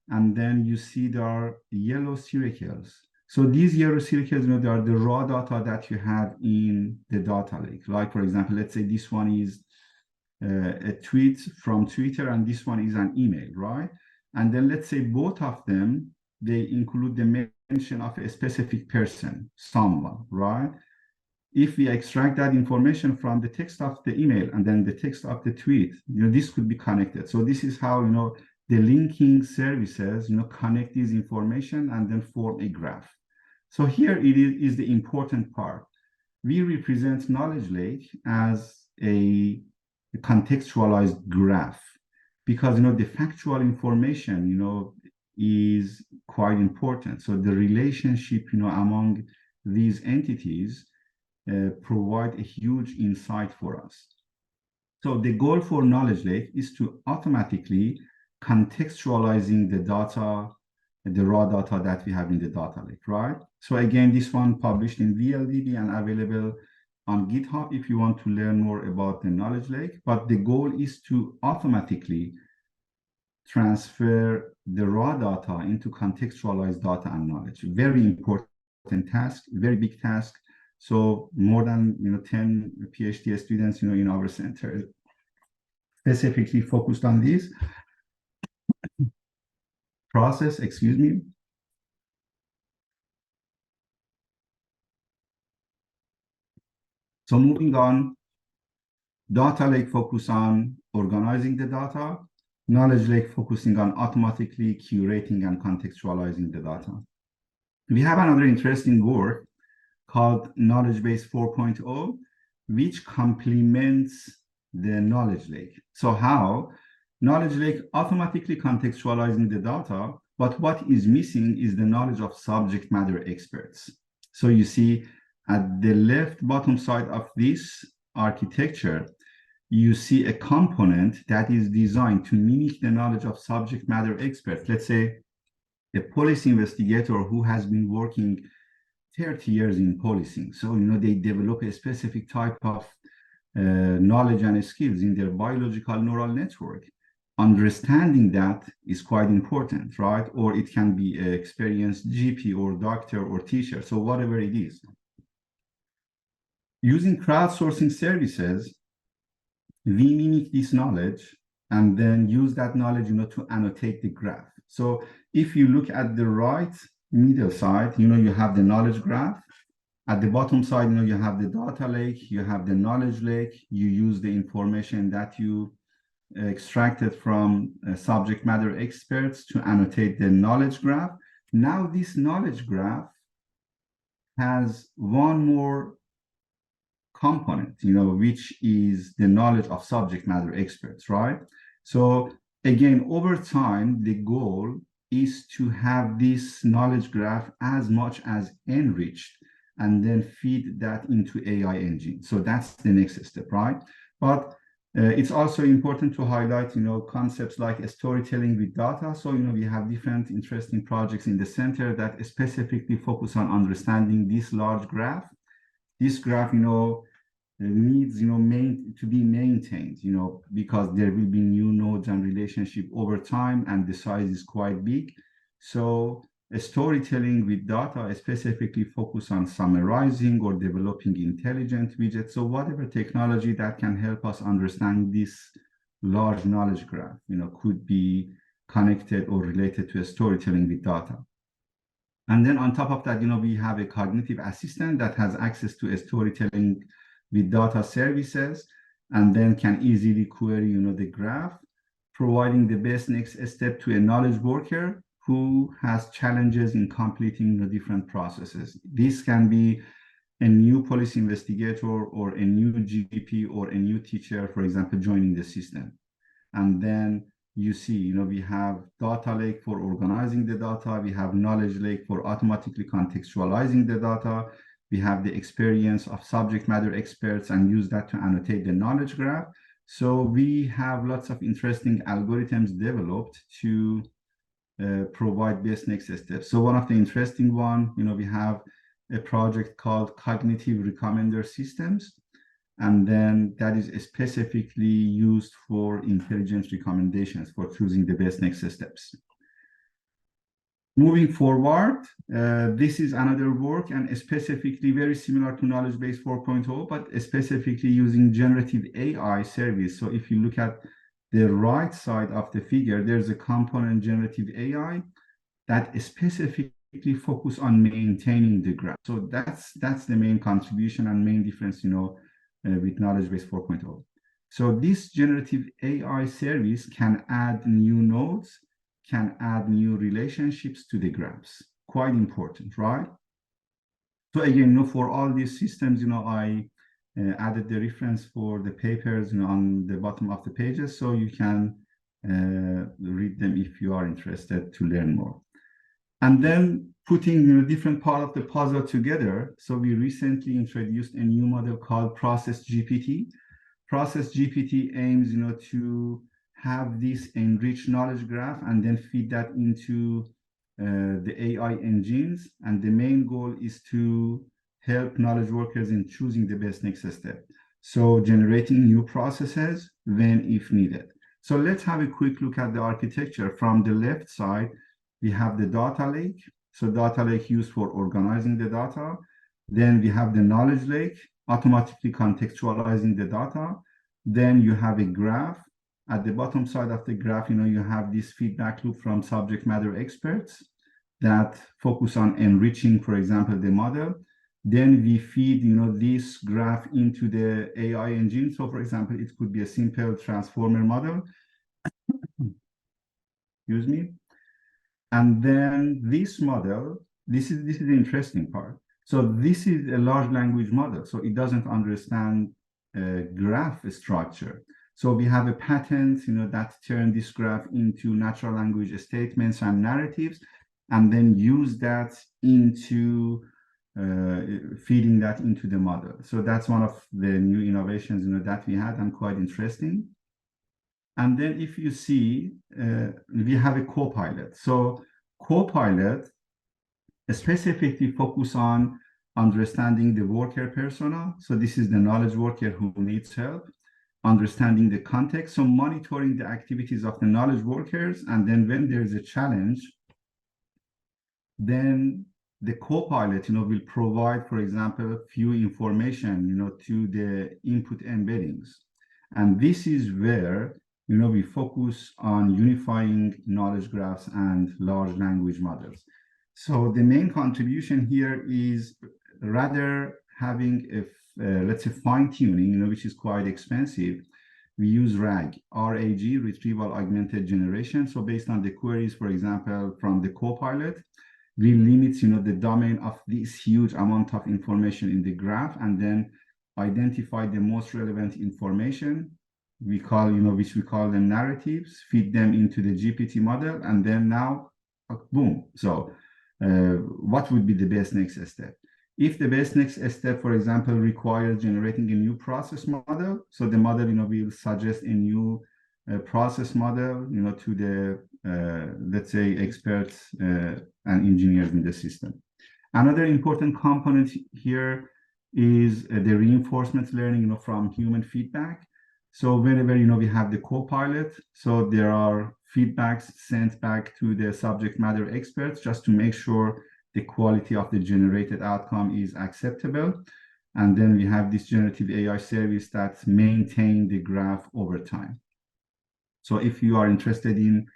and then you see there are yellow circles. So these yellow circles, they are the raw data that you have in the data lake. Like, for example, let's say this one is a tweet from Twitter, and this one is an email, right? And then let's say both of them, they include the mention of a specific person, someone, right? If we extract that information from the text of the email and then the text of the tweet, this could be connected. So this is how, the linking services, connect these information and then form a graph. So here it is the important part. We represent knowledge lake as a contextualized graph, because the factual information is quite important. So the relationship among these entities provide a huge insight for us. So the goal for knowledge lake is to automatically contextualizing the data, the raw data that we have in the data lake, right? So again, this one published in VLDB and available on GitHub if you want to learn more about the knowledge lake. But the goal is to automatically transfer the raw data into contextualized data and knowledge. Very important task, very big task. So more than 10 PhD students in our center specifically focused on this process, excuse me. So moving on, data lake focus on organizing the data, knowledge lake focusing on automatically curating and contextualizing the data. We have another interesting work called Knowledge Base 4.0, which complements the knowledge lake. So how? Knowledge lake automatically contextualizing the data, but what is missing is the knowledge of subject matter experts. So you see at the left bottom side of this architecture, you see a component that is designed to mimic the knowledge of subject matter experts. Let's say a police investigator who has been working 30 years in policing. So, they develop a specific type of knowledge and skills in their biological neural network. Understanding that is quite important, right? Or it can be an experienced GP or doctor or teacher, so whatever it is. Using crowdsourcing services, we mimic this knowledge and then use that knowledge, to annotate the graph. So if you look at the right middle side, you have the knowledge graph. At the bottom side, you have the data lake, you have the knowledge lake. You use the information that you extracted from subject matter experts to annotate the knowledge graph. Now this knowledge graph has one more component, which is the knowledge of subject matter experts, right? So again, over time, the goal is to have this knowledge graph as much as enriched and then feed that into AI engine. So that's the next step, right? But it's also important to highlight, concepts like storytelling with data. So, we have different interesting projects in the center that specifically focus on understanding this large graph this graph, needs, to be maintained, because there will be new nodes and relationship over time, and the size is quite big. So storytelling with data specifically focus on summarizing or developing intelligent widgets. So whatever technology that can help us understand this large knowledge graph, could be connected or related to a storytelling with data. And then on top of that, we have a cognitive assistant that has access to a storytelling with data services, and then can easily query, the graph, providing the best next step to a knowledge worker who has challenges in completing the different processes. This can be a new police investigator or a new GP or a new teacher, for example, joining the system. And then you see, we have data lake for organizing the data. We have knowledge lake for automatically contextualizing the data. We have the experience of subject matter experts and use that to annotate the knowledge graph. So we have lots of interesting algorithms developed to provide best next steps. So one of the interesting one, we have a project called Cognitive Recommender Systems. And then that is specifically used for intelligence recommendations for choosing the best next steps. Moving forward, this is another work and specifically very similar to Knowledge Base 4.0, but specifically using generative AI service. So if you look at the right side of the figure, there's a component generative AI that specifically focus on maintaining the graph. So that's the main contribution and main difference, with Knowledge Base 4.0. So this generative AI service can add new nodes, can add new relationships to the graphs. Quite important, right? So again, for all these systems, I added the reference for the papers, on the bottom of the pages, so you can read them if you are interested to learn more. And then putting different part of the puzzle together. So we recently introduced a new model called Process GPT. Process GPT aims, to have this enriched knowledge graph and then feed that into the AI engines. And the main goal is to help knowledge workers in choosing the best next step. So generating new processes when if needed. So let's have a quick look at the architecture. From the left side, we have the data lake. So data lake used for organizing the data. Then we have the knowledge lake, automatically contextualizing the data. Then you have a graph. At the bottom side of the graph, you have this feedback loop from subject matter experts that focus on enriching, for example, the model. Then we feed, this graph into the AI engine. So for example, it could be a simple transformer model. Excuse me. And then this model, this is the interesting part. So this is a large language model. So it doesn't understand graph structure. So we have a patent, that turn this graph into natural language statements and narratives, and then use that into feeding that into the model. So that's one of the new innovations, that we had, and quite interesting. And then if you see, we have a co-pilot. So co-pilot specifically focus on understanding the worker persona. So this is the knowledge worker who needs help, understanding the context. So monitoring the activities of the knowledge workers. And then when there's a challenge, then the co-pilot, will provide, for example, few information, to the input embeddings. And this is where we focus on unifying knowledge graphs and large language models. So the main contribution here is rather having let's say fine tuning, which is quite expensive. We use RAG, Retrieval Augmented Generation. So based on the queries, for example, from the co-pilot, we limit, the domain of this huge amount of information in the graph, and then identify the most relevant information. We call, which we call them narratives, feed them into the GPT model, and then now, boom. So what would be the best next step? If the best next step, for example, requires generating a new process model, so the model, will suggest a new process model, to the, let's say, experts and engineers in the system. Another important component here is the reinforcement learning, from human feedback. So whenever, we have the co-pilot, so there are feedbacks sent back to the subject matter experts just to make sure the quality of the generated outcome is acceptable. And then we have this generative AI service that maintain the graph over time. So if you are interested in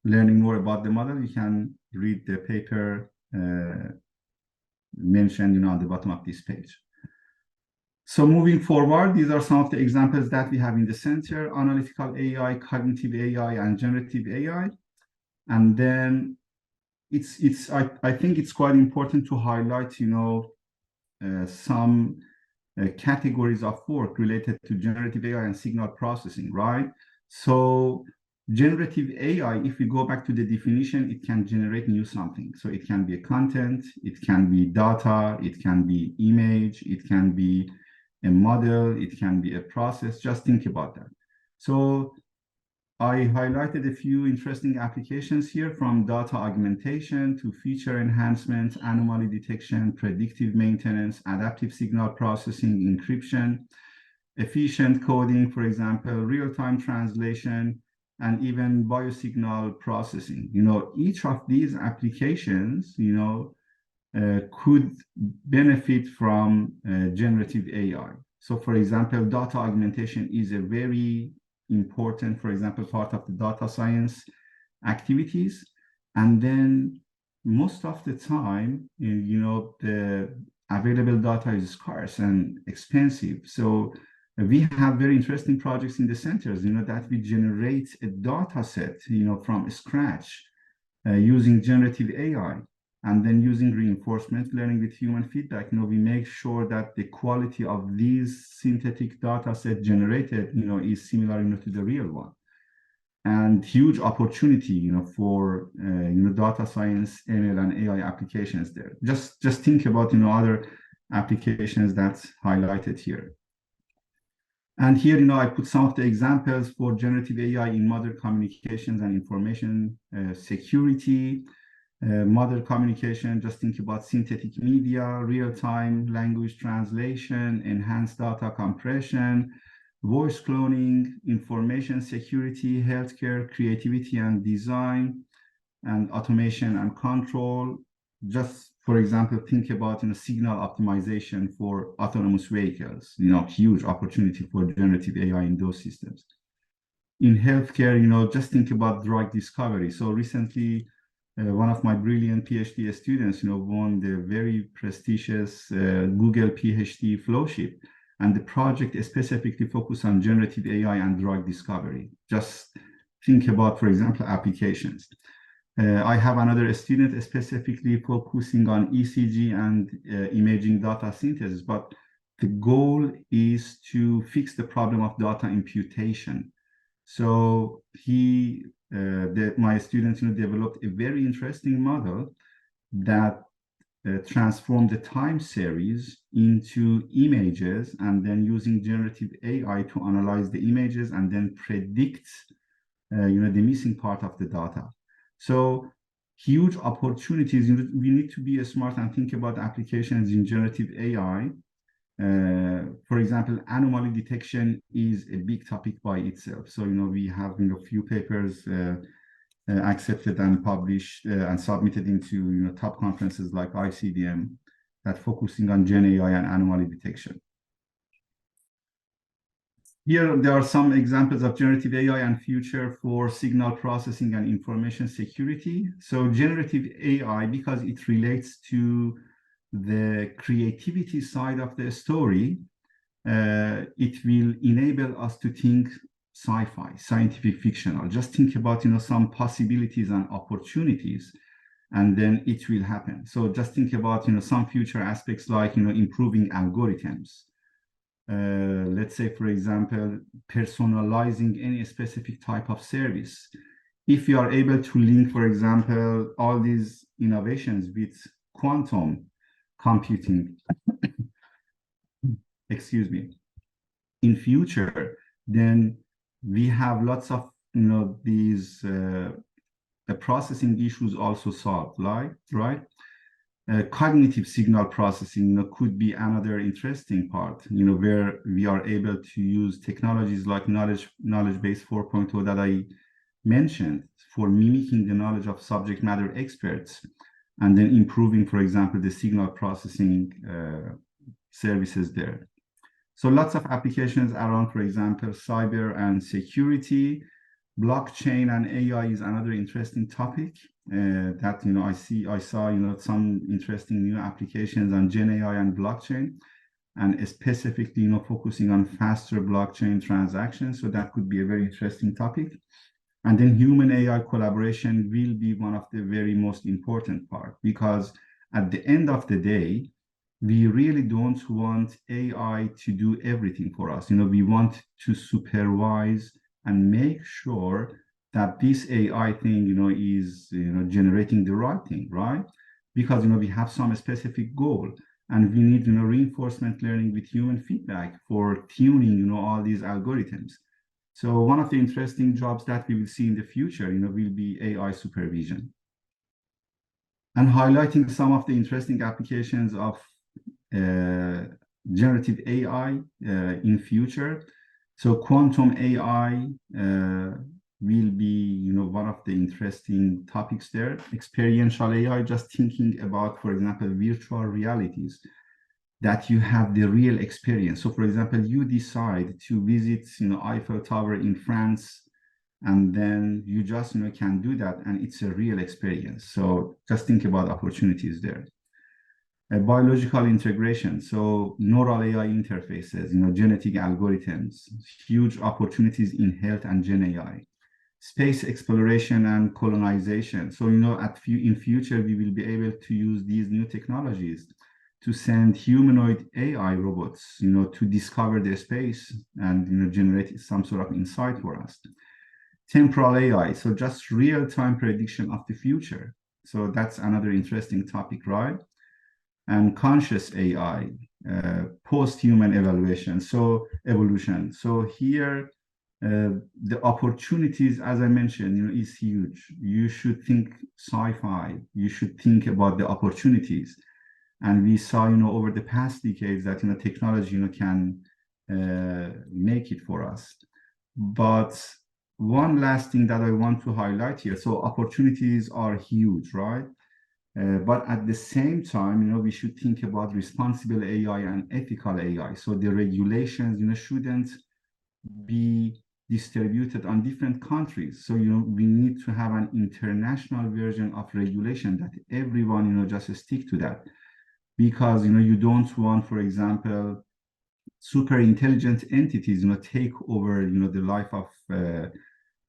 learning more about the model, you can read the paper mentioned, on the bottom of this page. So moving forward, these are some of the examples that we have in the center: analytical AI, cognitive AI, and generative AI. And then I think it's quite important to highlight, some categories of work related to generative AI and signal processing, right? So generative AI, if we go back to the definition, it can generate new something. So it can be a content, it can be data, it can be image, it can be a model, it can be a process. Just think about that. So I highlighted a few interesting applications here, from data augmentation to feature enhancement, anomaly detection, predictive maintenance, adaptive signal processing, encryption, efficient coding, for example, real-time translation, and even biosignal processing. Each of these applications, could benefit from generative AI. So for example, data augmentation is a very important, for example, part of the data science activities. And then most of the time, the available data is scarce and expensive. So we have very interesting projects in the centers, that we generate a data set, from scratch using generative AI. And then using reinforcement learning with human feedback, we make sure that the quality of these synthetic data set generated, is similar, to the real one. And huge opportunity, for, data science, ML, and AI applications there. Just think about, other applications that's highlighted here. And here, I put some of the examples for generative AI in modern communications and information security. Model communication, just think about synthetic media, real-time language translation, enhanced data compression, voice cloning, information security, healthcare, creativity and design, and automation and control. Just, for example, think about signal optimization for autonomous vehicles, huge opportunity for generative AI in those systems. In healthcare, just think about drug discovery. So recently, one of my brilliant PhD students, won the very prestigious Google PhD Flowship, and the project specifically focused on generative AI and drug discovery. Just think about, for example, applications. I have another student specifically focusing on ECG and imaging data synthesis, but the goal is to fix the problem of data imputation. So my students developed a very interesting model that transformed the time series into images, and then using generative AI to analyze the images and then predict the missing part of the data. So huge opportunities. We need to be smart and think about applications in generative AI. For example, anomaly detection is a big topic by itself. So, we have a few papers accepted and published and submitted into top conferences like ICDM that focusing on Gen AI and anomaly detection. Here, there are some examples of generative AI and future for signal processing and information security. So generative AI, because it relates to the creativity side of the story, it will enable us to think sci-fi, scientific fictional. Just think about, some possibilities and opportunities, and then it will happen. So just think about, some future aspects like, improving algorithms. Let's say, for example, personalizing any specific type of service. If you are able to link, for example, all these innovations with quantum computing, excuse me, in future, then we have lots of, these processing issues also solved, right? Cognitive signal processing, could be another interesting part, where we are able to use technologies like knowledge base 4.0 that I mentioned for mimicking the knowledge of subject matter experts, and then improving, for example, the signal processing services there. So lots of applications around, for example, cyber and security. Blockchain and AI is another interesting topic that I saw some interesting new applications on Gen AI and blockchain, and specifically focusing on faster blockchain transactions. So that could be a very interesting topic. And then human AI collaboration will be one of the very most important part, because at the end of the day, we really don't want AI to do everything for us. We want to supervise and make sure that this AI thing, is, generating the right thing, right? Because, we have some specific goal, and we need, reinforcement learning with human feedback for tuning, all these algorithms. So one of the interesting jobs that we will see in the future, will be AI supervision. And highlighting some of the interesting applications of generative AI in future. So quantum AI will be, one of the interesting topics there. Experiential AI, just thinking about, for example, virtual realities, that you have the real experience. So, for example, you decide to visit, Eiffel Tower in France, and then you just, can do that, and it's a real experience. So just think about opportunities there. Biological integration, so neural AI interfaces, genetic algorithms, huge opportunities in health and Gen AI. Space exploration and colonization. So, in future, we will be able to use these new technologies to send humanoid AI robots, to discover the space and, generate some sort of insight for us. Temporal AI, so just real-time prediction of the future. So that's another interesting topic, right? And conscious AI, post-human evolution. So here, the opportunities, as I mentioned, is huge. You should think sci-fi. You should think about the opportunities. And we saw, over the past decades that, technology, can make it for us. But one last thing that I want to highlight here. So opportunities are huge, right? But at the same time, we should think about responsible AI and ethical AI. So the regulations, shouldn't be distributed on different countries. So, we need to have an international version of regulation that everyone, just stick to that. Because, you don't want, for example, super intelligent entities, take over, the life of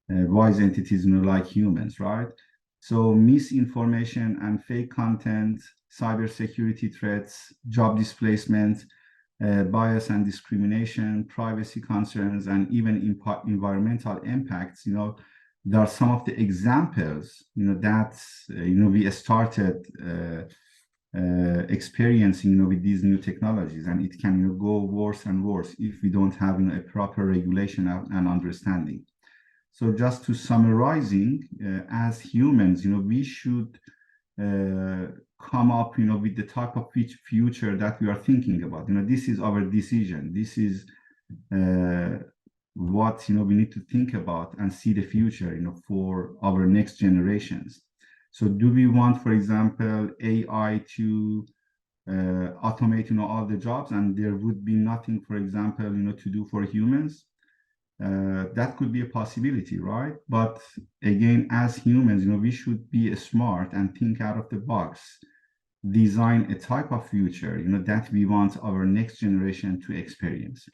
wise entities, like humans, right? So misinformation and fake content, cybersecurity threats, job displacement, bias and discrimination, privacy concerns, and even environmental impacts, there are some of the examples, that, we started experiencing, with these new technologies, and it can, go worse and worse if we don't have, a proper regulation and understanding. So just to summarizing, as humans, we should come up, with the type of future that we are thinking about. This is our decision. This is what, we need to think about and see the future, for our next generations. So do we want, for example, AI to automate, all the jobs, and there would be nothing, for example, to do for humans? That could be a possibility, right? But again, as humans, we should be smart and think out of the box, design a type of future, that we want our next generation to experience.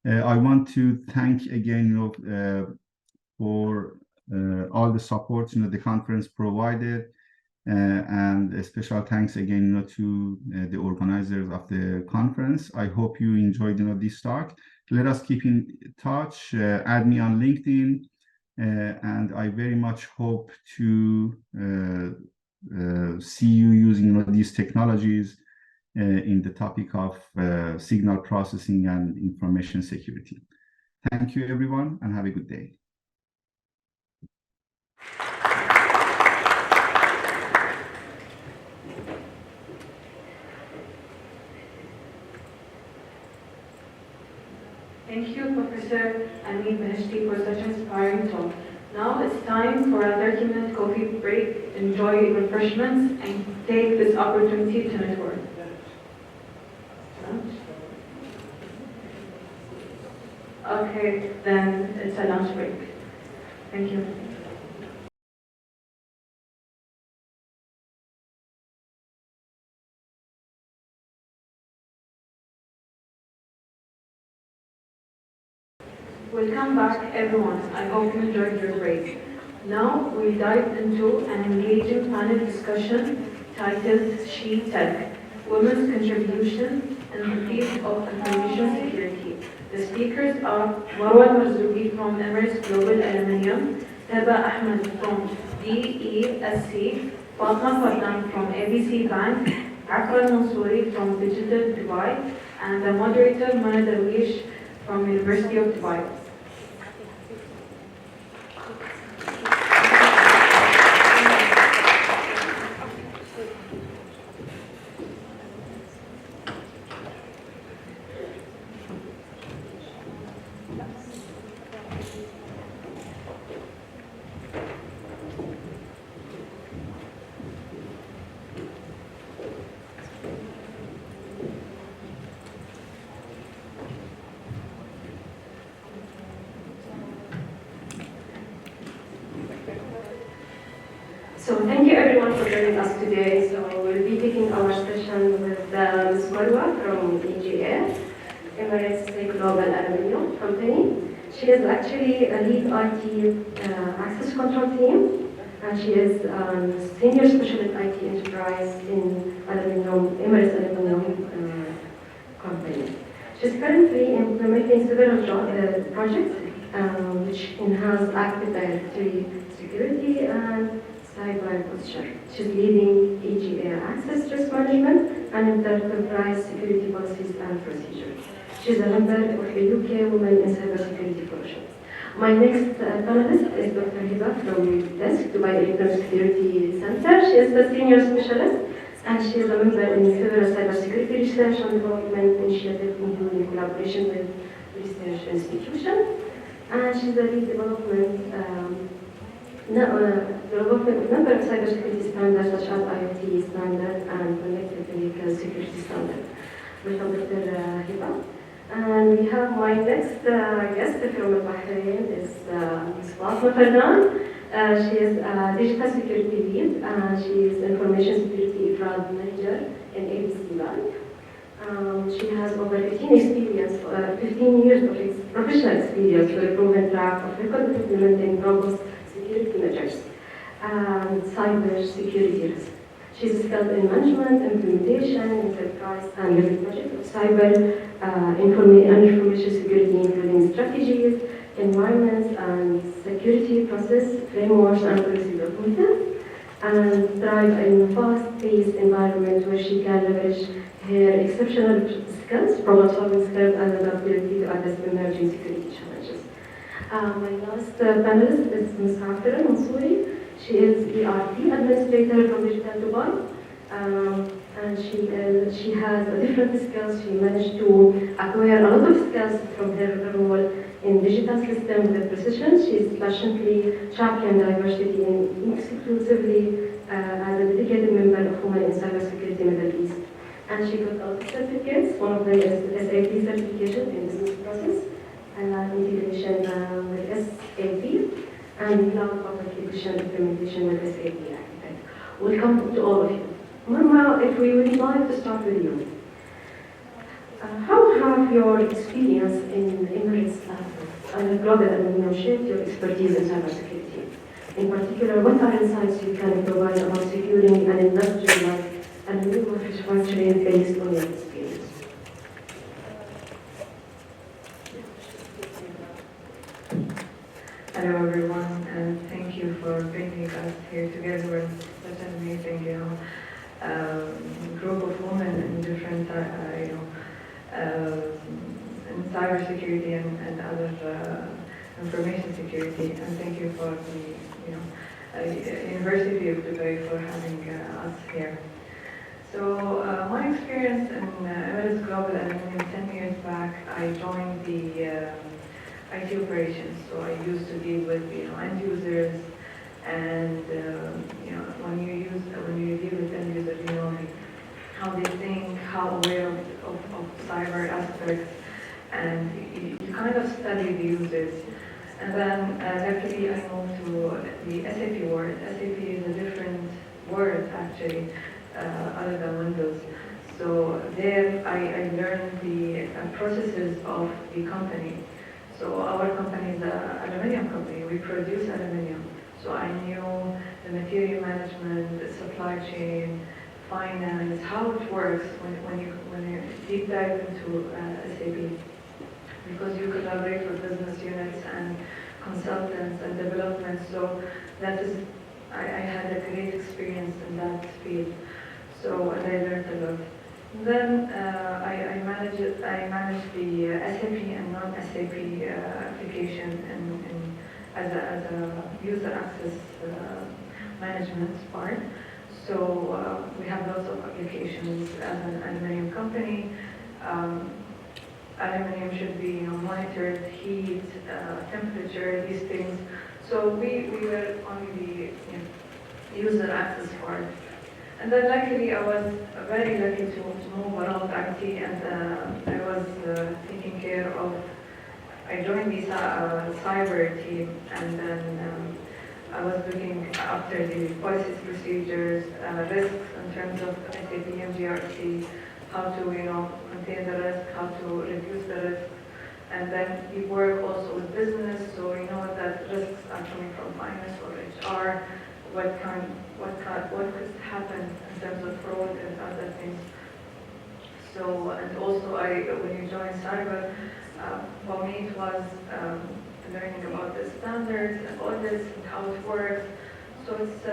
I want to thank again, for all the support, the conference provided, and a special thanks again, to the organizers of the conference. I hope you enjoyed, this talk. Let us keep in touch. Add me on LinkedIn, and I very much hope to see you using, these technologies in the topic of signal processing and information security. Thank you, everyone, and have a good day. Thank you, Professor Amin Beheshti, for such an inspiring talk. Now it's time for a 30-minute coffee break. Enjoy refreshments and take this opportunity to network. Okay, then it's a lunch break. Thank you. Welcome back, everyone. I hope you enjoyed your break. Now we dive into an engaging panel discussion titled She Tech, Women's Contribution in the Field of Information Security. The speakers are Marwa Marzouki from Emirates Global Aluminium, Taba Ahmed from DESC, Fatma Fadlan from ABC Bank, Afra Mansouri from Digital Dubai, and the moderator Mana Darwish from University of Dubai. So thank you everyone for joining us today. So we'll be taking our session with Ms. Marwa from EGA, Emirates Global Aluminium Company. She is actually a lead IT access control team, and she is senior specialist IT enterprise in Emirates Aluminium Company. She's currently implementing several projects which enhance Active Directory security and cyber posture. She's leading EGA access risk management and enterprise security policies and procedures. She's a member of the UK Women in Cybersecurity Coalition. My next panelist is Dr. Hiba from DESC, Dubai Electronic Security Center. She is the senior specialist and she is a member in several cybersecurity research and development initiatives, including collaboration with research institutions. And she's a lead development member of cybersecurity standards such as IoT standard and connected vehicle security standard. Welcome, Dr. Hiba. And we have my next guest from Bahrain is Ms. Fatma Fadlan. She is a digital security lead and she is information security fraud manager in ABC Bank. She has over 15 years of professional experience with a proven track of record of implementing robust security measures and cyber security risk. She's skilled in management, implementation, enterprise, and level project of cyber information security, including strategies, environments, and security process frameworks and policy documents, and thrive in a fast-paced environment where she can leverage her exceptional skills, problem-solving skills, and adaptability to address emerging security challenges. My last panelist is Ms. Afra Mansouri. She is ERP administrator from Digital Dubai, and she has different skills. She managed to acquire a lot of skills from her role in digital systems with precision. She is passionately championed diversity and exclusively as a dedicated member of Women in Cybersecurity Middle East. And she got a lot of certificates. One of them is SAP certification in business process and integration with SAP, and cloud public edition implementation with SAP Architect. Welcome to all of you. Marwa, if we would like to start with you. How have your experience in Emirates and global aluminium shaped your expertise in cybersecurity? In particular, what are insights you can provide about securing an industry like aluminium manufacturing based on your experience? Hello everyone, and thank you for bringing us here together with such an amazing, group of women in different, in cybersecurity and other information security. And thank you for the University of Dubai for having us here. So my my experience in Emirates Global Aluminium 10 years back, I joined the IT operations. So I used to deal with end users, and when you deal with end users, like how they think, how aware of cyber aspects, and you kind of study the users. And then luckily I moved to the SAP world. SAP is a different word actually, other than Windows. So there I learned the processes of the company. So our company is an aluminum company. We produce aluminum. So I knew the material management, the supply chain, finance, how it works when you deep dive into SAP. Because you collaborate with business units and consultants and development. So that is, I had a great experience in that field. So and I learned a lot. Then I managed the SAP and non-SAP application as a user access management part. So we have lots of applications as an aluminum company. Aluminum should be monitored, heat, temperature, these things. So we were on the user access part. And then luckily I was very lucky to move around IT, and I was taking care of, I joined the cyber team, and then I was looking after the policies, procedures, risks in terms of SAP MGRC, how to contain the risk, how to reduce the risk. And then we work also with business, so we know that risks are coming from finance or HR, what could happen in terms of fraud and other things. So, and also when you join cyber, for me it was learning about the standards and audits and how it works. So it's,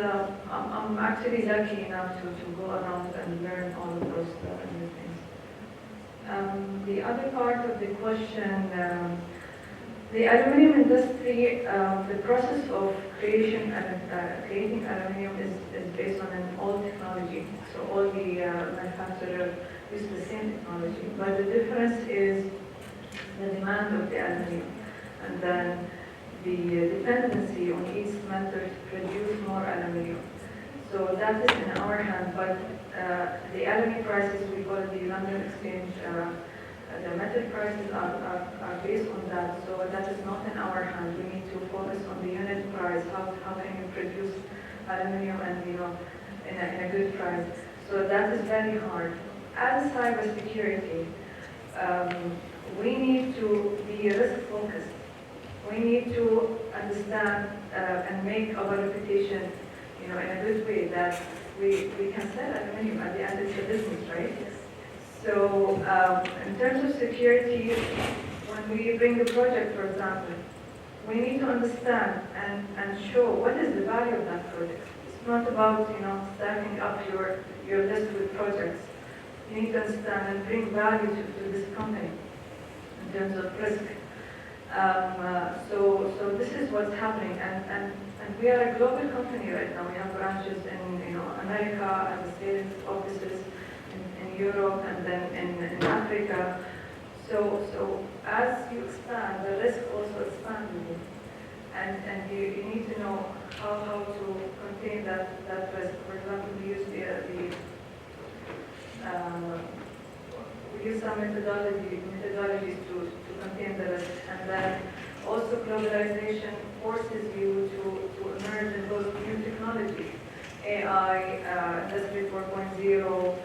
I'm actually lucky enough to go around and learn all of those new things. The other part of the question, the aluminum industry, the process of creating aluminum is based on an old technology. So all the manufacturers use the same technology, but the difference is the demand of the aluminum, and then the dependency on each smelter to produce more aluminum. So that is in our hand, but the aluminum prices, we call it the London Exchange, the metal prices are based on that, so that is not in our hand. We need to focus on the unit price, how can you produce aluminum and in a good price. So that is very hard. As cybersecurity, we need to be risk focused. We need to understand and make our reputation, in a good way, that we can sell aluminum. At the end, it's a business, right? So in terms of security, when we bring the project, for example, we need to understand and show what is the value of that project. It's not about stacking up your list with projects. You need to understand and bring value to this company in terms of risk. So this is what's happening, and we are a global company right now. We have branches in America and the sales offices in Europe, and then in Africa. So as you expand, the risk also expands with you, and you need to know how to contain that risk. For example, we use some methodologies to contain the risk, and then also globalization forces you to emerge in those new technologies. AI, Industry 4.0,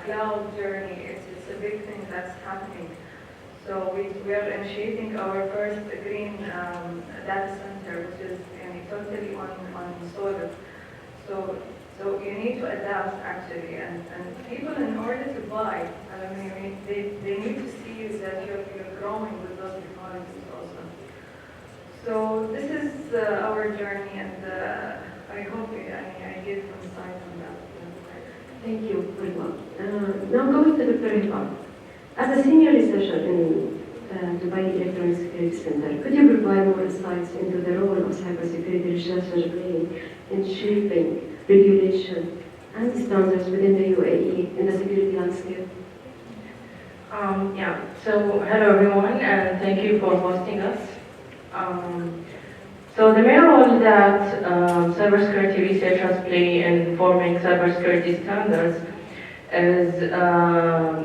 cloud journey, it's a big thing that's happening. So we are initiating our first green data center, which is totally on solar. So you need to adapt actually, and people, in order to buy aluminum, they need to see that you're growing with those technologies also. So this is our journey, and I hope I gave some insight on that. Thank you very much. Now going to Dr. Hiba. As a senior researcher in Dubai Electronic Security Center, could you provide more insights into the role of cybersecurity researchers playing in shaping regulation and the standards within the UAE in the security landscape? So hello everyone, and thank you for hosting us. So the main role that cybersecurity researchers play in forming cybersecurity standards is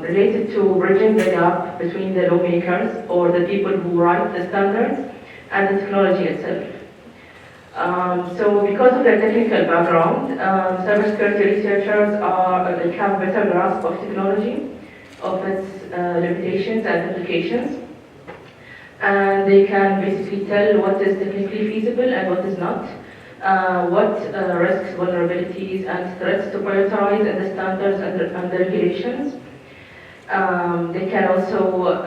related to bridging the gap between the lawmakers or the people who write the standards and the technology itself. So because of their technical background, cybersecurity researchers have better grasp of technology, of its limitations and applications, and they can basically tell what is technically feasible and what is not, what risks, vulnerabilities, and threats to prioritize in the standards and the regulations. They can also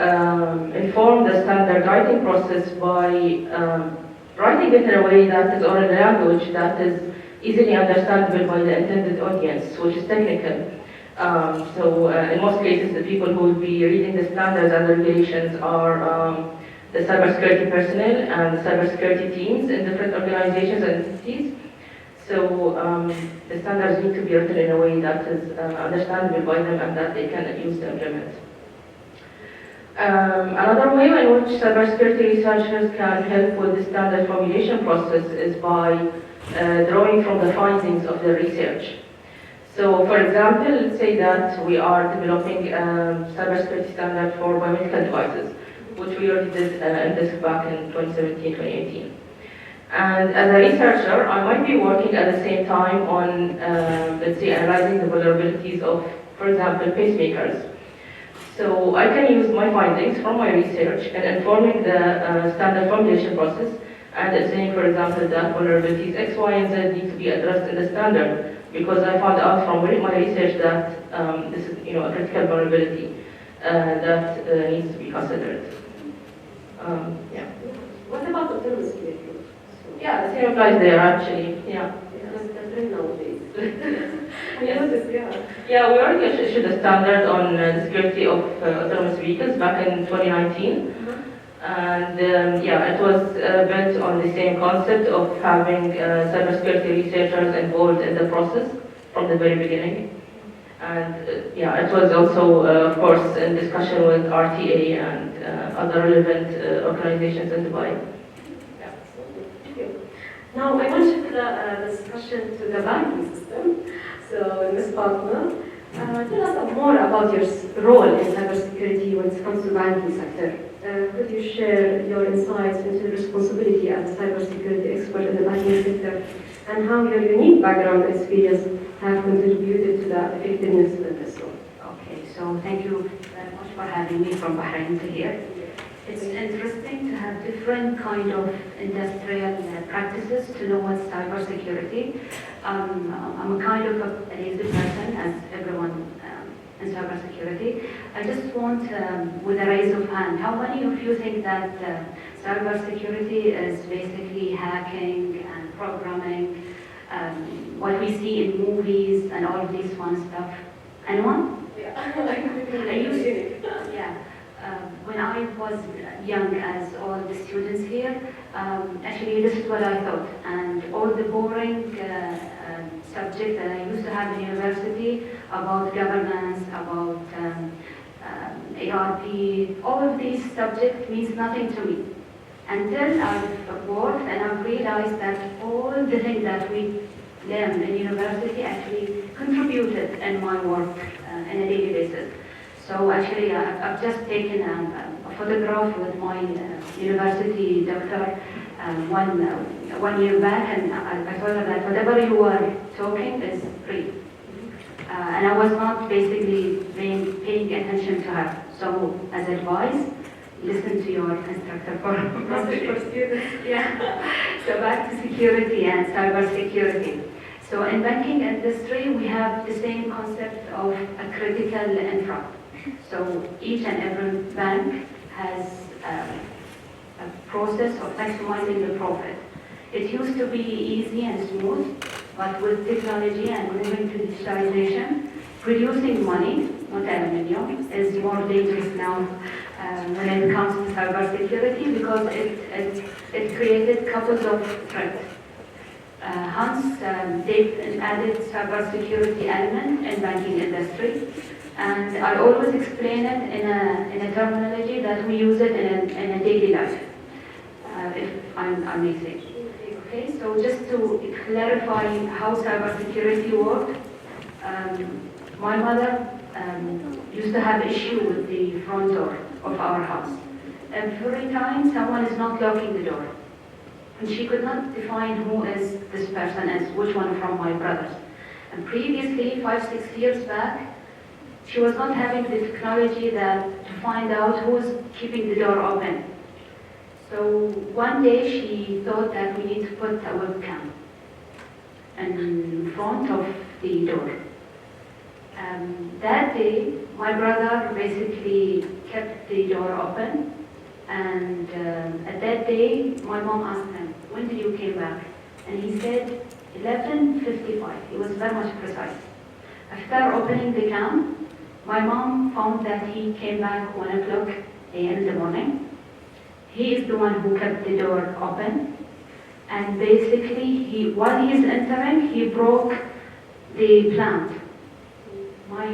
inform the standard writing process by writing it in a way that is oral language that is easily understandable by the intended audience, which is technical. In most cases, the people who will be reading the standards and the regulations are the cybersecurity personnel and the cybersecurity teams in different organizations and entities. So the standards need to be written in a way that is understandable by them and that they can use to implement. Another way in which cybersecurity researchers can help with the standard formulation process is by drawing from the findings of the research. So, for example, let's say that we are developing a cybersecurity standard for biomedical devices, which we already did in this back in 2017-2018. And as a researcher, I might be working at the same time on, let's say, analyzing the vulnerabilities of, for example, pacemakers. So I can use my findings from my research in informing the standard formulation process, and saying, for example, that vulnerabilities X, Y, and Z need to be addressed in the standard, because I found out from my research that this is, a critical vulnerability that needs to be considered. What about autonomous vehicles? Yeah, the same applies there actually. Yeah. That's the trend nowadays. Yeah, we already issued a standard on the security of autonomous vehicles back in 2019. And it was built on the same concept of having cybersecurity researchers involved in the process from the very beginning. And it was also, of course, in discussion with RTA and other relevant organizations in Dubai. Now, I want to shift the discussion to the banking system. So, Ms. Fatma, tell us more about your role in cybersecurity when it comes to the banking sector. Could you share your insights into the responsibility as a cybersecurity expert in the banking sector and how your unique background and experience have contributed to the effectiveness of this role? Okay, so thank you very much for having me from Bahrain to here. It's interesting to have different kind of industrial practices to know what's cybersecurity. I'm a kind of a lazy person, as everyone in cybersecurity. I just want, with a raise of hand, how many of you think that cybersecurity is basically hacking and programming, what we see in movies and all of this fun stuff? Anyone? Yeah. When I was young, as all the students here, actually this is what I thought. And all the boring subjects that I used to have in university about governance, about ARP, all of these subjects means nothing to me. Until I've worked and I've realized that all the things that we learned in university actually contributed in my work on a daily basis. So actually, I've just taken a photograph with my university doctor one year back, and I told her that whatever you are talking is free. And I was not basically paying attention to her. So as advice, listen to your instructor for students. Yeah. So back to security and cyber security. So in banking industry, we have the same concept of a critical infra. So each and every bank has a process of maximizing the profit. It used to be easy and smooth, but with technology and moving to digitalization, producing money, not aluminium, is more dangerous now when it comes to cybersecurity because it created couples of threats. hence they've added cybersecurity element in banking industry. And I always explain it in a terminology that we use it in a daily life, if I may say. Okay, so just to clarify how cybersecurity works, my mother used to have issue with the front door of our house. Every time someone is not locking the door, and she could not define who is this person is, which one from my brothers. And previously, 5-6 years back, she was not having the technology that to find out who's keeping the door open. So one day she thought that we need to put a webcam in front of the door. That day, my brother basically kept the door open, and at that day, my mom asked him, "When did you came back?" And he said, 11:55. He was very much precise. After opening the cam, my mom found that he came back 1 o'clock a.m. in the morning. He is the one who kept the door open, and basically, while he is entering, he broke the plant.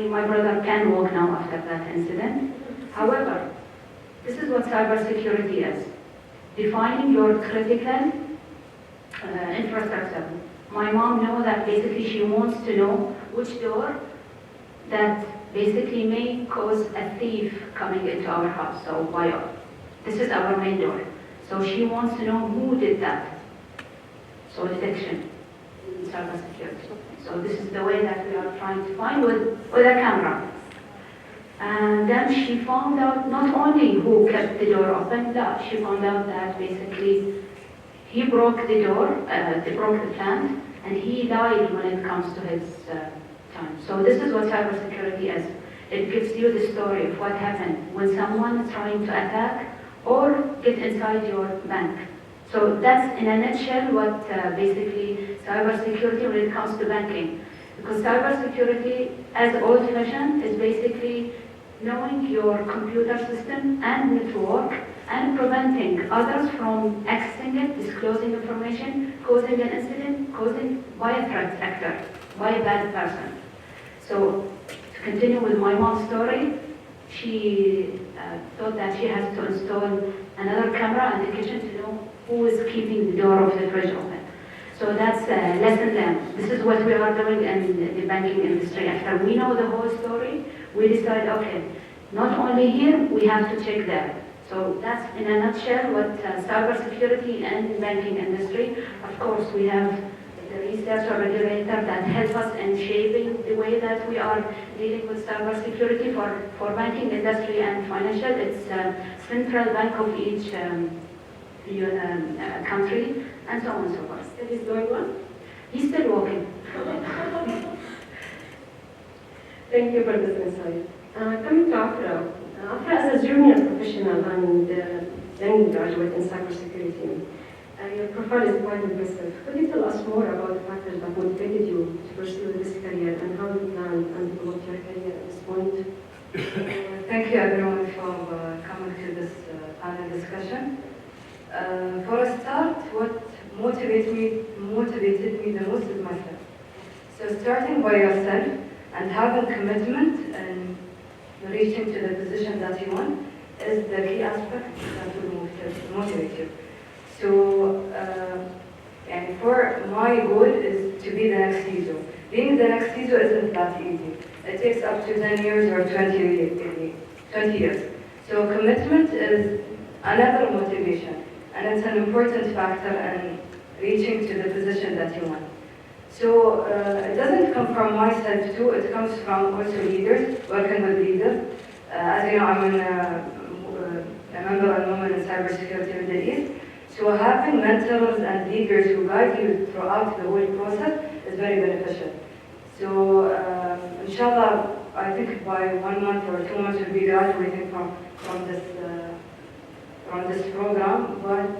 My brother can walk now after that incident. However, this is what cybersecurity is: defining your critical infrastructure. My mom knows that basically she wants to know which door that basically may cause a thief coming into our house. So this is our main door. So she wants to know who did that. So detection, cybersecurity. So this is the way that we are trying to find with a camera. And then she found out not only who kept the door open, but she found out that basically he broke the door, they broke the plant, and he lied when it comes to his time. So this is what cybersecurity is. It gives you the story of what happened when someone is trying to attack or get inside your bank. So that's in a nutshell what basically cybersecurity when it comes to banking. Because cybersecurity as old-fashioned is basically knowing your computer system and network and preventing others from accessing it, disclosing information, causing an incident, causing by a threat actor, by a bad person. So to continue with my mom's story, she thought that she has to install another camera in the kitchen to know who is keeping the door of the fridge open. So that's lesson learned. This is what we are doing in the banking industry. After we know the whole story, we decide, okay, not only here, we have to check there. So that's in a nutshell what cybersecurity and the banking industry. Of course, we have the research or regulator that help us in shaping the way that we are dealing with cybersecurity for banking industry and financial. It's central bank of each country, and so on and so forth. That is going on? He's still working. Thank you for this insight. Coming to Afra. Afra as a junior professional and then graduate in cybersecurity, your profile is quite impressive. Could you tell us more about the factors that motivated you to pursue this career and how you plan and develop your career at this point? Thank you everyone for coming to this panel discussion. For a start, what motivated me the most is myself. So starting by yourself and having commitment and reaching to the position that you want is the key aspect that will motivate you. So, and for my goal is to be the next CISO. Being the next CISO isn't that easy. It takes up to 10 years or 20 years. So commitment is another motivation, and it's an important factor in reaching to the position that you want. So it doesn't come from myself too, it comes from also leaders, working with leaders. As you know, I'm a member and woman in cybersecurity in the East. So having mentors and leaders who guide you throughout the whole process is very beneficial. So inshallah, I think by 1 month or 2 months we'll be graduating from this program. But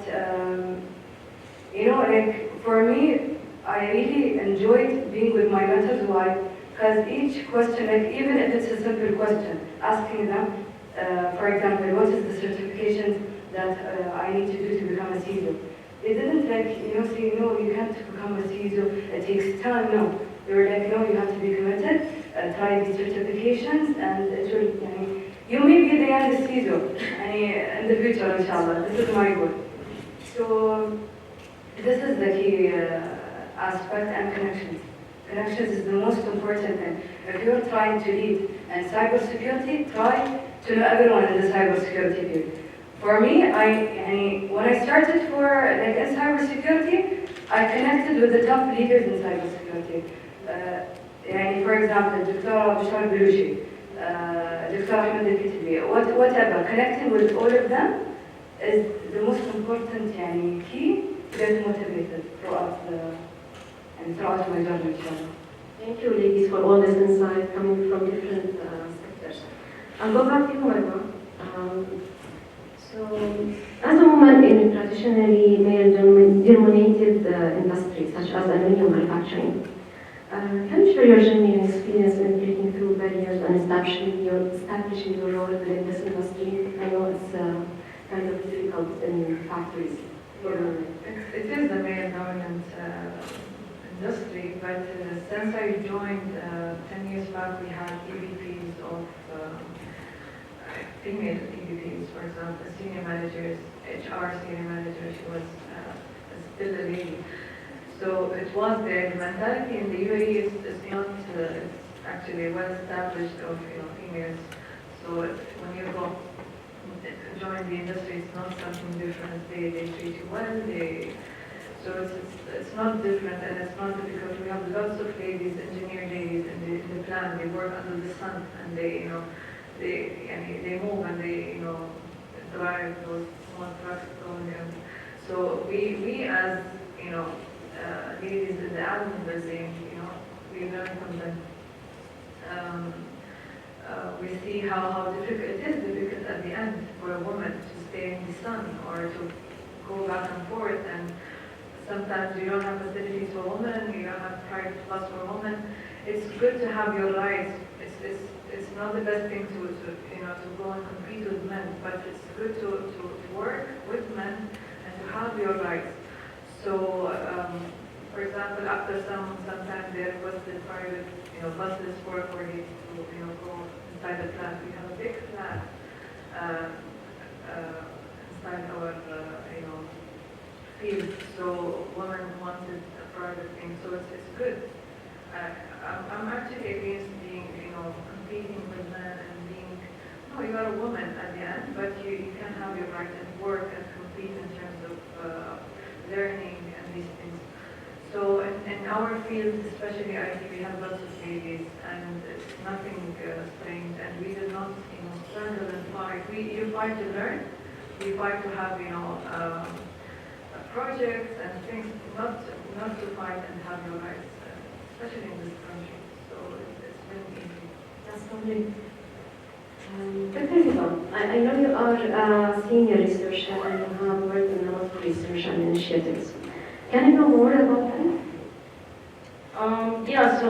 you know, like for me, I really enjoyed being with my mentors. Why? Because each question, like even if it's a simple question, asking them, for example, what is the certification that I need to do to become a CISO? They didn't like, say, no, you can't become a CISO, it takes time, no. They were like, no, you have to be committed, try these certifications, and it will, you may be the youngest CISO in the future, inshallah. This is my goal. So, this is the key aspect, and connections. Connections is the most important thing. If you're trying to lead in cybersecurity, try to know everyone in the cybersecurity field. For me, when I started in cybersecurity, I connected with the top leaders in cybersecurity. For example, Dr. Bashar Belushi, Dr. Ahmed al-Kitibi, whatever. Connecting with all of them is the most important key to get motivated throughout my journey, inshallah. Thank you, ladies, for all this insight coming from different sectors. I'll go back to you, Marwa. So, as a woman in a traditionally male-dominated industry, such as aluminum manufacturing, can you share your journey and experience in breaking through barriers and establishing your role within this industry? I know it's kind of difficult in factories. It is a male-dominant industry, but since I joined 10 years back, we had EVPs of female EVPs, for example, senior managers, HR senior manager, she was still a lady. So it was there. The mentality in the UAE is not actually well established of females. So when you go join the industry, it's not something different. They treat you well. So it's not different, and it's not difficult. We have lots of ladies, engineer ladies in the plant. They work under the sun, and they move and they drive those small trucks going in. So we as ladies in the admin building, we learn from them. We see how difficult it is difficult at the end for a woman to stay in the sun or to go back and forth, and sometimes you don't have facilities for women, you don't have private bus for women. It's good to have your rights. It's not the best thing to go and compete with men, but it's good to work with men and to have your rights. So, for example, after sometimes they requested private buses for ladies to go inside the plant. We have a big plant inside our field, so women wanted a private thing, so it's good. I'm actually against being competing with men and being, no, you are a woman at the end, but you can have your right and work and compete in terms of learning and these things. So in our field, especially IT, we have lots of ladies, and it's nothing strange, and we do not struggle and fight. You fight to learn, we fight to have projects and things, not to fight and have your rights, especially in this country. So it's very easy. That's lovely. Dr. Hiba, I know you are a senior researcher and you have worked in a lot of research and initiatives. Can you know more about that? Yeah, so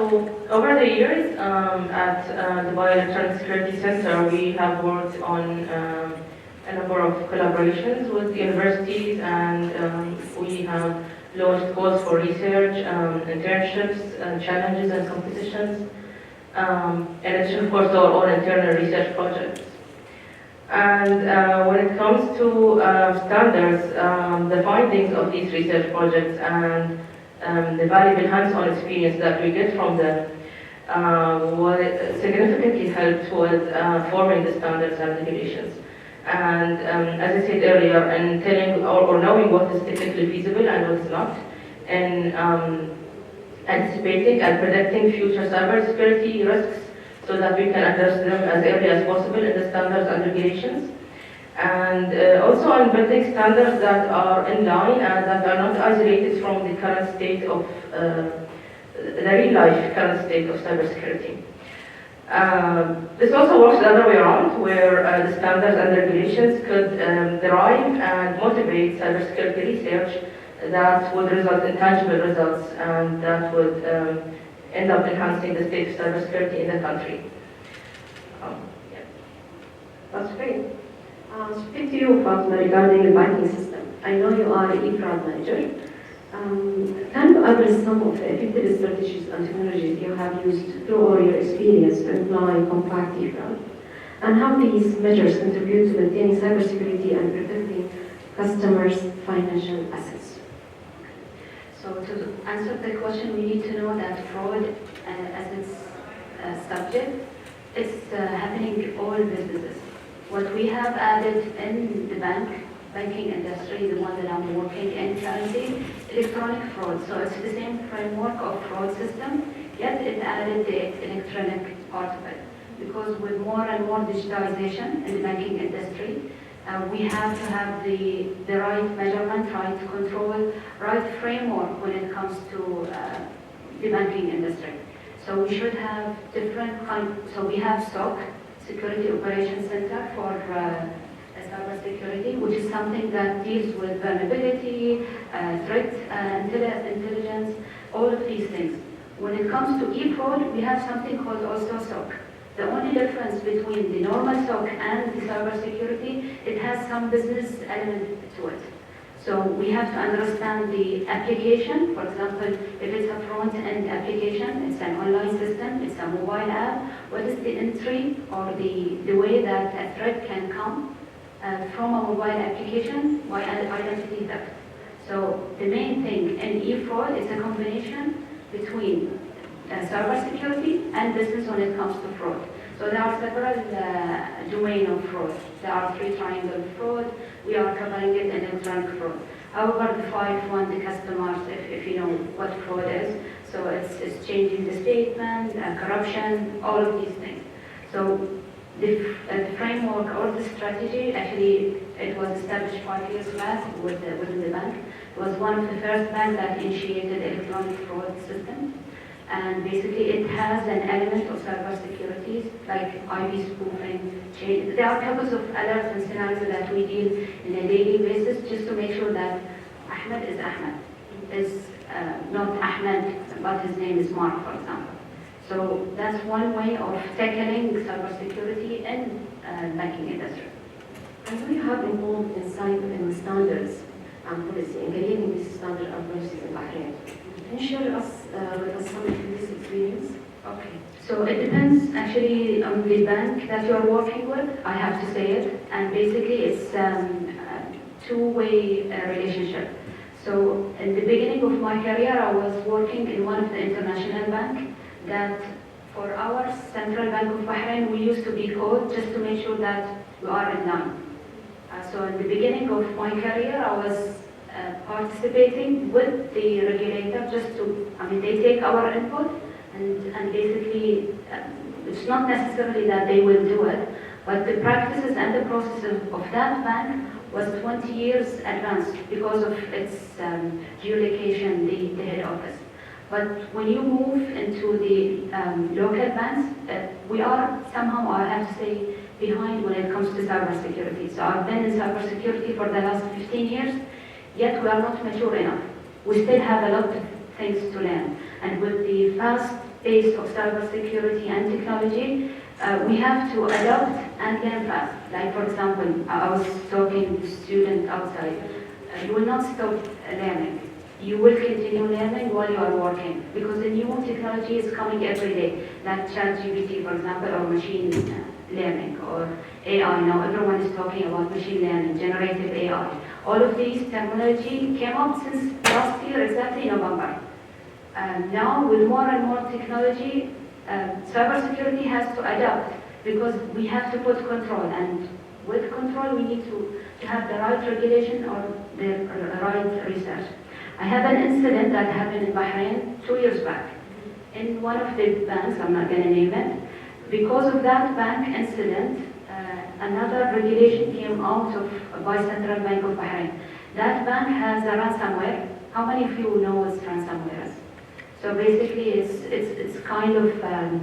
over the years at the Bioelectronic Security Center, we have worked on a number of collaborations with universities, and we have launched calls for research, internships, challenges and competitions, in addition, of course, to our own internal research projects. And when it comes to standards, the findings of these research projects and the valuable hands-on experience that we get from them will significantly help with forming the standards and regulations. And as I said earlier, in telling or knowing what is technically feasible and what is not, and anticipating and predicting future cybersecurity risks so that we can address them as early as possible in the standards and regulations. And also on building standards that are in line and that are not isolated from the current state of, the real-life current state of cybersecurity. This also works the other way around, where the standards and regulations could derive and motivate cybersecurity research that would result in tangible results and that would end up enhancing the state of cybersecurity in the country. That's great. Speak to you, Fatma, regarding the banking system. I know you are an e-fraud manager. Can you address some of the effective strategies and technologies you have used through all your experience to implement combat e-fraud? And how these measures contribute to maintaining cybersecurity and protecting customers' financial assets? So to answer the question, we need to know that fraud as its subject is happening in all businesses. What we have added in the banking industry, the one that I'm working in currently, electronic fraud. So it's the same framework of fraud system, yet it added the electronic part of it. Because with more and more digitalization in the banking industry, we have to have the right measurement, right control, right framework when it comes to the banking industry. So we should have different so we have SOC, Security Operations Center for cyber security, which is something that deals with vulnerability, threat intelligence, all of these things. When it comes to e-fraud, we have something called also SOC. The only difference between the normal SOC and the cybersecurity, it has some business element to it. So we have to understand the application. For example, if it's a front-end application, it's an online system, it's a mobile app, what is the entry or the way that a threat can come from a mobile application by identity theft. So the main thing in e-fraud is a combination between cybersecurity and business when it comes to fraud. So there are several domains of fraud. There are 3 triangle fraud. We are covering it in electronic fraud. However, the 5 want the customers, if you know what fraud is. So it's changing the statement, corruption, all of these things. So the framework or the strategy, actually, it was established 5 years back within the bank. It was one of the first banks that initiated electronic fraud system. And basically it has an element of cybersecurity, like IP spoofing. There are couples of alerts and scenarios that we deal in a daily basis just to make sure that Ahmed is Ahmed. Is not Ahmed, but his name is Mark, for example. So that's one way of tackling cybersecurity in banking industry. And do you have involved in standards and policy, in creating this standard and policies in Bahrain? Can you share with us some of this experience? Okay. So it depends actually on the bank that you're working with, I have to say it. And basically it's a two-way relationship. So in the beginning of my career, I was working in one of the international banks that for our Central Bank of Bahrain, we used to be called just to make sure that we are in line. So in the beginning of my career, I was participating with the regulator just to, they take our input and basically it's not necessarily that they will do it, but the practices and the processes of that bank was 20 years advanced because of its geolocation, the head office. But when you move into the local banks, we are somehow, I have to say, behind when it comes to cybersecurity. So I've been in cybersecurity for the last 15 years, yet we are not mature enough. We still have a lot of things to learn. And with the fast pace of cybersecurity and technology, we have to adapt and learn fast. Like for example, I was talking to students outside. You will not stop learning. You will continue learning while you are working because the new technology is coming every day, like ChatGPT, for example, or machine learning, or AI. Now everyone is talking about machine learning, generative AI. All of these technology came up since last year, exactly November. Now with more and more technology, cybersecurity has to adapt because we have to put control, and with control we need to have the right regulation or the right research. I have an incident that happened in Bahrain 2 years back in one of the banks, I'm not going to name it. Because of that bank incident, another regulation came out by Central Bank of Bahrain. That bank has a ransomware. How many of you know what ransomware is? So basically it's kind of a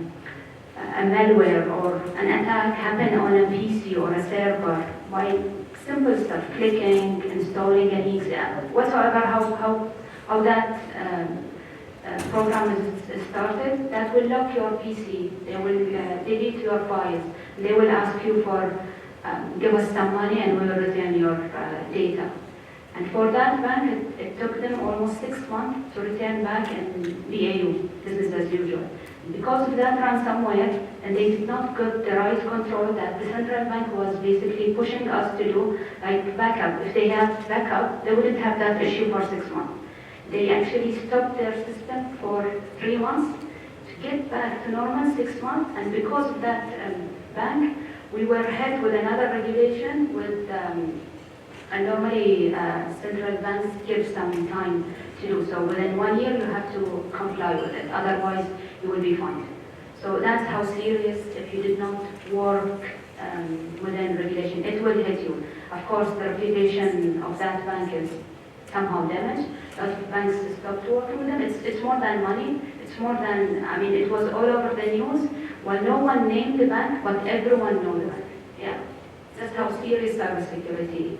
malware or an attack happen on a PC or a server by simple stuff, clicking, installing an exe, whatsoever, how that program is started, that will lock your PC, they will delete your files, they will ask you for, give us some money and we will return your data. And for that bank, it took them almost 6 months to return back in BAU, business as usual. Because of that ransomware, and they did not get the right control that the central bank was basically pushing us to do, like backup. If they had backup, they wouldn't have that issue for 6 months. They actually stopped their system for 3 months to get back to normal 6 months, and because of that bank, we were hit with another regulation with, and normally central banks give some time to do so. Within 1 year, you have to comply with it, otherwise you will be fined. So that's how serious, if you did not work within regulation, it will hit you. Of course, the reputation of that bank is somehow damaged. A lot of banks stopped working with them. It's more than money. It's more than, I mean, it was all over the news. Well, no one named the bank, but everyone knows the bank. Yeah, that's how serious cybersecurity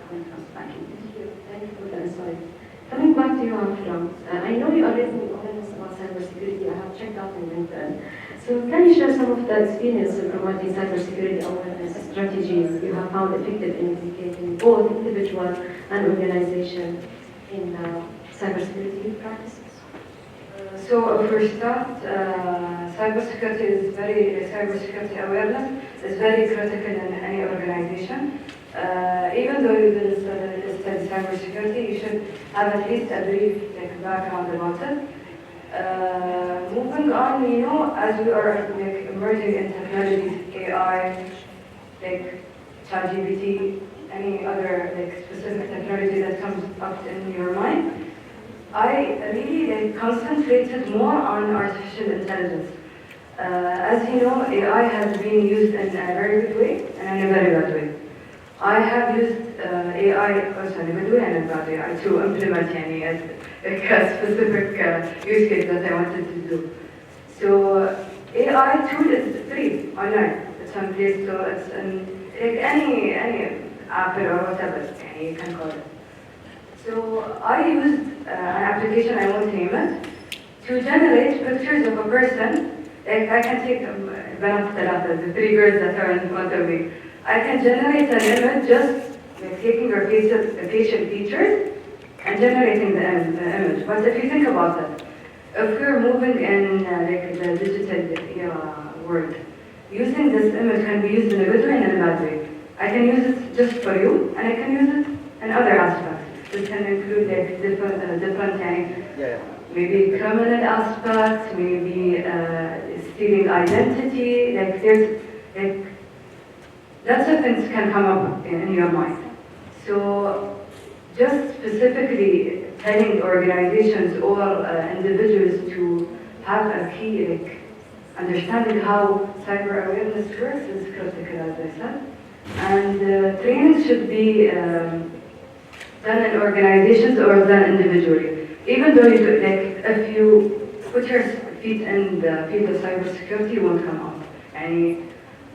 when it comes to banking. Thank you for the insight. Coming back to you, Afram, I know you are raising awareness about cybersecurity. I have checked out on LinkedIn. So can you share some of the experience in promoting cybersecurity awareness strategies you have found effective in educating both individual and organization in cybersecurity practices? So for start, cybersecurity awareness is very critical in any organization. Even though you didn't study cybersecurity, you should have at least a brief background about it. Moving on, you know, as we are emerging in technologies, AI, like ChatGPT, any other specific technology that comes up in your mind, I really concentrated more on artificial intelligence. As you know, AI has been used in a very good way and in a very bad way. I have used AI also in a good way and in a bad way to implement a specific use case that I wanted to do. So AI tool is free online. It's on Play Store. It's in any Apple or whatever you can call it. So I used an application, I won't name it, to generate pictures of a person. Like I can take the 3 girls that are in front of me. I can generate an image just taking their facial features and generating the image. But if you think about it, if we're moving in the digital world, using this image can be used in a good way and in a bad way. I can use it just for you, and I can use it in other aspects. This can include different maybe criminal aspects, maybe stealing identity. There's lots of things can come up in your mind. So just specifically telling organizations or individuals to have a key understanding how cyber awareness works is critical, as I said. And training should be done in organizations or done individually. Even though if you put your feet in the field of cybersecurity, you won't come out. And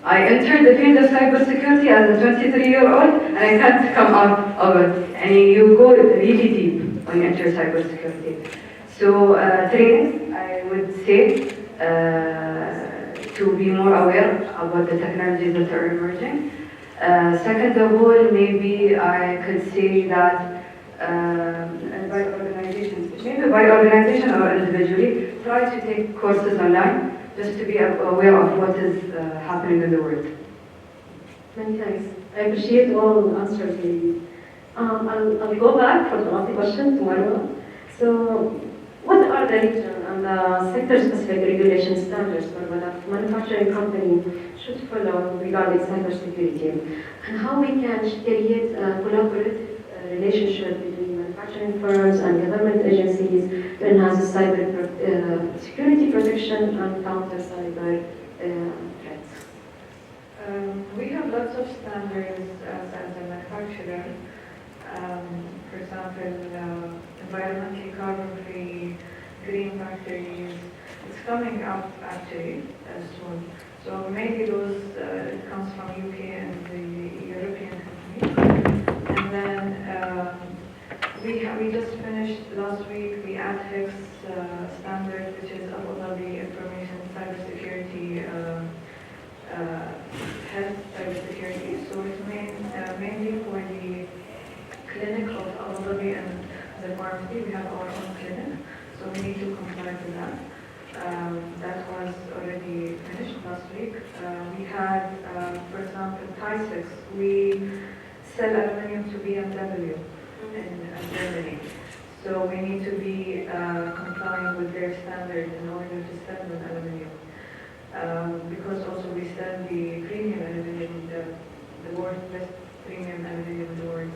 I entered the field of cybersecurity as a 23-year-old, and I can't come out of it. And you go really deep when you enter cybersecurity. So training, I would say, to be more aware about the technologies that are emerging. Second of all, maybe I could say that by organizations, maybe by organization or individually, try to take courses online just to be aware of what is happening in the world. Many thanks. I appreciate all the answers you gave. I'll go back for the last question to Marwa. So, what are the region and the sector-specific regulation standards for what a manufacturing company should follow regarding cybersecurity, and how we can create a collaborative relationship between manufacturing firms and government agencies to enhance cyber security protection and counter cyber threats? We have lots of standards as a manufacturer. For example, environmentally carbon-free, green factories. It's coming up actually soon. So maybe those it comes from UK and the European companies. And then we just finished last week the AdFix standard, which is Abu Dhabi Information Cybersecurity Health Cybersecurity. So it's mainly for the clinic of week, we had, for example, Tysex. We sell aluminum to BMW in Germany. So we need to be complying with their standards in order to sell them aluminum. Because also we sell the premium aluminum, the world's best premium aluminum in the world.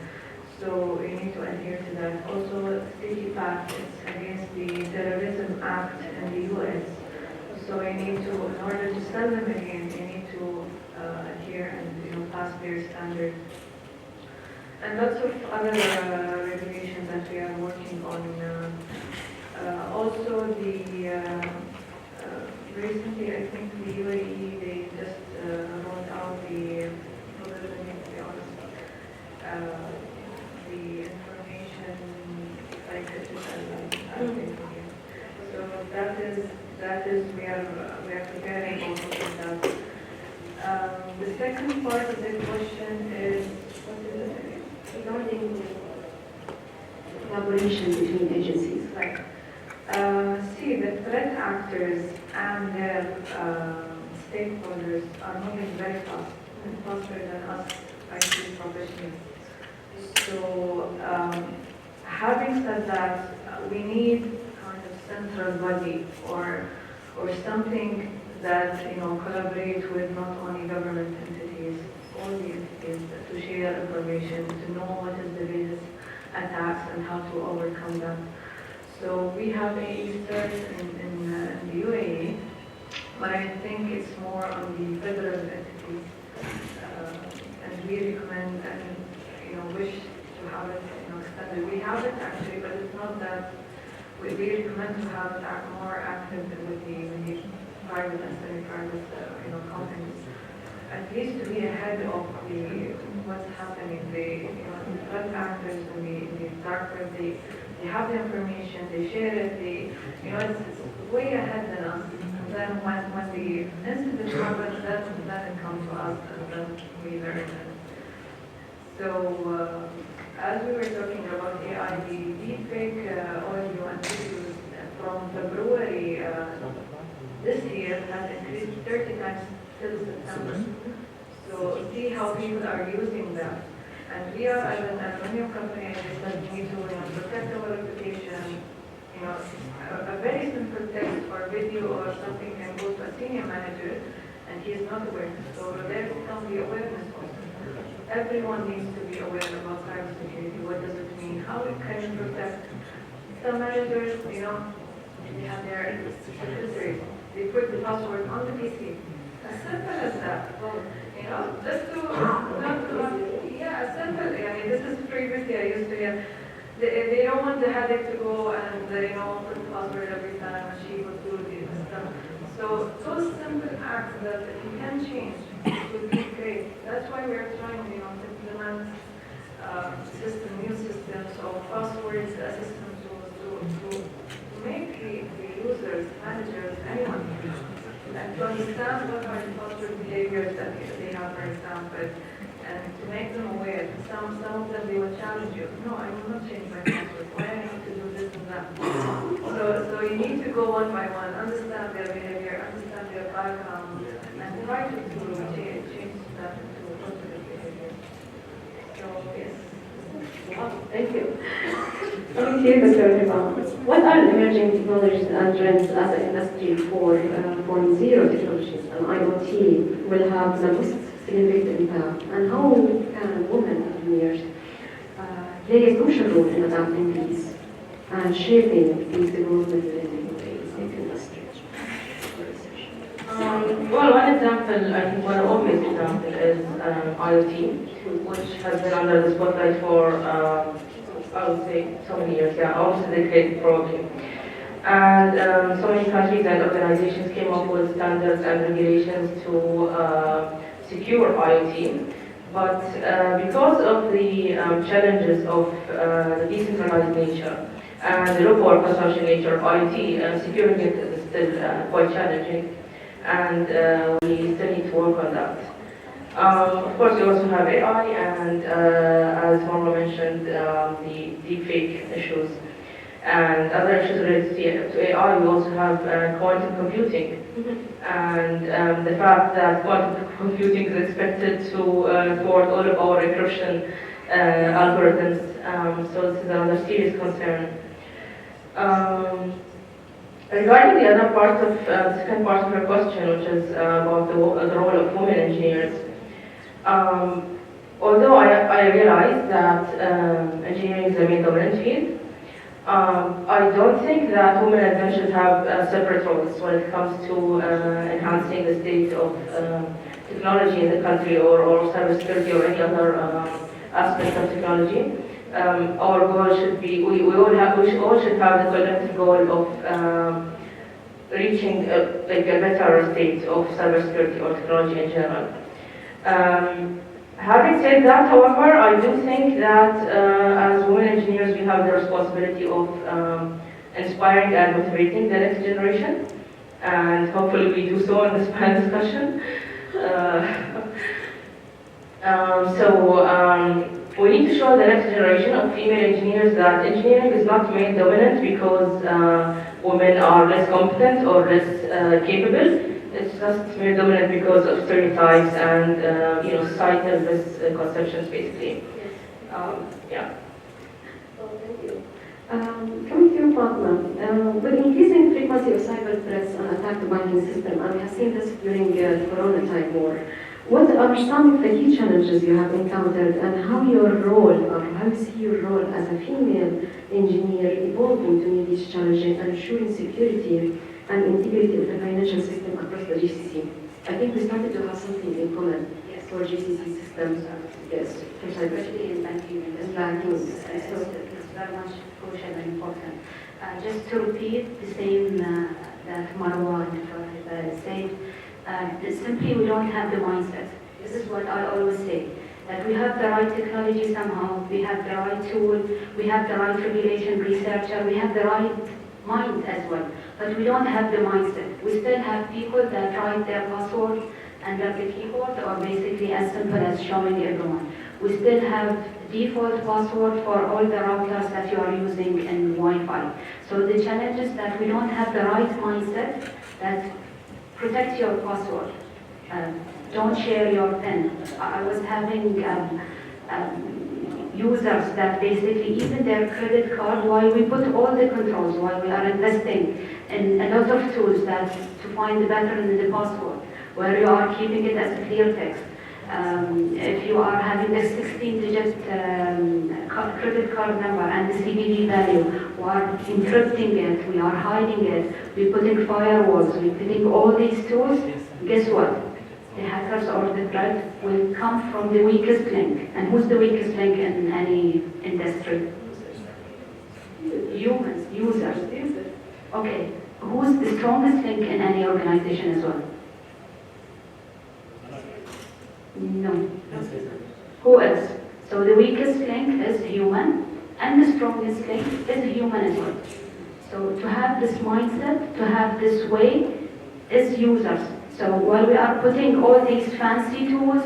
So we need to adhere to that. Also, Sticky Pack is against the Terrorism Act in the US. So we need to, in order to sell them again, we need to adhere and pass their standards. And lots of other regulations that we are working on. Also, recently I think the UAE, they just rolled out the information like so that is we are preparing also for that. The second part of the question is regarding collaboration between agencies. Right. See, the threat actors and their stakeholders are moving very fast, faster than us IT professionals. So, having said that, we need kind of central body or something that collaborates with not only government entities, all the entities to share information, to know what is the latest attacks and how to overcome them. So we have a cert in the UAE, but I think it's more on the federal entities, and we recommend and wish to have it extended. We have it actually, but it's not that. We recommend to have it more active with the private and semi-private companies, at least to be ahead of what's happening. The threat actors in the dark web, they have the information, they share it, it's way ahead than us. And then when the incident happens, then it comes to us, and then we learn it. So, as we were talking about AI, the deepfake audio and videos from February this year has increased 30 times till September. So see how people are using them. And we are, as an aluminum company, as I said, we need to protect our reputation. A very simple text or video or something can go to a senior manager, and he is not aware. So there comes the awareness also. Everyone needs to be aware about cybersecurity. What does it mean? How it can protect? Some managers, they have their secretaries. They put the password on the PC. As simple as that. Just to as simple. This is previously I used to hear. They don't want the headache to go and put the password every time, and she would do the stuff. So those simple acts that you can change would be great. That's why we're trying, to implement new systems of passwords, systems to make the users, managers, anyone, and to understand what are the password behaviors that they have, for example, and to make them aware. Some of them, they will challenge you. No, I will not change my password. Why I need to do this and that? So you need to go one by one, understand their behavior, understand their background, and try to change that into positive behavior. So, yes. Thank you. Coming here, Dr. Hiba, what are the emerging technologies and trends as an industry for zero technologies and IoT will have the most significant impact, and how can women engineers play a crucial role in adapting these and shaping these developments within the industry? Well, one example, I think one obvious example is IoT, which has been under the spotlight for, I would say, so many years, almost a decade probably. And so many countries and organizations came up with standards and regulations to secure IoT. But because of the challenges of the decentralized nature and the local consumption nature of IoT, securing it is still quite challenging. And we still need to work on that. Of course, we also have AI, and as Marwa mentioned, the deepfake issues and other issues related to AI. We also have quantum computing, and the fact that quantum computing is expected to thwart all of our encryption algorithms. So this is another serious concern. Regarding the other part of the second part of your question, which is about the role of women engineers, although I realize that engineering is a male-dominant field, I don't think that women and men should have separate roles when it comes to enhancing the state of technology in the country or cybersecurity or any other aspect of technology. Our goal should be, we all should have the collective goal of reaching like a better state of cybersecurity or technology in general. Having said that, however, I do think that as women engineers, we have the responsibility of inspiring and motivating the next generation, and hopefully we do so in this panel discussion. We need to show the next generation of female engineers that engineering is not male dominant because women are less competent or less capable. It's just male dominant because of stereotypes and societal misconceptions, basically. Yeah. Thank you. Coming to you, Fatma, with increasing frequency of cyber threats and attack the banking system, and we have seen this during the Corona time war, what are some of the key challenges you have encountered, and how your role, or how you see your role as a female engineer evolving to meet these challenges and ensuring security and integrity of the financial system across the GCC? I think we started to have something in common for GCC systems. Yes, especially in banking and banking. It's very much crucial and important. Just to repeat the same that Marwa said, simply we don't have the mindset. This is what I always say, that we have the right technology somehow, we have the right tool, we have the right regulation researcher, we have the right mind as well, but we don't have the mindset. We still have people that write their password under the keyboard, or basically as simple as showing everyone. We still have default password for all the routers that you are using in Wi-Fi. So the challenge is that we don't have the right mindset that protect your password. Don't share your PIN. I was having users that basically even their credit card, while we put all the controls, while we are investing in a lot of tools that to find the pattern in the password, where you are keeping it as a clear text. If you are having a 16-digit credit card number and the CVV value, we are encrypting it, we are hiding it, we're putting firewalls, we're putting all these tools. Guess what? The hackers or the threat will come from the weakest link. And who's the weakest link in any industry? Humans, users. Okay, who's the strongest link in any organization as well? No. Who else? So the weakest link is human, and the strongest link is human as well. So to have this mindset, to have this way, is users. So while we are putting all these fancy tools,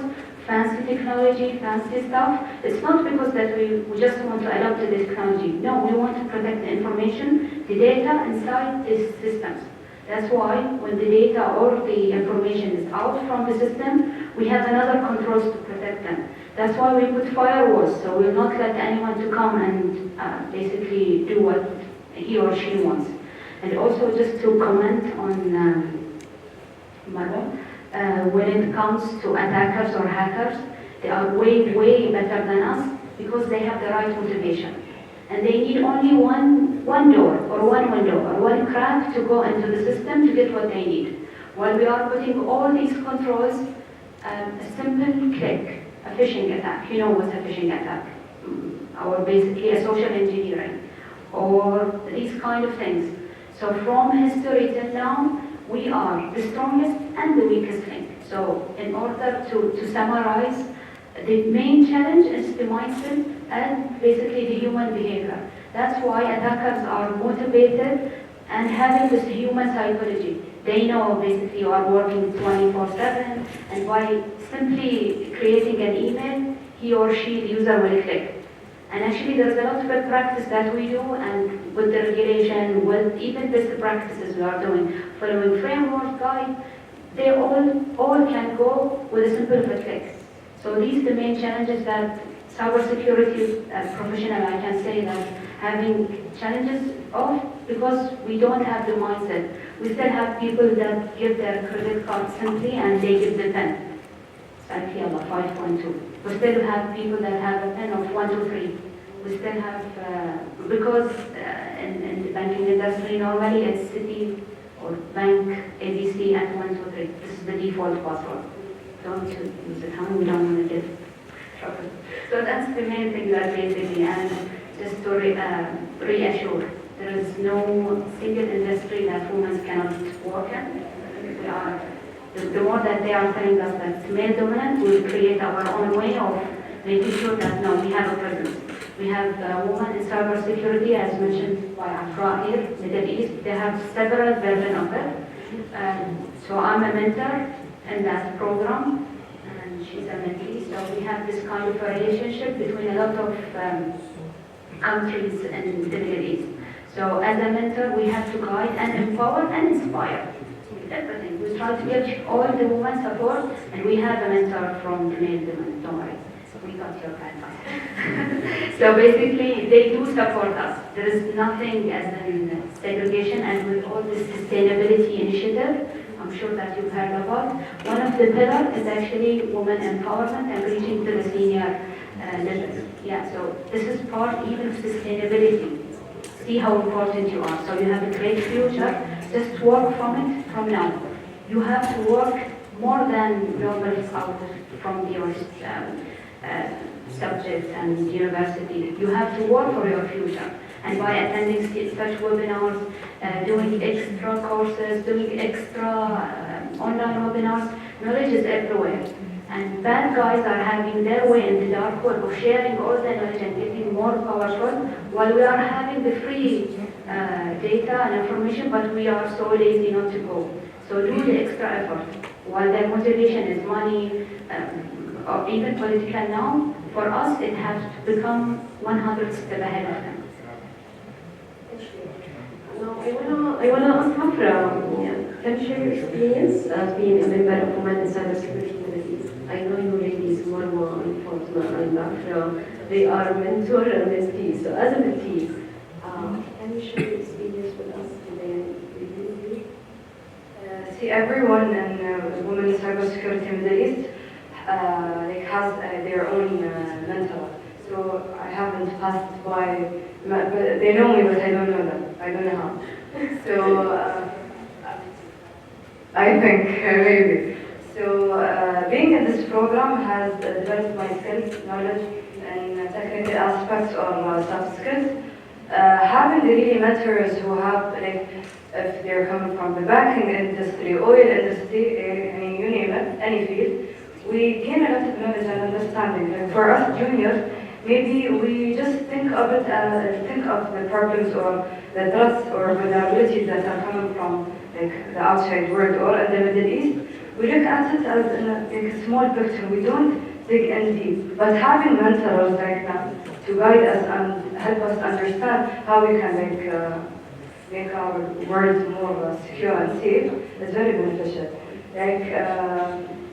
fancy technology, fancy stuff, it's not because that we just want to adopt the technology. No, we want to protect the information, the data inside these systems. That's why when the data or the information is out from the system, we have another controls to protect them. That's why we put firewalls, so we'll not let anyone to come and basically do what he or she wants. And also just to comment on Marwa, when it comes to attackers or hackers, they are way, way better than us because they have the right motivation. And they need only one door or one window or one crack to go into the system to get what they need. While we are putting all these controls, a simple click, a phishing attack. You know what's a phishing attack? Or basically a social engineering, or these kind of things. So from history till now, we are the strongest and the weakest link. So in order to summarize, the main challenge is the mindset and basically the human behavior. That's why attackers are motivated and having this human psychology. They know basically you are working 24/7, and by simply creating an email, he or she, the user, will click. And actually there's a lot of good practice that we do, and with the regulation, with even best practices we are doing, following framework, guide, they all can go with a simple click. So these are the main challenges that cybersecurity professional, I can say that having challenges of, because we don't have the mindset. We still have people that give their credit card simply and they give the pen. Like 5.2. We still have people that have a pen of 123. We still have, because in the banking industry normally it's Citi or Bank ABC at 123. This is the default password. Don't use it, how we don't want to get trouble. So that's the main thing that basically, and just to reassure, there is no single industry that women cannot work in. We are, the more that they are telling us that male dominant, we will create our own way of making sure that no, we have a presence. We have women in cybersecurity, as mentioned by Afra here, Middle East. They have several versions of it. So I'm a mentor in that program, and she's a mentee. So we have this kind of a relationship between a lot of countries in the Middle East. So as a mentor, we have to guide and empower and inspire. Everything. We try to give all the women support, and we have a mentor from the male women. Don't worry. We got your advice. So basically, they do support us. There is nothing as in segregation, and with all this sustainability initiative, I'm sure that you've heard about. One of the pillars is actually women empowerment and reaching to the senior level. Yeah, so this is part even of sustainability. See how important you are. So you have a great future. Just work from it from now. You have to work more than normal out from your subjects and university. You have to work for your future. And by attending such webinars, doing extra courses, doing extra online webinars, knowledge is everywhere. And bad guys are having their way in the dark web of sharing all the knowledge and getting more powerful, while we are having the free data and information, but we are so lazy not to go. So do the extra effort. While their motivation is money, or even political now, for us it has to become 100 steps ahead of them. I wanna ask Afra, can you share your experience as being a member of Women in Cybersecurity Communities? I know you ladies, Marwa and Fatma and Afra, they are mentor and mentee. So as a mentee, can you share your experience with us today? See, everyone in Women in Cybersecurity in the Middle East has their own mentor. So I haven't passed by, but they know me, but I don't know them. I don't know how. So I think maybe. So being in this program has developed my skills, knowledge, and technical aspects of soft skills. Having really mentors who have, like, if they're coming from the banking industry, oil industry, I mean, you name it, any field, we gain a lot of knowledge and understanding. Like for us juniors, maybe we just think of it, think of the problems or the threats or vulnerabilities that are coming from like the outside world or in the Middle East. We look at it as like a small picture. We don't dig in deep. But having mentors like that to guide us and help us understand how we can make our world more secure and safe is very beneficial. Like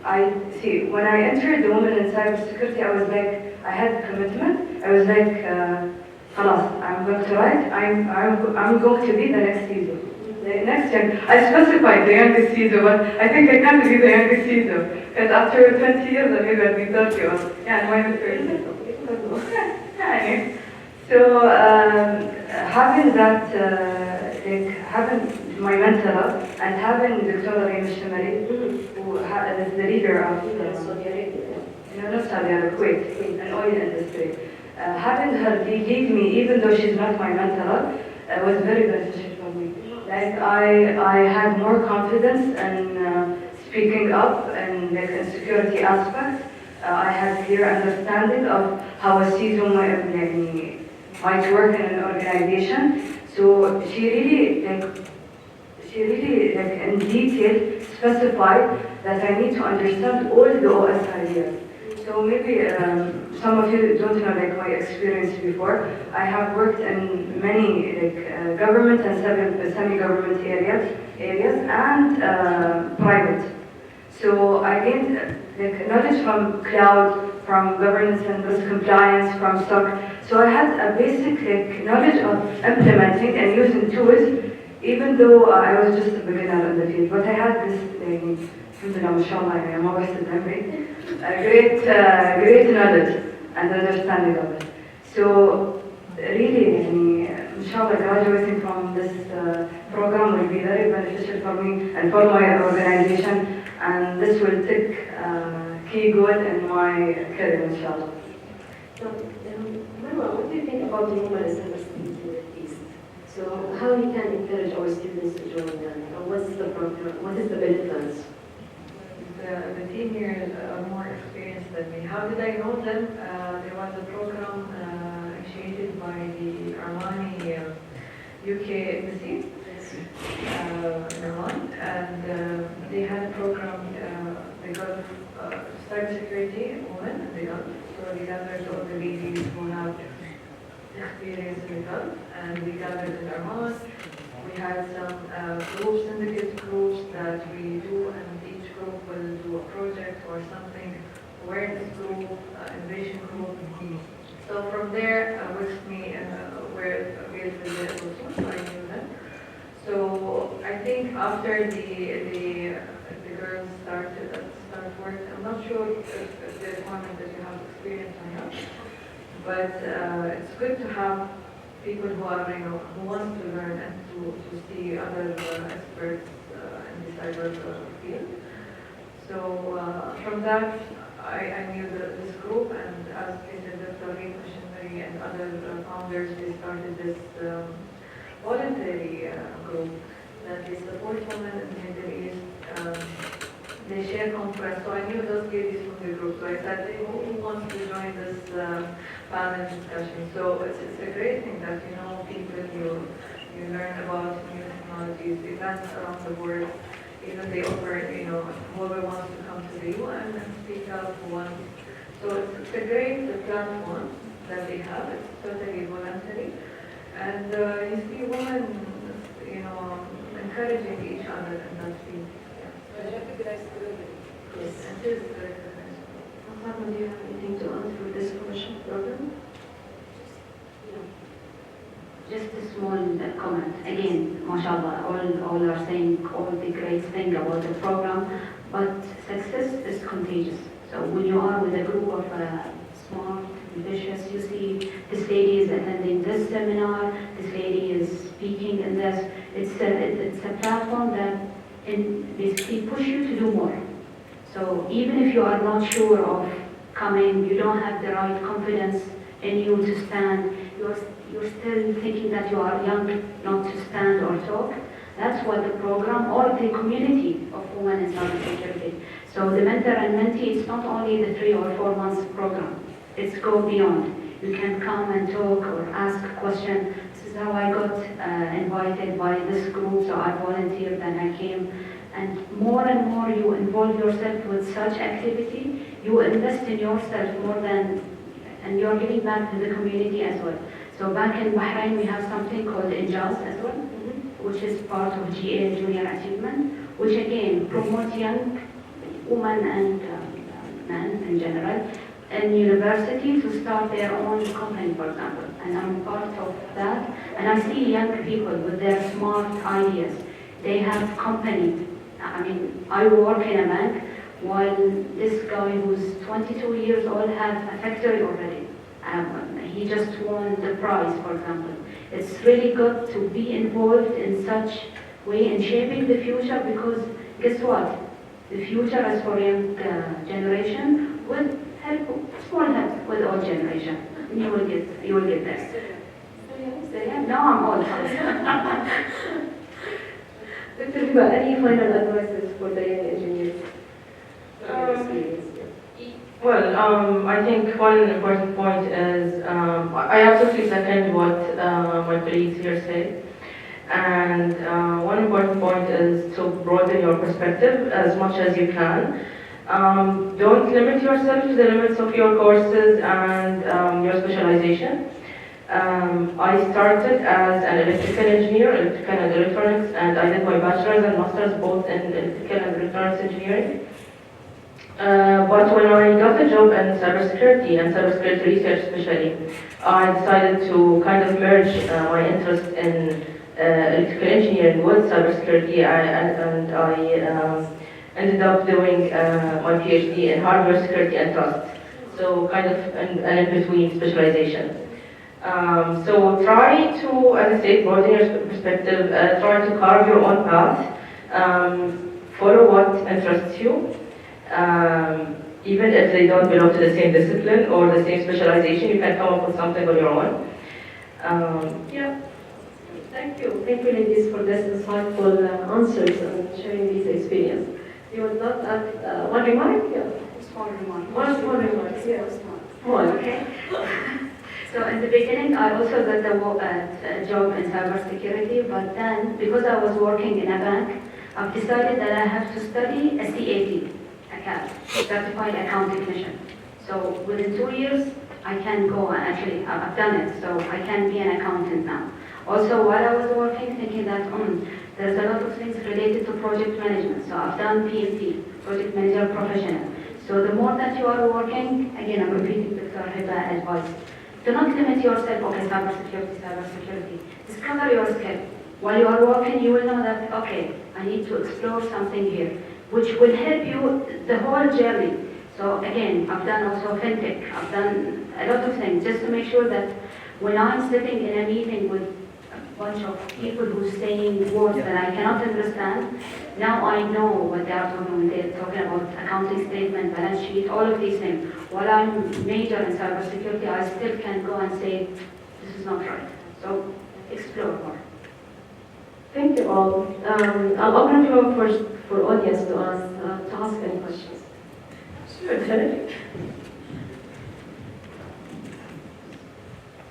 I see, when I entered the Women in Cybersecurity, I was like, I had commitment. I was like, خلاص, I'm going to write. I'm going to be the next CISO. The next gen. I specified the youngest CISO, but I think I can't be the youngest CISO because after 20 years, I maybe I'll be 30 or yeah, minus 30. So having that, like having my mentor and having Dr. Rima Shemari, who is the leader of Saudi Arabia, not Saudi Arabia, Kuwait, an oil industry. Having her lead me, even though she's not my mentor, was very beneficial for me. Like I had more confidence in speaking up and like in security aspects. I had clear understanding of how a CISO might work in an organization. So she really in detail specified that I need to understand all the OS ideas. So maybe some of you don't know like my experience before. I have worked in many like government and semi-government areas and private. So I gained like knowledge from cloud, from governance and risk compliance, from stock. So I had a basic like knowledge of implementing and using tools, even though I was just a beginner in the field. But I had this alhamdulillah, mashallah, I'm always memory, great knowledge and understanding of it. So really, inshallah, graduating from this program will be very beneficial for me and for my organization, and this will take key goal in my career, inshallah. So, Marwa, what do you think about the women in cybersecurity in the East? So, how we can encourage our students to join them? What's the program? What is the benefits? The team here are more experienced than me. How did I know them? There was a program initiated by the Armani UK embassy in Oman, and they had a program, they got cybersecurity women in the Gulf. So they gathered all the ladies who have experience in the Gulf, and we gathered in Oman. We had some groups, syndicate groups that we do, and each group will do a project or something, awareness group, innovation group. So from there, with me, where available also, I knew them. So I think after the girls start work, I'm not sure if the requirement that you have experience or not, but it's good to have people who are, who want to learn and to see other experts in the cyber field. So from that, I knew this group, and as stated, Dr. Reed Machinery and other founders, they started this voluntary group that they support women in the Middle East. They share conference, so I knew those ladies from the group. So I said, hey, who wants to join this panel discussion? So it's a great thing that you know people, you learn about new technologies, events around the world. Even they offer, whoever wants to come to the UN and speak up who wants. So it's a great platform that they have. It's totally voluntary. And you see women, encouraging each other in that field. Yes. And it is recognized. Do you have anything to add for this commission program? Just a small comment. Again, mashallah, all are saying all the great thing about the program, but success is contagious. So when you are with a group of smart, ambitious, you see this lady is attending this seminar, this lady is speaking in this. It's a platform that basically push you to do more. So even if you are not sure of coming, you don't have the right confidence in you to stand, you're still thinking that you are young not to stand or talk. That's what the program or the community of women in cybersecurity. So the mentor and mentee, it's not only the 3 or 4 months program. It's go beyond. You can come and talk or ask a question. This is how I got invited by this group, so I volunteered and I came. And more you involve yourself with such activity, you invest in yourself more than, and you're giving back to the community as well. So back in Bahrain, we have something called Injaz as well, which is part of GA, Junior Achievement, which again promotes young women and men in general in university to start their own company, for example. And I'm part of that. And I see young people with their smart ideas. They have company. I mean, I work in a bank while this guy who's 22 years old has a factory already. He just won the prize, for example. It's really good to be involved in such way in shaping the future, because guess what? The future is for young generation with help, small help with old generation. And you will get there. Now I'm old. Dr. Hiba, any final advices for the young engineers? Well, I think one important point is, I absolutely second what my colleagues here say. And one important point is to broaden your perspective as much as you can. Don't limit yourself to the limits of your courses and your specialization. I started as an electrical engineer, electrical and electronics, and I did my bachelor's and master's both in electrical and electronics engineering. But when I got a job in cybersecurity and cybersecurity research especially, I decided to kind of merge my interest in electrical engineering with cybersecurity, and I ended up doing my PhD in hardware security and trust. So kind of an in-between specialization. So try to, as I said, broaden your perspective, try to carve your own path, follow what interests you, even if they don't belong to the same discipline or the same specialization, you can come up with something on your own. Yeah. Thank you. Thank you, ladies, for this insightful answers and sharing these experiences. You would not add one remark? Yeah. Small remark. One small remark, yes. One. Okay. So in the beginning, I also got a job in cybersecurity, but then because I was working in a bank, I've decided that I have to study a CAT, Certified Account Technician. So within 2 years, I can go, actually, I've done it, so I can be an accountant now. Also, while I was working, thinking that there's a lot of things related to project management. So I've done PMP, Project Manager Professional. So the more that you are working, again, I'm repeating Dr. Hiba advice. Do not limit yourself, okay, cybersecurity. Discover your skill. While you are working, you will know that, okay, I need to explore something here, which will help you the whole journey. So again, I've done also fintech. I've done a lot of things just to make sure that when I'm sitting in a meeting with bunch of people who saying words that I cannot understand, now I know what they are talking when they're talking about accounting statement, balance sheet, all of these things. While I'm major in cybersecurity, I still can go and say, this is not right. So explore more. Thank you all. I'll open the floor first for audience to ask any questions. Sure, definitely.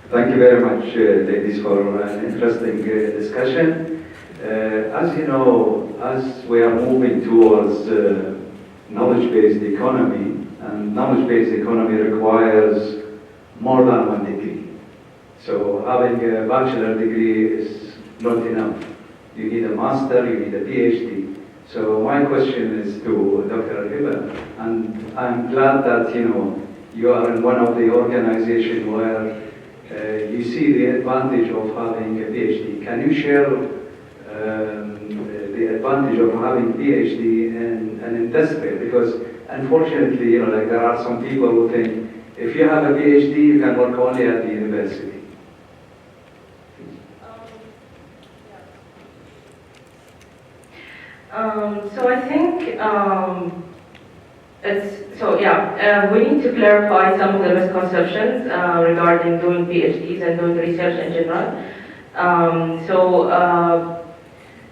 Thank you very much, ladies, for an interesting discussion. As you know, as we are moving towards knowledge-based economy, and knowledge-based economy requires more than one degree. So having a bachelor degree is not enough. You need a master, you need a PhD. So my question is to Dr. Hiba, and I'm glad that you are in one of the organizations where you see the advantage of having a PhD. Can you share the advantage of having PhD in an industry? Because unfortunately, like there are some people who think if you have a PhD, you can work only at the university. So I think we need to clarify some of the misconceptions regarding doing PhDs and doing research in general.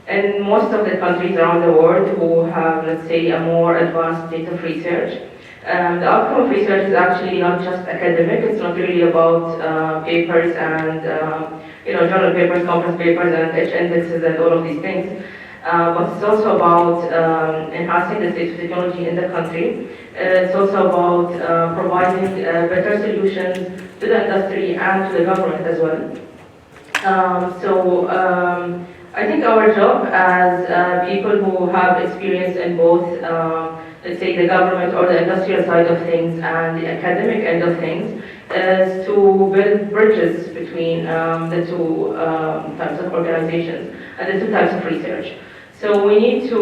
In most of the countries around the world who have, let's say, a more advanced state of research, the outcome of research is actually not just academic. It's not really about papers and journal papers, conference papers, and H indexes and all of these things. But it's also about enhancing the state of technology in the country. It's also about providing better solutions to the industry and to the government as well. I think our job as people who have experience in both, let's say, the government or the industrial side of things and the academic end of things is to build bridges between the two types of organizations and the two types of research. So we need to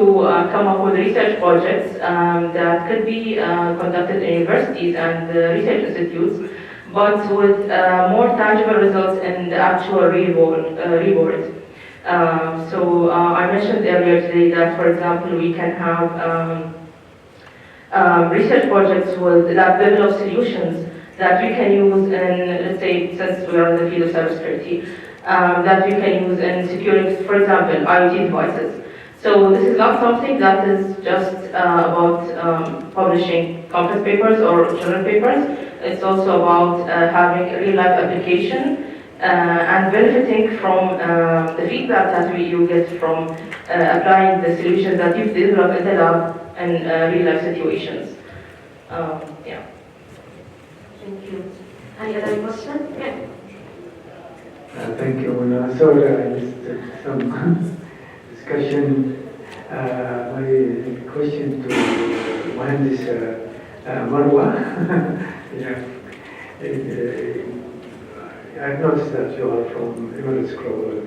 come up with research projects that could be conducted in universities and research institutes, but with more tangible results in the actual real world. I mentioned earlier today that, for example, we can have research projects with that level of solutions that we can use in, let's say, since we are in the field of cybersecurity, that we can use in securing, for example, IoT devices. So this is not something that is just about publishing conference papers or journal papers. It's also about having a real-life application and benefiting from the feedback that you get from applying the solutions that you've developed in the lab in real-life situations. Yeah. Thank you. Any other question? Yeah. Thank you. Sorry, I missed some discussion. My question to Mohandas Marwa. Yeah. I've noticed that you are from Emirates Global,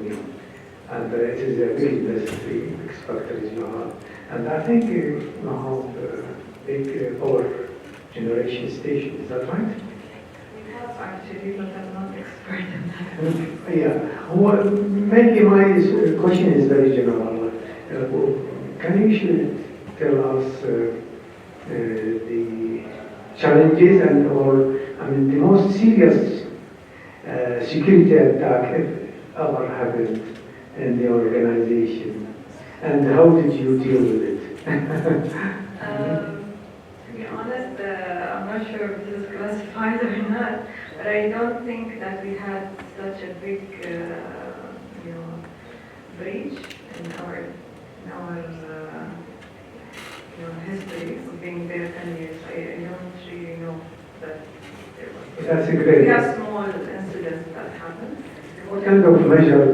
and it is a big industry, big factories you are. And I think you have big power generation station, is that right? We have actually, but I'm not expert in that. Yeah. Well, maybe my question is very general. Can you tell us the challenges and/or the most serious security attack ever happened in the organization, and how did you deal with it? To be honest, I'm not sure if this is classified or not, but I don't think that we had such a big, breach in our history of being there 10 years. I don't really know that there was. That's a great. We have small incidents that happen. What kind of measure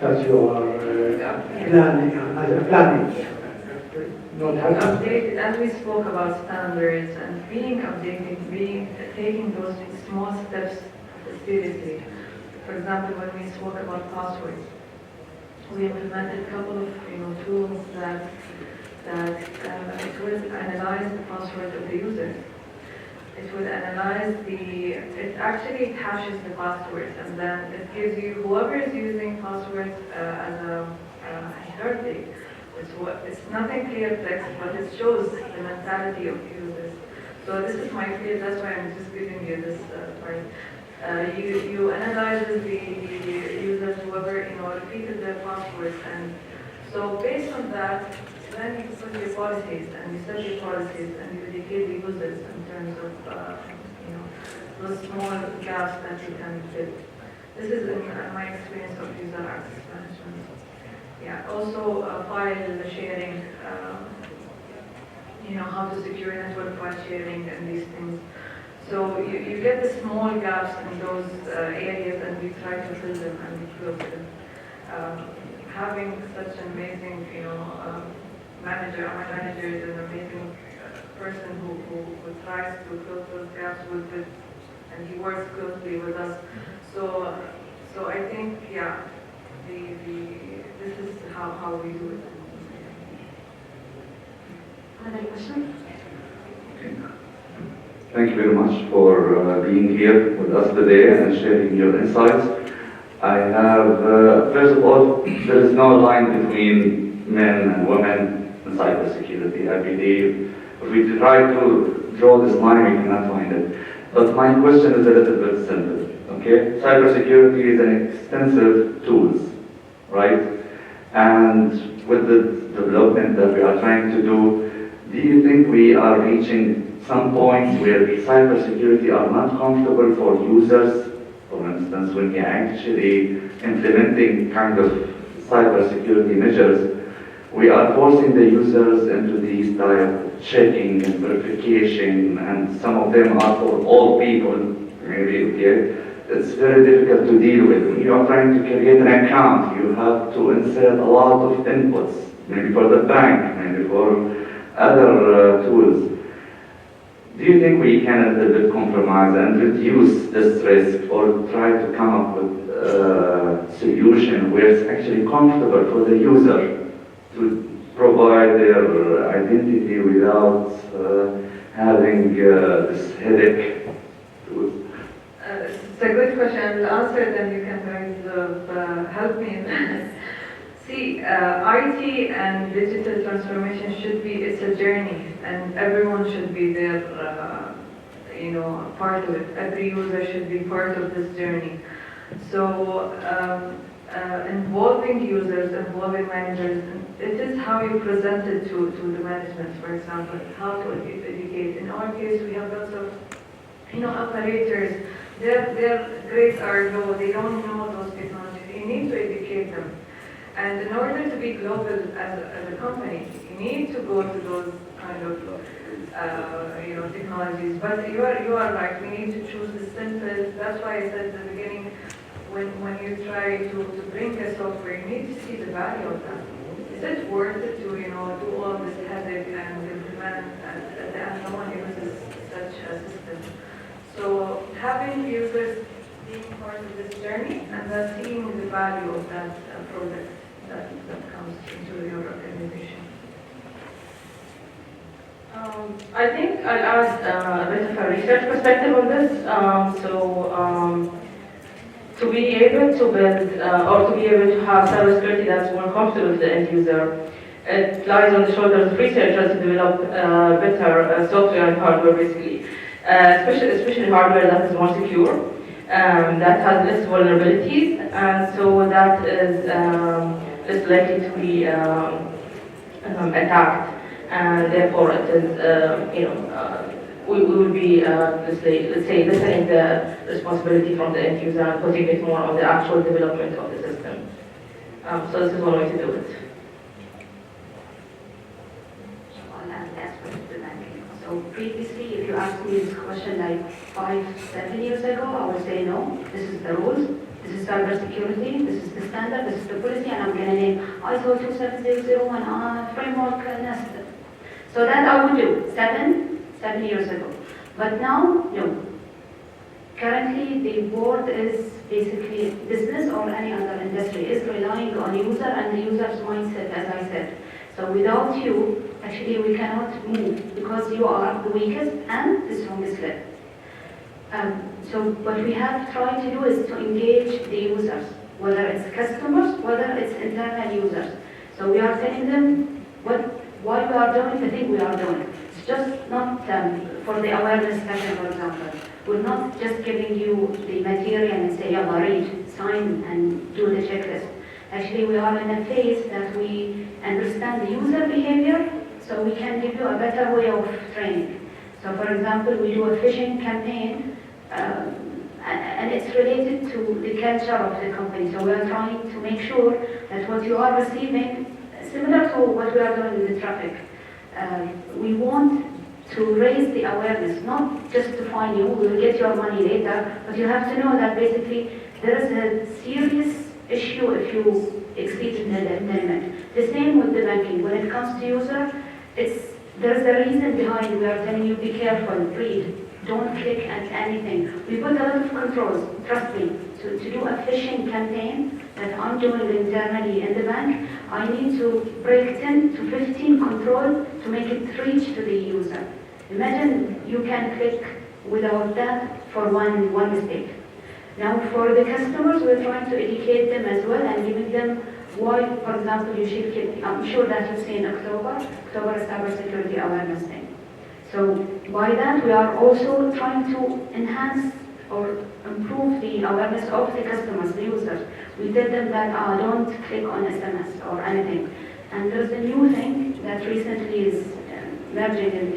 that you are planning as a planning? Not Updated, as we spoke about standards and being updated, taking those small steps seriously. For example, when we spoke about passwords, we implemented a couple of tools that it will analyze the password of the user. It will analyze it actually hashes the passwords, and then it gives you whoever is using passwords as a birthday. It's nothing clear text, but it shows the mentality of users. So this is my field, that's why I'm just giving you this part. You analyze the users, whoever repeated their passwords, and so based on that, then you put your policies and you set your policies and you educate the users in terms of those small gaps that you can fill. This is in my experience of user access management. Yeah, also file sharing, how to secure network file sharing and these things. So you get the small gaps in those areas and we try to fill them and we close them. Having such an amazing, manager, our manager is an amazing person who tries to close those gaps with it, and he works closely with us. So I think, yeah, this is how we do it. Another question? Thank you very much for being here with us today and sharing your insights. I have, first of all, there is no line between men and women in cybersecurity. I believe if we try to draw this line, we cannot find it. But my question is a little bit simple, okay? Cybersecurity is an extensive tools, right? And with the development that we are trying to do you think we are reaching some point where cybersecurity are not comfortable for users? For instance, when you're actually implementing kind of cybersecurity measures, we are forcing the users into these type of checking and verification, and some of them are for all people, maybe, okay? It's very difficult to deal with. When you are trying to create an account, you have to insert a lot of inputs, maybe for the bank, maybe for other tools. Do you think we can a little bit compromise and reduce this risk, or try to come up with a solution where it's actually comfortable for the user to provide their identity without having this headache? It's a good question. I'll answer it and you can guys help me in this. See, IT and digital transformation it's a journey, and everyone should be there, part of it. Every user should be part of this journey. So, involving users, involving managers, it is how you present it to the management, for example, how to educate. In our case, we have lots of, operators. Their grades are low, they don't know those technologies. You need to educate them. And in order to be global as a company, you need to go to those kind of technologies. But you are right. We need to choose the simple. That's why I said at the beginning, when you try to bring a software, you need to see the value of that. Is it worth it to do all this headache and implement and then someone uses such a system? So having users being part of this journey and then seeing the value of that product that comes into your organization. I think I'll add a bit of a research perspective on this. To be able to build or to be able to have cybersecurity that's more comfortable with the end user, it lies on the shoulders of researchers to develop better software and hardware, basically, especially hardware that is more secure, that has less vulnerabilities, and so that is less likely to be attacked, and therefore it is, we will be, let's say, lessening the responsibility from the end user and putting it more on the actual development of the system. So this is one way to do it. So previously, if you asked me this question like 5-7 years ago, I would say no, this is the rules, this is cybersecurity, this is the standard, this is the policy, and I'm going to name ISO 27001 framework nested. So that I would do 7 years ago. But now, no. Currently, the board is basically business or any other industry is relying on user and the user's mindset, as I said. So without you, actually we cannot move because you are the weakest and the strongest link. So what we have tried to do is to engage the users, whether it's customers, whether it's internal users. So we are telling them why we are doing the thing we are doing. It's just not for the awareness session, for example. We're not just giving you the material and say, yeah, read, sign, and do the checklist. Actually, we are in a phase that we understand the user behavior, so we can give you a better way of training. So, for example, we do a phishing campaign, and it's related to the culture of the company. So we are trying to make sure that what you are receiving, similar to what we are doing with the traffic, we want to raise the awareness, not just to find you, we will get your money later, but you have to know that basically there is a serious issue if you exceed the limit. The same with the banking. When it comes to user, there's a reason behind we are telling you be careful, read, don't click at anything. We put a lot of controls, trust me, to do a phishing campaign that I'm doing internally in the bank, I need to break 10 to 15 controls to make it reach to the user. Imagine you can click without that for one mistake. Now for the customers, we're trying to educate them as well and giving them why, for example, you should keep, I'm sure that you've seen October is cybersecurity awareness day. So by that, we are also trying to enhance or improve the awareness of the customers, the users. We tell them that don't click on SMS or anything. And there's a new thing that recently is emerging in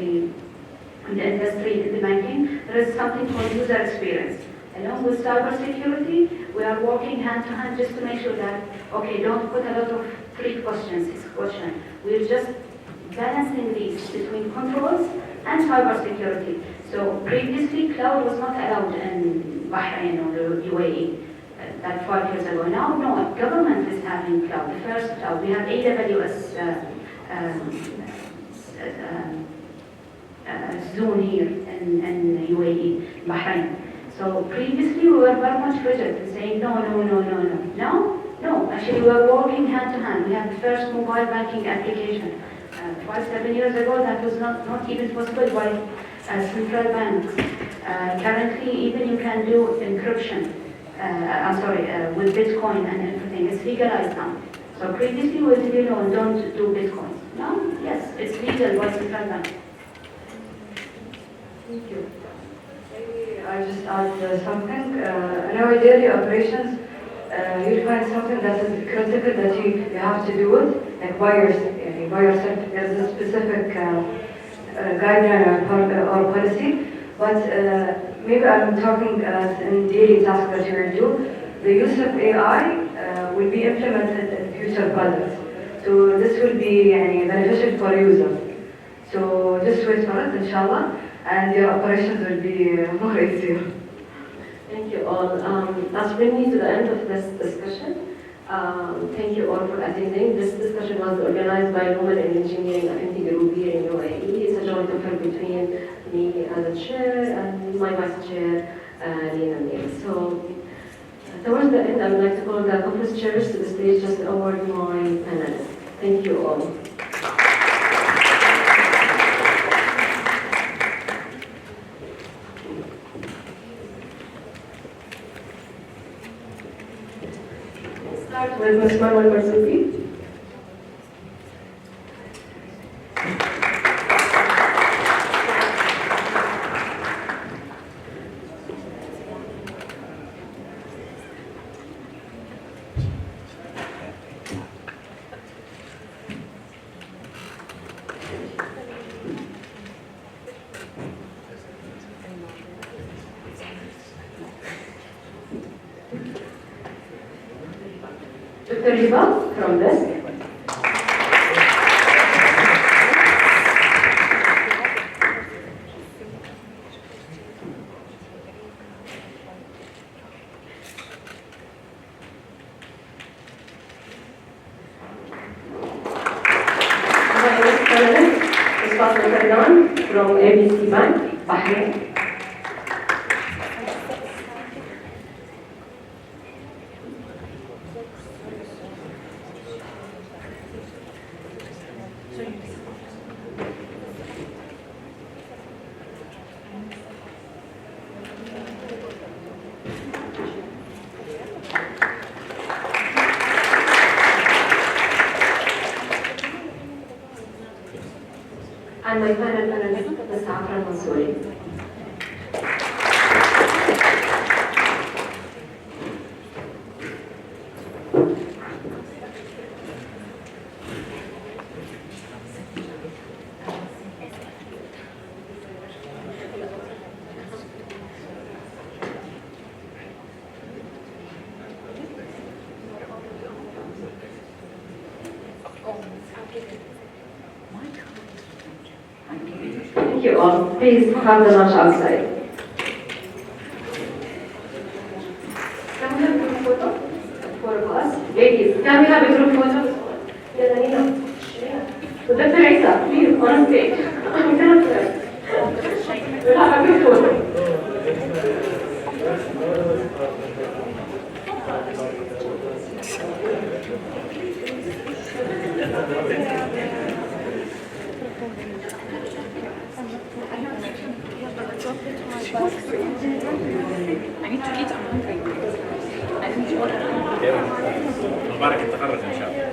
the industry, in the banking. There is something called user experience. Along with cybersecurity, we are working hand to hand just to make sure that, okay, don't put a lot of 3 questions, 6 questions. We're just balancing these between controls and cybersecurity. So previously, cloud was not allowed in Bahrain or the UAE, like 5 years ago. Now, no, government is having cloud, the first cloud. We have AWS zone here in UAE, Bahrain. So previously, we were very much rigid, saying no. No, actually, we are working hand to hand. We have the first mobile banking application. 5-7 years ago, that was not even possible by central banks. Currently, even you can do encryption, with Bitcoin and everything. It's legalized now. So previously, we said, don't do Bitcoin. Now, yes, it's legal by central bank. Thank you. Maybe I'll just add something. In our daily operations, you find something that is critical that you have to do it, like by yourself. There's a specific guideline or policy, but maybe I'm talking in daily tasks that you will do. The use of AI will be implemented in future products. So this will be beneficial for users. So just wait for it, inshallah, and your operations will be more easier. Thank you all. That's bringing me to the end of this discussion. Thank you all for attending. This discussion was organized by Women in Engineering Affinity Group here in UAE. It's a joint effort between me as a chair and my vice chair, Lina Mir. So towards the end, I would like to call the conference chairs to the stage just to award my panelists. Thank you all. Start with Ms. Marwan Barzouki. Dr. Riba from desk. My next panelist is Fatma Kardan from ABC Bank, Bahrain. And my final panelist is Afra Mansouri. Thank you all. Please have the lunch outside. Can we have a group photo? Four of us. Ladies, can we have a group photo? Yeah, Nina. So Dr. Isa, please, on stage. We cannot play. We'll have a group photo. I need to eat. I'm hungry. I need to order. مبارك التخرج إن شاء الله.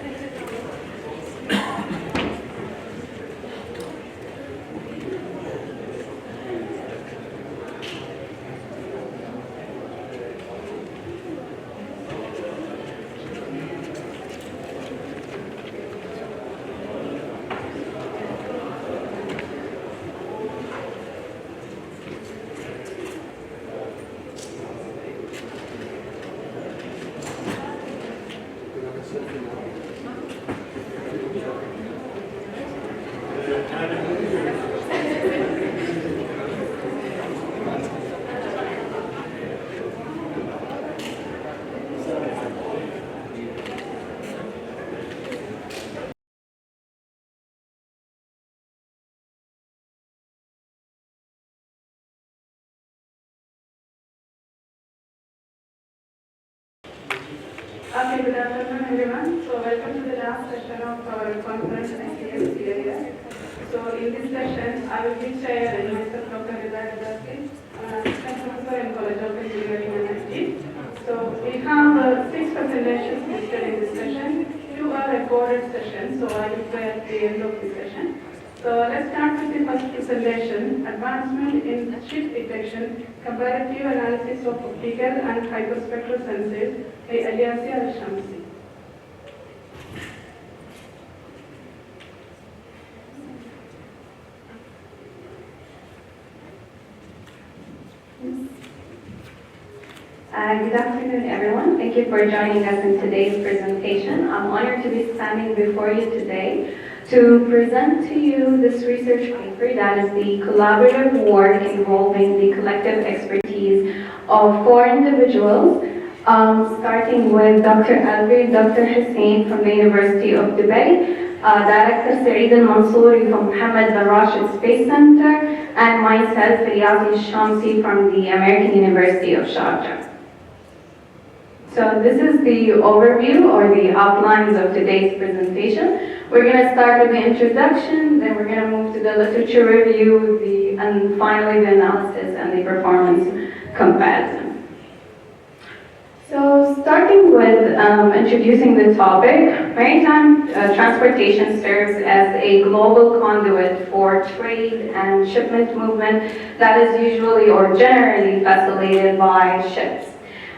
Okay, good afternoon everyone. So welcome to the last session of our conference ICSPIS. So in this session, I will be chair and myself Dr. Rizal Assistant Professor in College of Engineering and IT. So we have 6 presentations listed in this session. 2 are recorded sessions, so I will play at the end of the session. So let's start with the first presentation, Advancement in Shift Detection, Comparative Analysis of Optical and Hyperspectral Sensors by Aliasia Al-Shamsi. Good afternoon, everyone. Thank you for joining us in today's presentation. I'm honored to be standing before you today to present to you this research paper that is the collaborative work involving the collective expertise of 4 individuals, starting with Dr. Alvi, Dr. Hussein from the University of Dubai, Director Saeed al-Mansouri from Mohammed bin Rashid Space Center, and myself, Riyadi Shamsi from the American University of Sharjah. So this is the overview or the outlines of today's presentation. We're going to start with the introduction, then we're going to move to the literature review, and finally the analysis and the performance comparison. So starting with introducing the topic, maritime transportation serves as a global conduit for trade and shipment movement that is usually or generally facilitated by ships.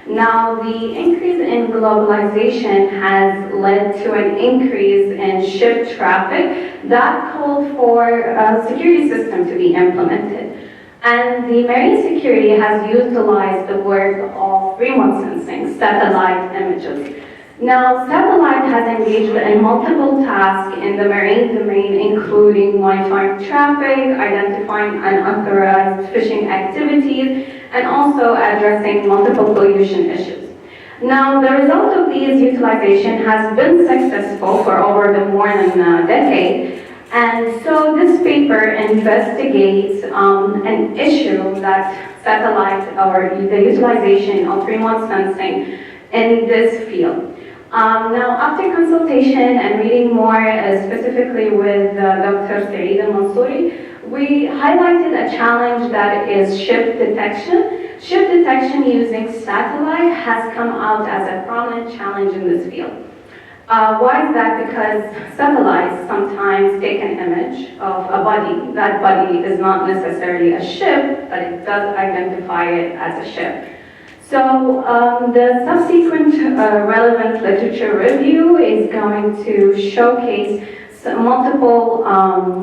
Now, the increase in globalization has led to an increase in ship traffic that called for a security system to be implemented. And the marine security has utilized the work of remote sensing, satellite images. Now, satellite has engaged in multiple tasks in the marine domain, including monitoring traffic, identifying unauthorized fishing activities, and also addressing multiple pollution issues. Now, the result of these utilization has been successful for over more than a decade. And so this paper investigates an issue that satellite or the utilization of remote sensing in this field. Now, after consultation and reading more specifically with Dr. Saeed al-Mansouri, we highlighted a challenge that is ship detection. Ship detection using satellite has come out as a prominent challenge in this field. Why is that? Because satellites sometimes take an image of a body. That body is not necessarily a ship, but it does identify it as a ship. So the subsequent relevant literature review is going to showcase multiple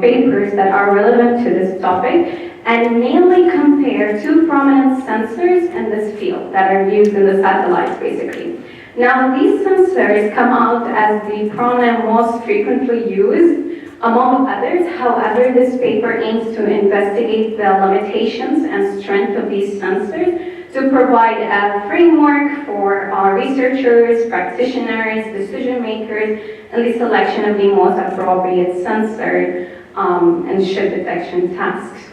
papers that are relevant to this topic and mainly compare 2 prominent sensors in this field that are used in the satellites basically. Now, these sensors come out as the prominent most frequently used among others. However, this paper aims to investigate the limitations and strength of these sensors to provide a framework for our researchers, practitioners, decision makers, in the selection of the most appropriate sensor and ship detection tasks.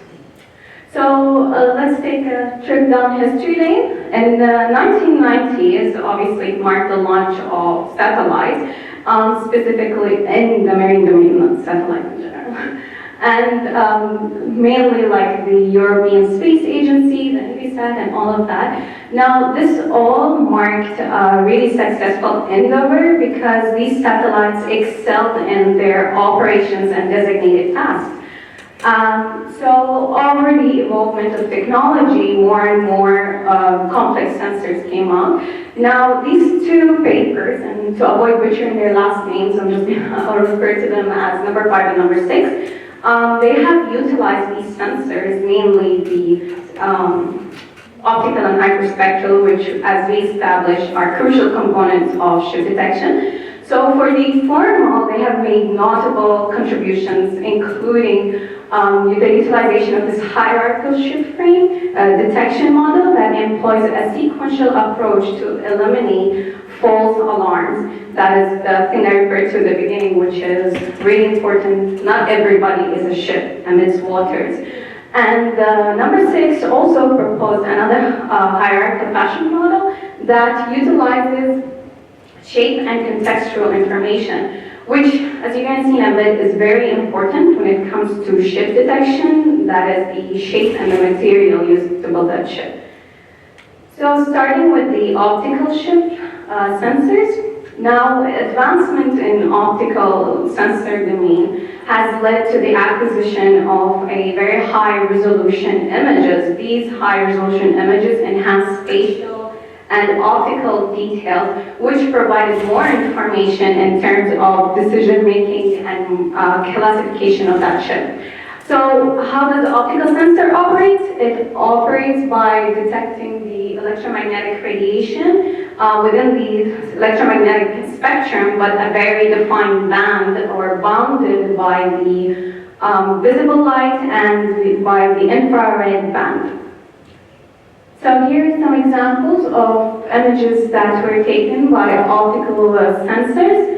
So let's take a trip down history lane. In the 1990s, obviously marked the launch of satellites, specifically in the marine domain, not satellites in general. And mainly like the European Space Agency, the ICSPIS, and all of that. Now, this all marked a really successful endeavor because these satellites excelled in their operations and designated tasks. So over the evolvement of technology, more and more complex sensors came out. Now, these 2 papers, and to avoid butchering their last names, I'm just going to refer to them as number 5 and number 6. They have utilized these sensors, mainly the optical and hyperspectral, which, as we established, are crucial components of ship detection. So for the formal, they have made notable contributions, including the utilization of this hierarchical ship frame detection model that employs a sequential approach to eliminate false alarms. That is the thing I referred to at the beginning, which is really important. Not everybody is a ship amidst waters. And number 6 also proposed another hierarchical fashion model that utilizes shape and contextual information, which, as you can see in a bit, is very important when it comes to ship detection. That is the shape and the material used to build that ship. So starting with the optical ship sensors, now advancement in optical sensor domain has led to the acquisition of a very high resolution images. These high resolution images enhance spatial and optical details, which provided more information in terms of decision making and classification of that ship. So how does the optical sensor operate? It operates operates by detecting the electromagnetic radiation within the electromagnetic spectrum, but a very defined band or bounded by the visible light and by the infrared band. So here are some examples of images that were taken by optical sensors.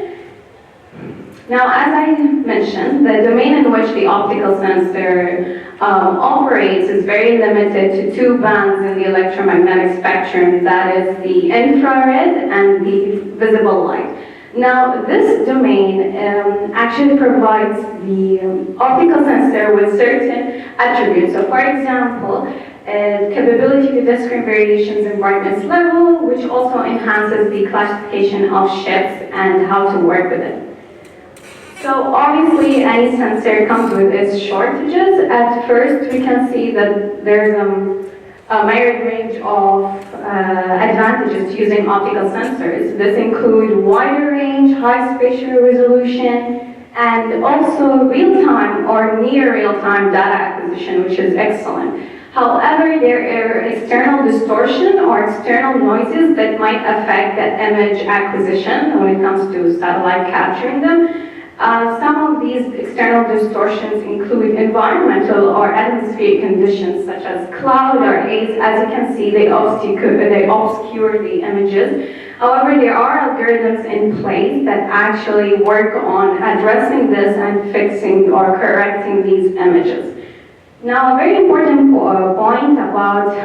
Now, as I mentioned, the domain in which the optical sensor operates is very limited to two bands in the electromagnetic spectrum, that is the infrared and the visible light. Now, this domain actually provides the optical sensor with certain attributes. So, for example, capability to discern variations in brightness level, which also enhances the classification of shapes and how to work with it. So obviously any sensor comes with its shortages. At first we can see that there's a myriad range of advantages to using optical sensors. This include wider range, high spatial resolution, and also real-time or near real-time data acquisition, which is excellent. However, there are external distortion or external noises that might affect the image acquisition when it comes to satellite capturing them. Some of these external distortions include environmental or atmospheric conditions such as cloud or haze. As you can see, they obscure the images. However, there are algorithms in place that actually work on addressing this and fixing or correcting these images. Now, a very important point about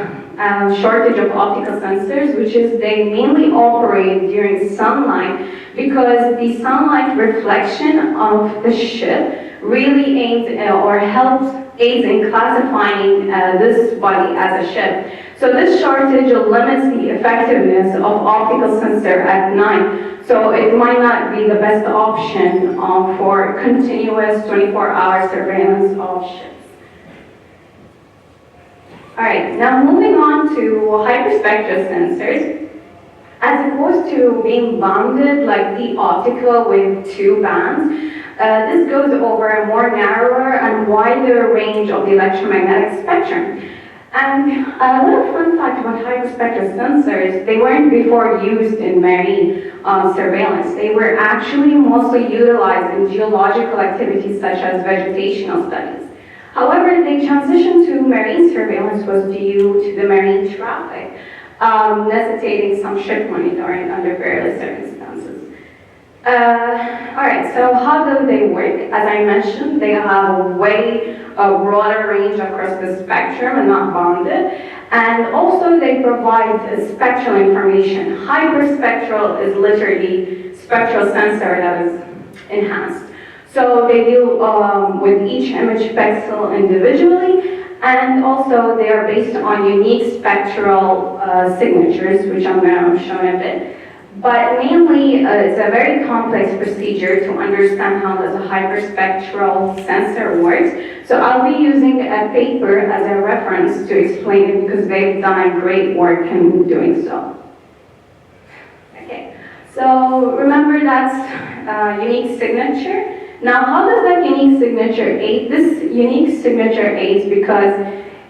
shortage of optical sensors, which is they mainly operate during sunlight, because the sunlight reflection of the ship really aids or helps aids in classifying this body as a ship. So this shortage limits the effectiveness of optical sensor at night. So it might not be the best option for continuous 24-hour surveillance of ships. All right, now moving on to hyperspectral sensors. As opposed to being bounded like the optical with two bands, this goes over a more narrower and wider range of the electromagnetic spectrum. And a little fun fact about hyperspectral sensors, they weren't before used in marine surveillance. They were actually mostly utilized in geological activities such as vegetational studies. However, the transition to marine surveillance was due to the marine traffic, necessitating some ship monitoring under various circumstances. All right, so how do they work? As I mentioned, they have a way broader range across the spectrum and not bounded. And also they provide spectral information. Hyperspectral is literally spectral sensor that is enhanced. So they deal with each image pixel individually, and also they are based on unique spectral signatures, which I'm going to show in a bit. But mainly, it's a very complex procedure to understand how does a hyperspectral sensor works. So I'll be using a paper as a reference to explain it because they've done a great work in doing so. Okay, so remember that's unique signature. Now, how does that unique signature aid? This unique signature aids because,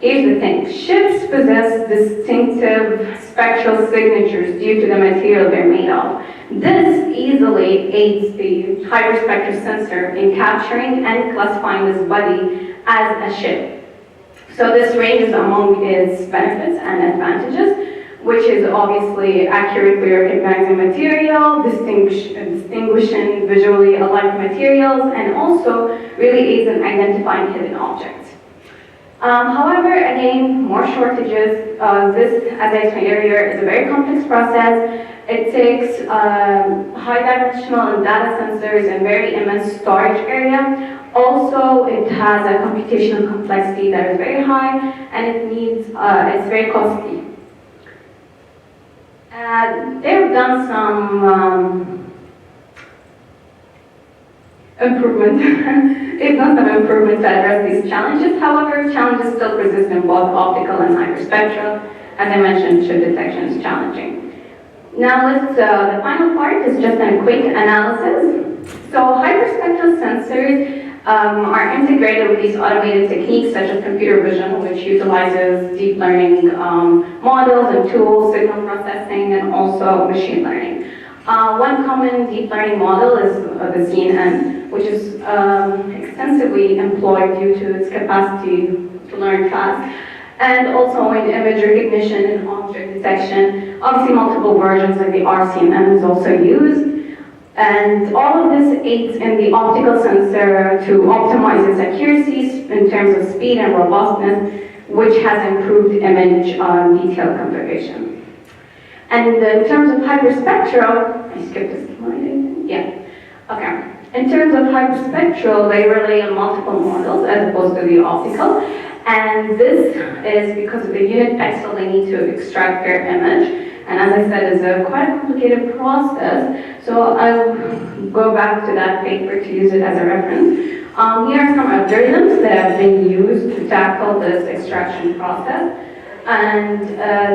here's the thing, ships possess distinctive spectral signatures due to the material they're made of. This easily aids the hyperspectral sensor in capturing and classifying this body as a ship. So this ranges among its benefits and advantages, which is obviously accurately recognizing material, distinguishing visually alike materials, and also really aids in identifying hidden objects. However, again, more shortages. This, as I explained earlier, is a very complex process. It takes high-dimensional and data sensors and very immense storage area. Also, it has a computational complexity that is very high, and it needs, it's very costly. They've done some improvement. They've done some improvement to address these challenges. However, challenges still persist in both optical and hyperspectral. As I mentioned, chip detection is challenging. Now, the final part is just a quick analysis. So, hyperspectral sensors are integrated with these automated techniques such as computer vision, which utilizes deep learning models and tools, signal processing, and also machine learning. One common deep learning model is the CNN, which is extensively employed due to its capacity to learn fast, and also in image recognition and object detection. Obviously, multiple versions of the RCNN is also used. And all of this aids in the optical sensor to optimize its accuracy in terms of speed and robustness, which has improved image detail configuration. And in terms of hyperspectral, I skipped a slide, I think. Yeah. Okay. In terms of hyperspectral, they rely on multiple models as opposed to the optical. And this is because of the unit pixel they need to extract their image. And as I said, it's a quite complicated process. So I'll go back to that paper to use it as a reference. Here are some algorithms that have been used to tackle this extraction process. And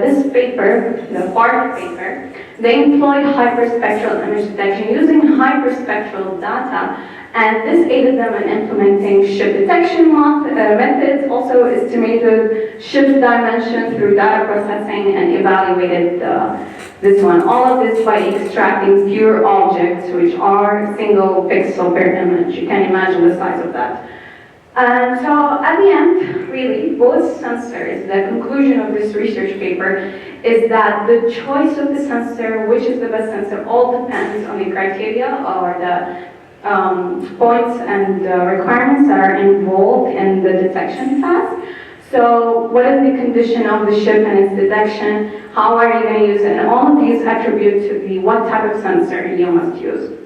this paper, the FARC paper, they employed hyperspectral image detection using hyperspectral data, and this aided them in implementing ship detection methods, also estimated ship dimension through data processing, and evaluated this one. All of this by extracting pure objects, which are single pixel per image. You can imagine the size of that. And so at the end, really, both sensors, the conclusion of this research paper is that the choice of the sensor, which is the best sensor, all depends on the criteria or the points and requirements that are involved in the detection task. So what is the condition of the ship and its detection? How are you going to use it? And all of these attribute to the what type of sensor you must use.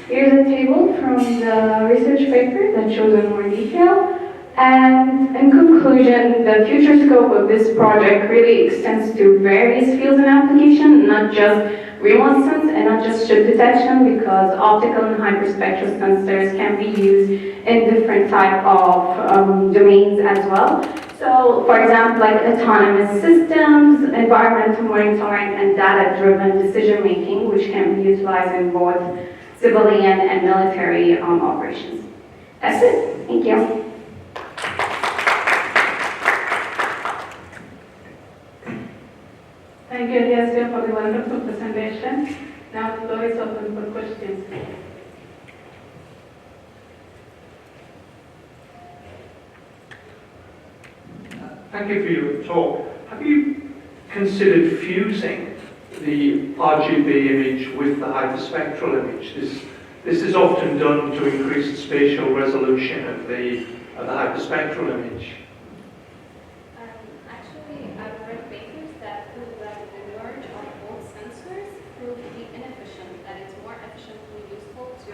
Here's a table from the research paper that shows in more detail. And in conclusion, the future scope of this project really extends to various fields and application, not just remote sense and not just ship detection, because optical and hyperspectral sensors can be used in different type of domains as well. So, for example, like autonomous systems, environmental monitoring, and data-driven decision-making, which can be utilized in both civilian and military operations. That's it. Thank you. Thank you, Elias, for the wonderful presentation. Now the floor is open for questions. Thank you for your talk. Have you considered fusing the RGB image with the hyperspectral image? This is often done to increase the spatial resolution of the hyperspectral image. Actually, I've read papers that prove that the merge of both sensors prove to be inefficient, that it's more efficiently useful to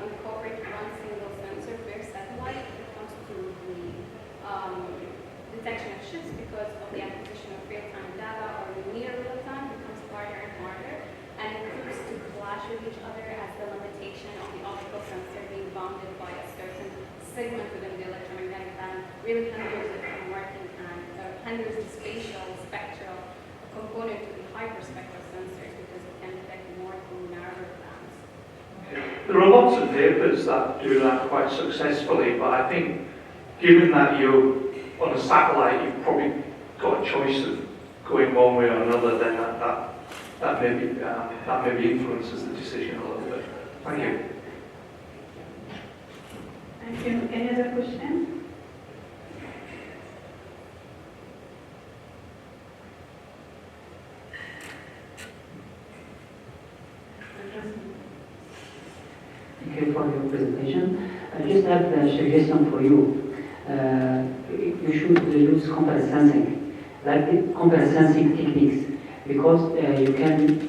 incorporate one single sensor per satellite when it comes to the detection of ships, because of the acquisition of real-time data or near real-time becomes harder and harder, and it proves to clash with each other as the limitation of the optical sensor being bounded by a certain segment within the electromagnetic band really hinders it from working and hinders the spatial spectral component to the hyperspectral sensors because it can detect more through narrower bands. There are lots of papers that do that quite successfully, but I think given that you're on a satellite, you've probably got a choice of going one way or another, then that maybe influences the decision a little bit. Thank you. Thank you. Any other question? Thank you for your presentation. I just have a suggestion for you. You should use comparison sensing, like comparison sensing techniques, because you can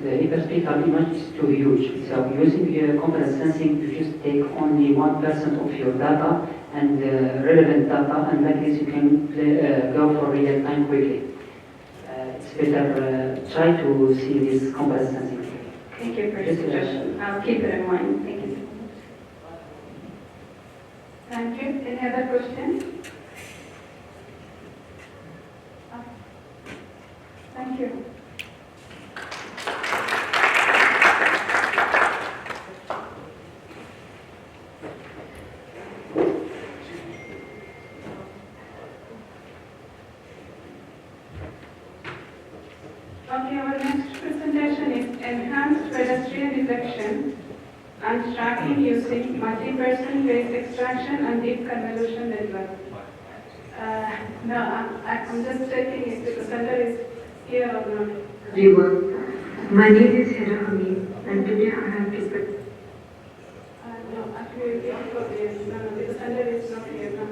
the hyperspectral image is too huge. So using comparison sensing, you just take only 1% of your data and relevant data, and like this you can go for real time quickly. It's better try to see this comparison sensing. Thank you for your suggestion. I'll keep it in mind. Thank you. Thank you. Any other questions? Thank you. Okay, our next presentation is Enhanced Pedestrian Detection and Tracking using Multi-Person Face Extraction and Deep Convolution Network. No, I'm just checking if the presenter is here or not. Everyone, my name is Hera Hamid, and today I have to No, actually, the presenter is not here now.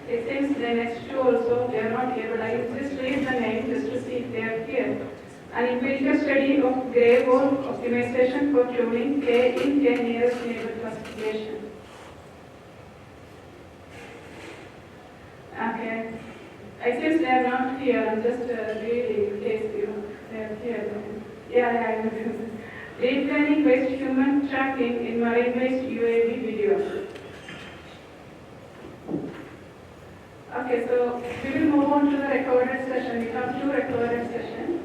It seems the next two also, they are not here, but I will just read the name just to see if they are here. An empirical study of gray wall optimization for tuning K in K nearest neighbor classification. Okay. I guess they are not here. I'm just reading in case they are here. Yeah. Deep learning based human tracking in marine based UAV video. Okay, so we will move on to the recorded session. We have two recorded sessions.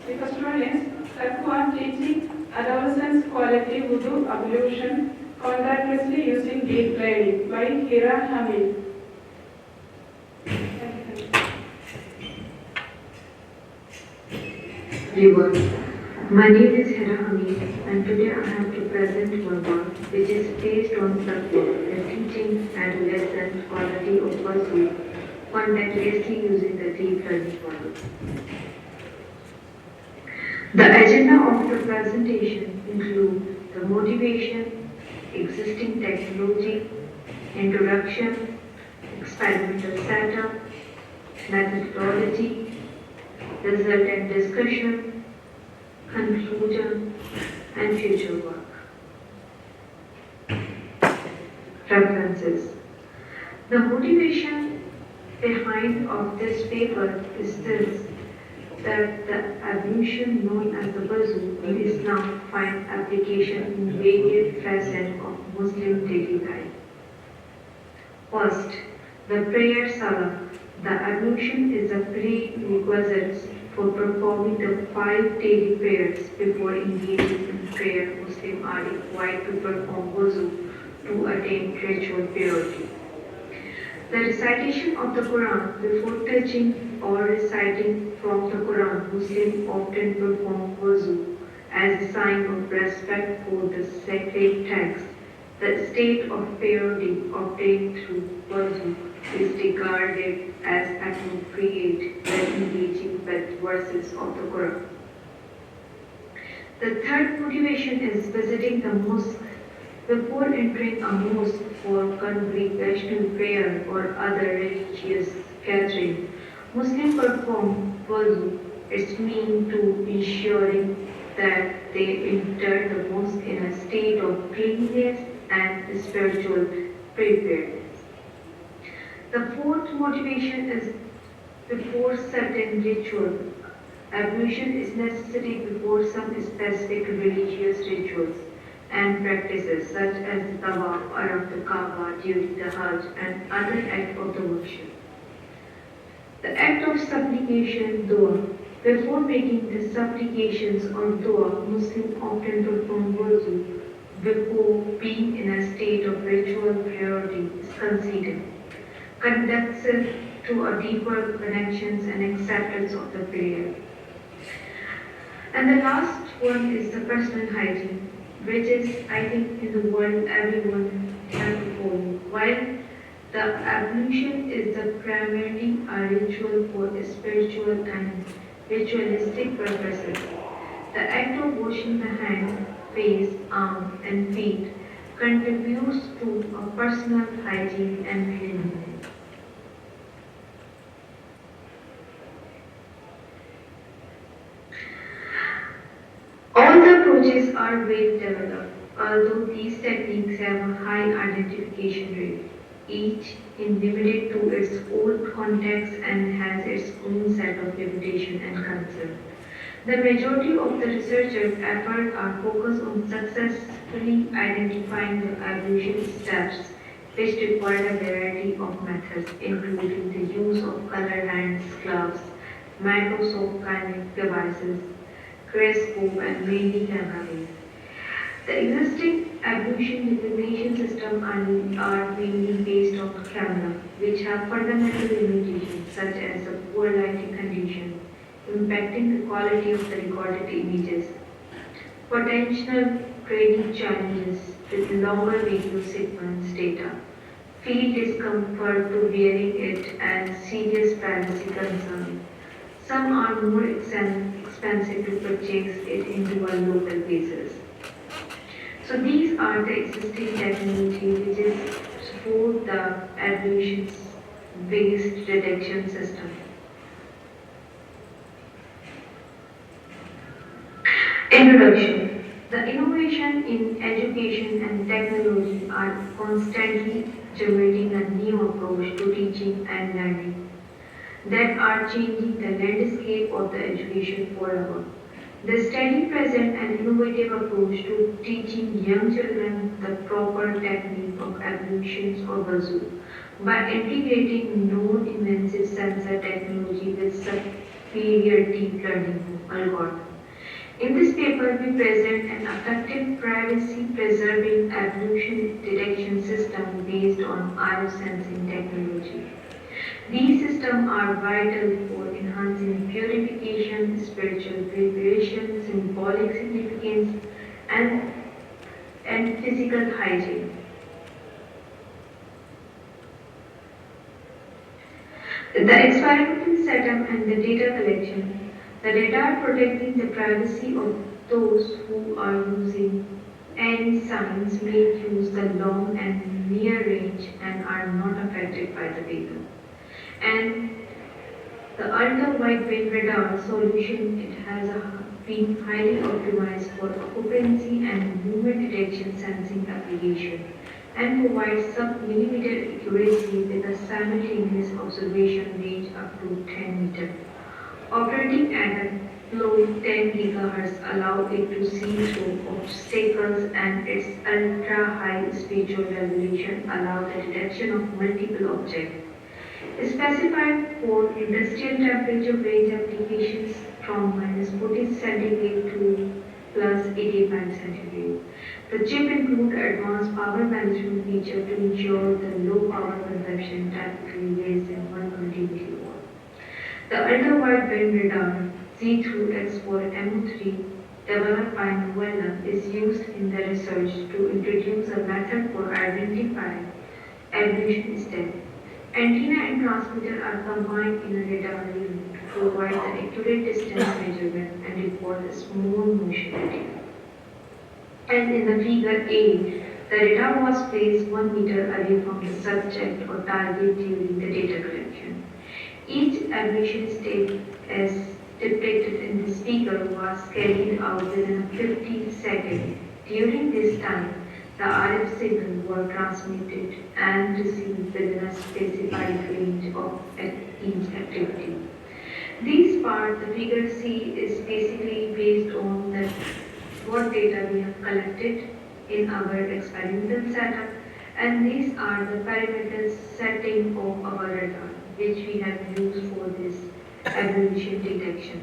The first one is Taqwa teaching adolescents quality wudu ablution contactlessly using deep learning by Hira Hamid. Everyone, my name is Hera Hamid, and today I have to present my work, which is based on Taqwa, the teaching adolescent quality of wudu contactlessly using the deep learning model. The agenda of the presentation includes the motivation, existing technology, introduction, experimental setup, methodology, result and discussion, conclusion, and future work. References. The motivation behind of this paper is this, that the ablution known as the wudu in Islam find application in various facets of Muslim daily life. First, the prayer salah. The ablution is a prerequisite for performing the 5 daily prayers. Before engaging in prayer, Muslims are required to perform wudu to attain ritual purity. The recitation of the Quran. Before touching or reciting from the Quran, Muslims often perform wudu as a sign of respect for the sacred text. The state of purity obtained through wudu is regarded as appropriate when engaging with verses of the Quran. The third motivation is visiting the mosque. Before entering a mosque for congregational prayer or other religious gathering, Muslims perform wudu. It means to ensuring that they enter the mosque in a state of cleanliness and spiritual preparedness. The fourth motivation is before certain ritual. Ablution is necessary before some specific religious rituals and practices such as the tawaf around the Kaaba during the Hajj and other acts of the worship. The act of supplication, dua. Before making the supplications or dua, Muslims often perform wudu before being in a state of ritual purity is considered. Conducive to a deeper connections and acceptance of the prayer. And the last one is the personal hygiene, which is, I think, in the world everyone has to follow. While the ablution is the primarily a ritual for spiritual and ritualistic purposes, the act of washing the hands, face, arms, and feet contributes to a personal hygiene and cleanliness. All the approaches are well developed, although these techniques have a high identification rate, each is limited to its own context and has its own set of limitations and concerns. The majority of the researchers' efforts are focused on successfully identifying the ablution steps, which require a variety of methods, including the use of color hands, gloves, microscopic devices, scope, and mainly camera-based. The existing ablution recognition systems are mainly based on camera, which have fundamental limitations such as the poor lighting conditions, impacting the quality of the recorded images. Potential training challenges with longer video sequence data, field discomfort to wearing it, and serious privacy concerns. Some are more expensive to purchase it into a local basis. So these are the existing technology which is support the evolutions-based detection system. Introduction. The innovation in education and technology are constantly generating a new approach to teaching and learning that are changing the landscape of the education forever. The steady present and innovative approach to teaching young children the proper technique of evolutions or bazoo by integrating non-invasive sensor technology with superior deep learning algorithm. In this paper, we present an effective privacy-preserving evolution detection system based on RF sensing technology. These systems are vital for enhancing purification, spiritual preparation, symbolic significance, and physical hygiene. The experimental setup and the data collection. The data are protecting the privacy of those who are using any signs may use the long and near range and are not affected by the data. And the ultra-wideband radar solution, it has been highly optimized for occupancy and movement detection sensing application and provides sub-millimeter accuracy with a simultaneous observation range up to 10 meters. Operating at a low 10 GHz allow it to see through obstacles, and its ultra-high spatial resolution allow the detection of multiple objects. Specified for industrial temperature range applications from -40 centigrade to +85 centigrade. The chip includes advanced power management feature to ensure the low power consumption, typically less than 120 milliwatt. The ultra-wideband radar Z2X4 MO3 developed by Novella is used in the research to introduce a method for identifying evolution step. Antenna and transmitter are combined in a radar unit to provide the accurate distance measurement and report a smooth motion data. And in the figure A, the radar was placed 1 meter away from the subject or target during the data collection. Each evolution step, as depicted in this figure, was carried out within 50 seconds. During this time, the RF signals were transmitted and received within a specified range of each activity. This part, the figure C, is basically based on what data we have collected in our experimental setup, and these are the parameters setting of our radar, which we have used for this evolution detection.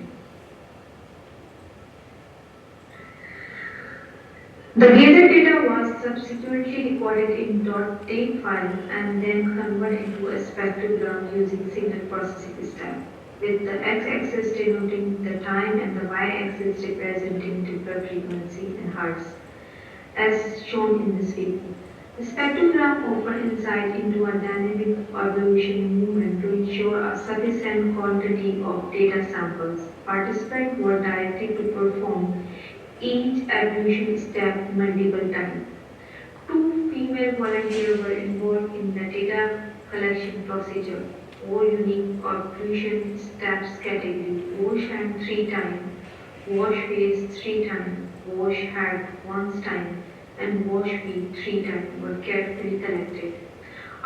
The gathered data was subsequently recorded in .date file and then converted into a spectrogram using signal processing step, with the x-axis denoting the time and the y-axis representing Doppler frequency in hertz, as shown in this figure. The spectrogram offers insight into a dynamic evolution movement to ensure a sufficient quantity of data samples. Participants were directed to perform each evolution step multiple times. 2 female volunteers were involved in the data collection procedure. All unique evolution steps category: wash hand 3 times, wash face 3 times, wash head 1 time, and wash feet 3 times were carefully collected.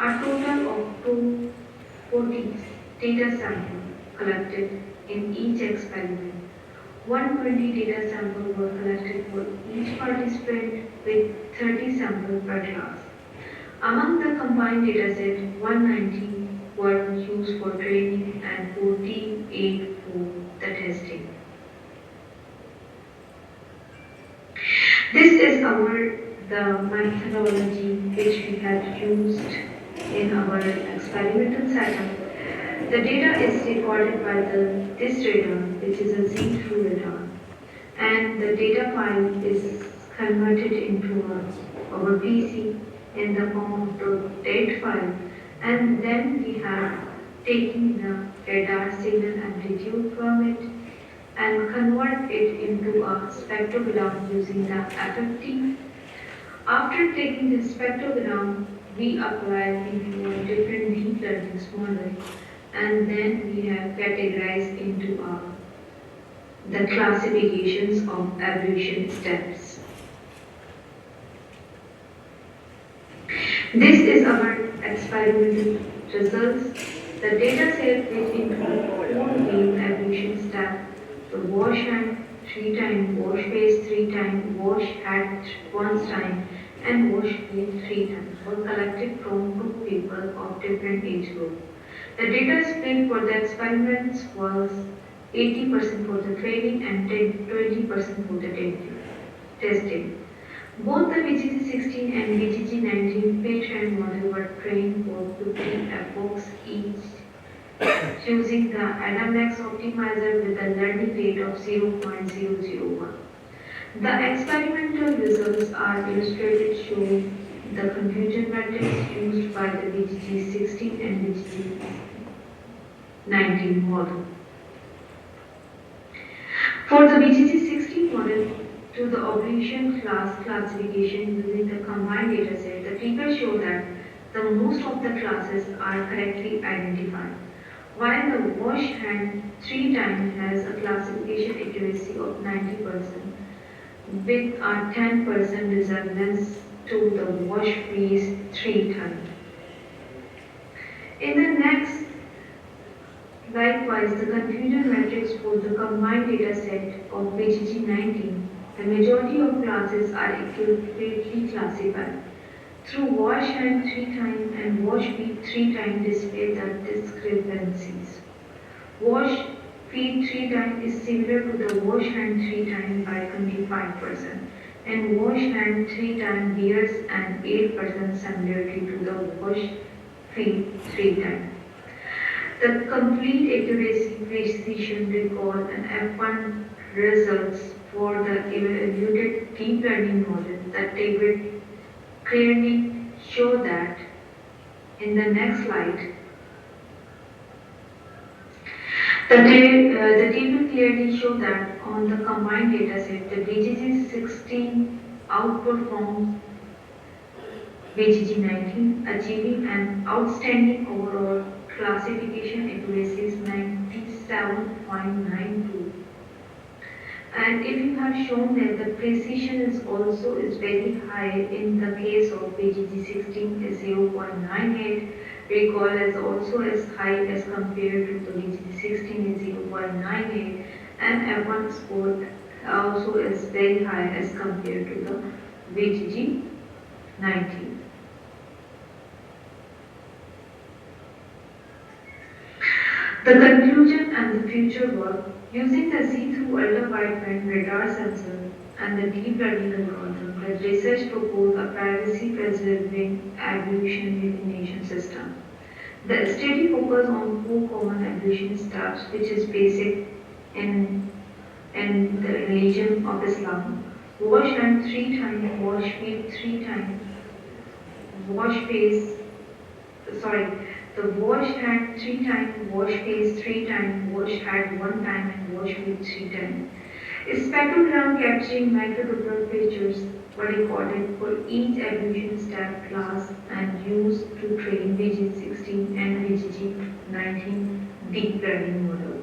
A total of 240 data samples collected in each experiment. 120 data samples were collected for each participant, with 30 samples per class. Among the combined dataset, 190 were used for training and 48 for the testing. This is the methodology which we have used in our experimental setup. The data is recorded by this radar, which is a see-through radar, and the data file is converted into our PC in the form of the date file, and then we have taken the radar signal amplitude from it and convert it into a spectrogram using the FFT. After taking the spectrogram, we apply into a different deep learning model, and then we have categorized into the classifications of evolution steps. This is our experimental results. The data set which include 4 main evolution steps: the wash hand 3 times, wash face 3 times, wash head once time, and wash feet 3 times were collected from 2 people of different age group. The data split for the experiments was 80% for the training and 20% for the testing. Both the BGG16 and BGG19 page-hand model were trained for 50 epochs each, choosing the ADAMAX optimizer with a learning rate of 0.001. The experimental results are illustrated showing the confusion matrix used by the BGG16 and BGG19 model. For the BGG16 model, to the evolution class classification using the combined dataset, the figures show that the most of the classes are correctly identified, while the wash hand 3 times has a classification accuracy of 90% with a 10% resemblance to the wash face 3 times. In the next, likewise, the confusion matrix for the combined data set of BGG19, the majority of classes are accurately classified. Through wash hand 3 times and wash feet 3 times display the discrepancies. Wash feet 3 times is similar to the wash hand 3 times by 25%, and wash hand 3 times bears an 8% similarity to the wash feet 3 times. The complete accuracy, precision, recall, and F1 results for the evaluated deep learning model that David clearly show that in the next slide. The table clearly show that on the combined dataset, the BGG16 outperforms BGG19, achieving an outstanding overall classification accuracy is 97.92. And if you have shown that the precision is also very high in the case of BGG16 is 0.98, recall is also as high as compared to the BGG16 is 0.98, and F1 score also is very high as compared to the BGG19. The conclusion and the future work using the see-through ultra-wideband radar sensor and the deep learning algorithm, the research proposed a privacy-preserving evolution recognition system. The study focused on 4 common evolution steps, which is basic in the religion of Islam. Wash hand 3 times, wash feet 3 times, wash face, the wash hand 3 times, wash face 3 times, wash head 1 time, and wash feet 3 times. A spectrogram capturing microdoppler pictures were recorded for each evolution step class and used to train BGG16 and BGG19 deep learning model.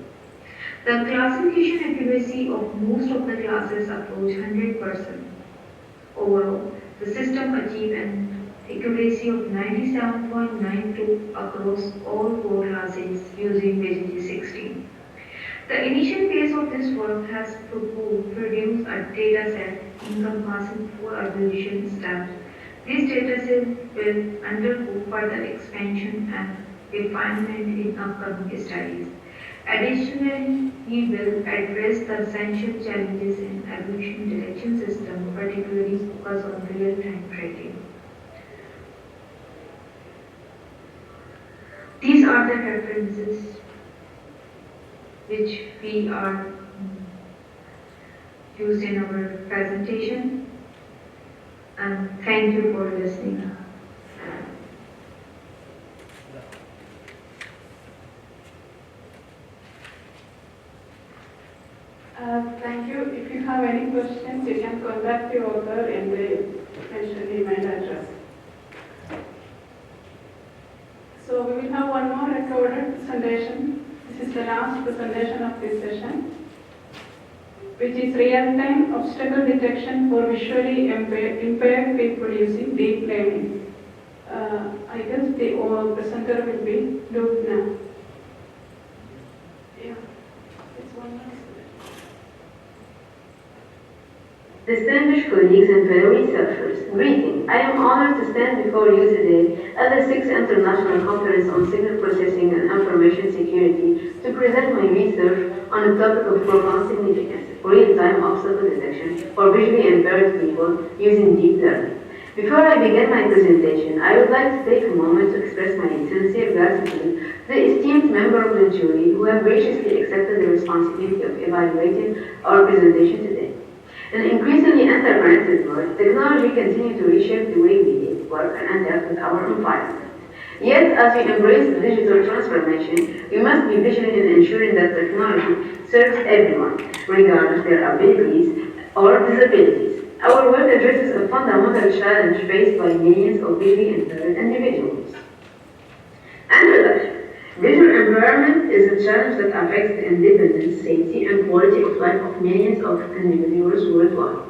The classification accuracy of most of the classes approach 100%. Overall, the system achieved an accuracy of 97.92 across all 4 classes using BGG16. The initial phase of this work has produced a dataset encompassing 4 evolution steps. This dataset will undergo further expansion and refinement in upcoming studies. Additionally, we will address the essential challenges in evolution detection system, particularly focus on real-time tracking. These are the references which we are used in our presentation. And thank you for listening. Thank you. If you have any questions, you can contact the author in the mentioned email address. So we will have one more recorded presentation. This is the last presentation of this session, which is real-time obstacle detection for visually impaired people using deep learning. I guess the presenter will be Luke now. Yeah, it's one more. Distinguished colleagues and fellow researchers, greetings. I am honored to stand before you today at the 6th International Conference on Signal Processing and Information Security to present my research on a topic of profound significance, real-time obstacle detection for visually impaired people using deep learning. Before I begin my presentation, I would like to take a moment to express my sincere gratitude to the esteemed member of the jury who have graciously accepted the responsibility of evaluating our presentation today. In an increasingly interconnected world, technology continues to reshape the way we live, work, and interact with our environment. Yet, as we embrace digital transformation, we must be vigilant in ensuring that technology serves everyone, regardless of their abilities or disabilities. Our work addresses a fundamental challenge faced by millions of visually impaired individuals. Introduction. Visual impairment is a challenge that affects the independence, safety, and quality of life of millions of individuals worldwide.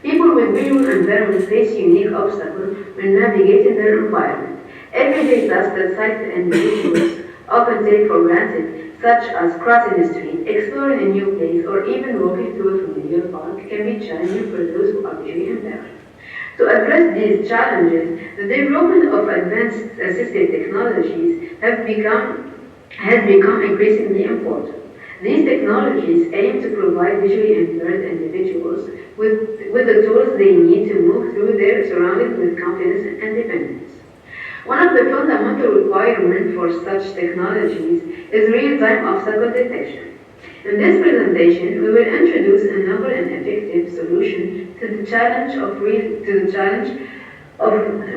People with visual impairment face unique obstacles when navigating their environment. Everyday tasks that sighted individuals often take for granted, such as crossing the street, exploring a new place, or even walking through a familiar park, can be challenging for those who are visually impaired. To address these challenges, the development of advanced assistive technologies has become increasingly important. These technologies aim to provide visually impaired individuals with the tools they need to move through their surroundings with confidence and independence. One of the fundamental requirements for such technologies is real-time obstacle detection. In this presentation, we will introduce a novel and effective solution to the challenge of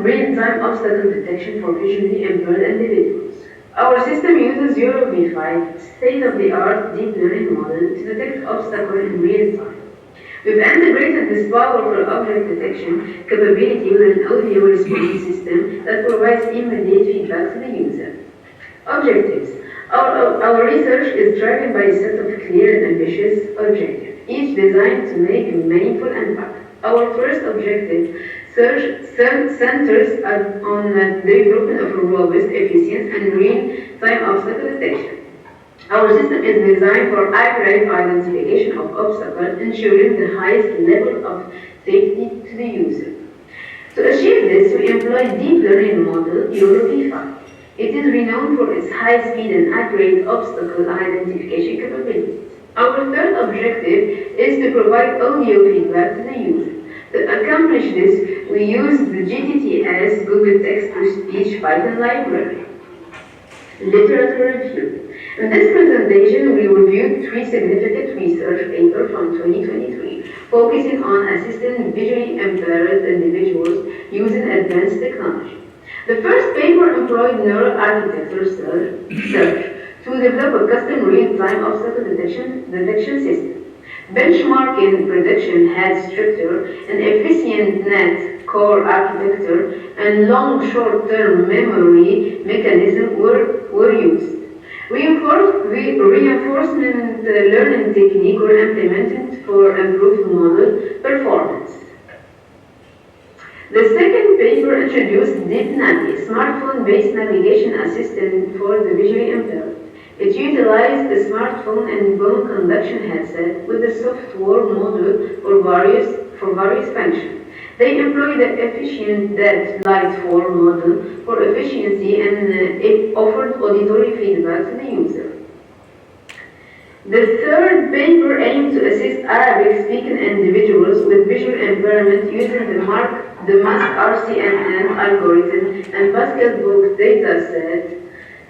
real-time obstacle detection for visually impaired individuals. Our system uses EuroV5 state-of-the-art deep learning model to detect obstacles in real time. We've integrated this powerful object detection capability with an audio response system that provides immediate feedback to the user. Objectives. Our research is driven by a set of clear and ambitious objectives, each designed to make a meaningful impact. Our first objective centers on the development of a robust, efficient, and real-time obstacle detection. Our system is designed for accurate identification of obstacles, ensuring the highest level of safety to the user. To achieve this, we employ deep learning model EuroV5. It is renowned for its high speed and accurate obstacle identification capabilities. Our third objective is to provide audio feedback to the user. To accomplish this, we use the GTTS Google Text-to-Speech Python library. Literature review. In this presentation, we reviewed 3 significant research papers from 2023, focusing on assisting visually impaired individuals using advanced technology. The first paper employed neural architecture search to develop a custom real-time obstacle detection system. Benchmarking prediction had structure, an efficient net core architecture, and long short-term memory mechanisms were used. Reinforcement learning techniques were implemented for improved model performance. The second paper introduced DeepNavi, a smartphone-based navigation assistant for the visually impaired. It utilized a smartphone and bone conduction headset with a software module for various functions. They employed the efficient depth light form model for efficiency, and it offered auditory feedback to the user. The third paper aimed to assist Arabic-speaking individuals with visual impairment using the mask RCNN algorithm and Pascal book dataset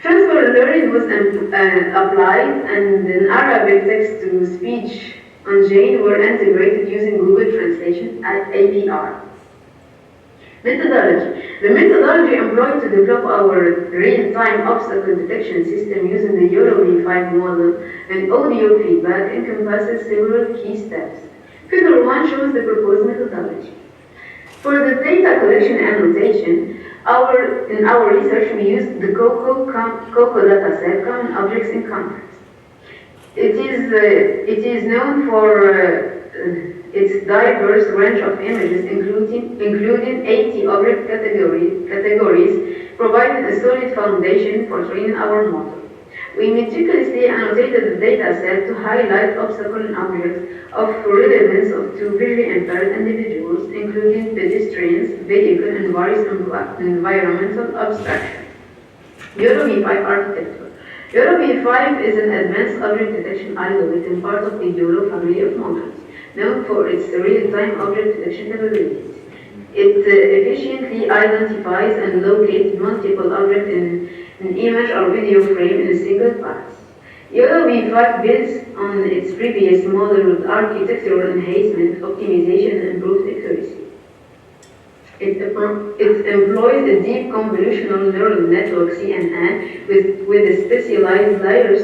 Transfer learning was applied, and an Arabic text-to-speech engine were integrated using Google Translation API. Methodology. The methodology employed to develop our real-time obstacle detection system using the Euro V5 model and audio feedback encompasses several key steps. Figure 1 shows the proposed methodology. For the data collection and annotation, in our research we used the COCO dataset, Common Objects in Context. It is known for its diverse range of images, including 80 object categories, providing a solid foundation for training our model. We meticulously annotated the dataset to highlight obstacle and objects of relevance to visually impaired individuals, including pedestrians, vehicles, and various environmental abstractions. Euro V5 architecture. Euro V5 is an advanced object detection algorithm, part of the Euro family of models, known for its real-time object detection capabilities. It efficiently identifies and locates multiple objects in an image or video frame in a single pass. Euro V5 builds on its previous model with architectural enhancement, optimization, and improved accuracy. It employs a deep convolutional neural network CNN with specialized layers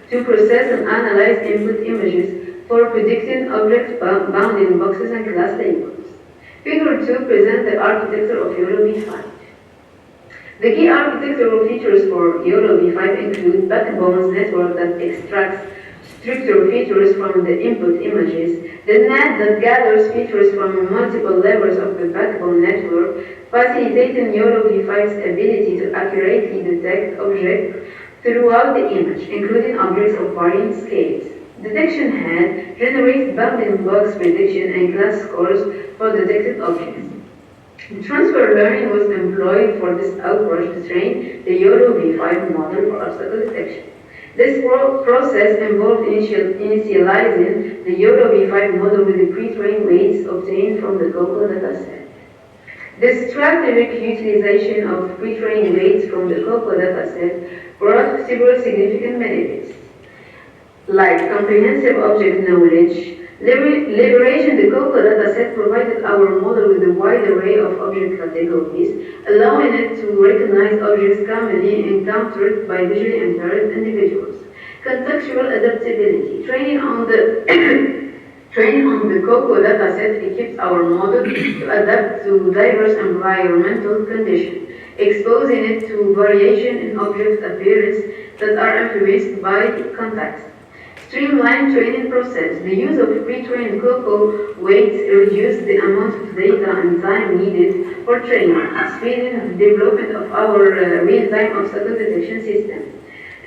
to process and analyze input images for predicting object bounding boxes and class labels. Figure 2 presents the architecture of Euro V5. The key architectural features for Euro V5 include backbones network that extracts structural features from the input images, the net that gathers features from multiple levels of the backbone network, facilitating Euro V5's ability to accurately detect objects throughout the image, including objects of varying scales. Detection head generates bounding box prediction and class scores for detected objects. The transfer learning was employed for this approach to train the Euro V5 model for obstacle detection. This process involved initializing the Euro V5 model with the pre-trained weights obtained from the COCO dataset. The strategic utilization of pre-trained weights from the COCO dataset brought several significant benefits, like comprehensive object knowledge. Liberation the COCO dataset provided our model with a wide array of object categories, allowing it to recognize objects commonly encountered by visually impaired individuals. Contextual adaptability. Training on the COCO dataset equips our model to adapt to diverse environmental conditions, exposing it to variation in object appearance that are influenced by context. Streamlined training process. The use of pre-trained COCO weights reduced the amount of data and time needed for training, speeding the development of our real-time obstacle detection system.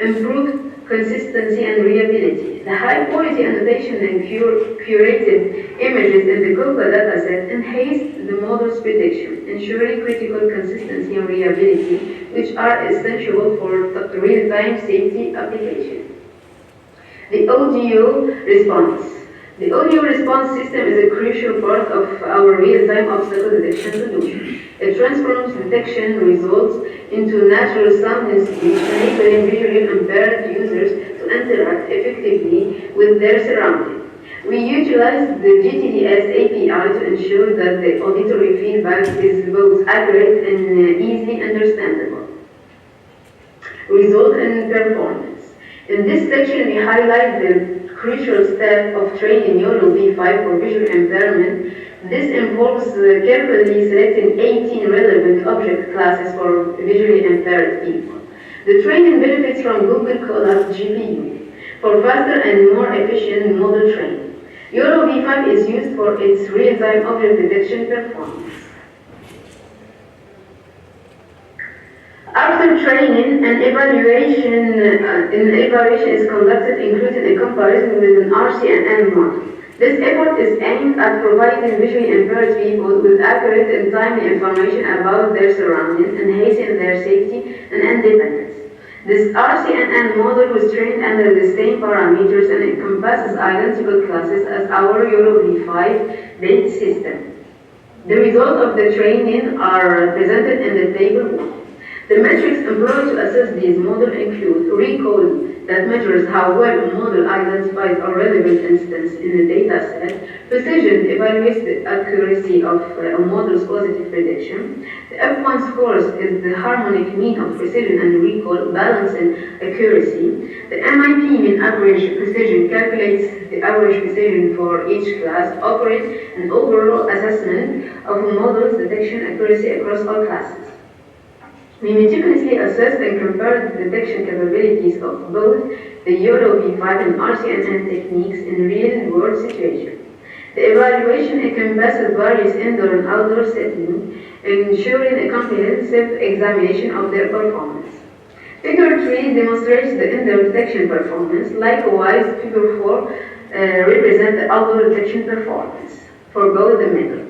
Improved consistency and reliability. The high-quality annotation and curated images in the COCO dataset enhanced the model's prediction, ensuring critical consistency and reliability, which are essential for real-time safety applications. The audio response. The audio response system is a crucial part of our real-time obstacle detection solution. It transforms detection results into natural sound and speech, enabling visually impaired users to interact effectively with their surroundings. We utilize the GTDS API to ensure that the auditory feedback is both accurate and easily understandable. Result in performance. In this section, we highlight the crucial step of training Euro V5 for visual impairment. This involves carefully selecting 18 relevant object classes for visually impaired people. The training benefits from Google Colab GPU for faster and more efficient model training. Euro V5 is used for its real-time object detection performance. After training, an evaluation is conducted, including a comparison with an RCNN model. This effort is aimed at providing visually impaired people with accurate and timely information about their surroundings, enhancing their safety and independence. This RCNN model was trained under the same parameters and encompasses identical classes as our Euro V5 built system. The results of the training are presented in the table 1. The metrics employed to assess these models include recall that measures how well a model identifies a relevant instance in a data set. Precision evaluates the accuracy of a model's positive prediction. The F1 scores is the harmonic mean of precision and recall, balance and accuracy. The MIP mean average precision calculates the average precision for each class, offering an overall assessment of a model's detection accuracy across all classes. We meticulously assessed and compared the detection capabilities of both the YOLO V5 and RCNN techniques in real-world situations. The evaluation encompasses various indoor and outdoor settings, ensuring a comprehensive examination of their performance. Figure 3 demonstrates the indoor detection performance. Likewise, Figure 4 represents the outdoor detection performance for both the methods.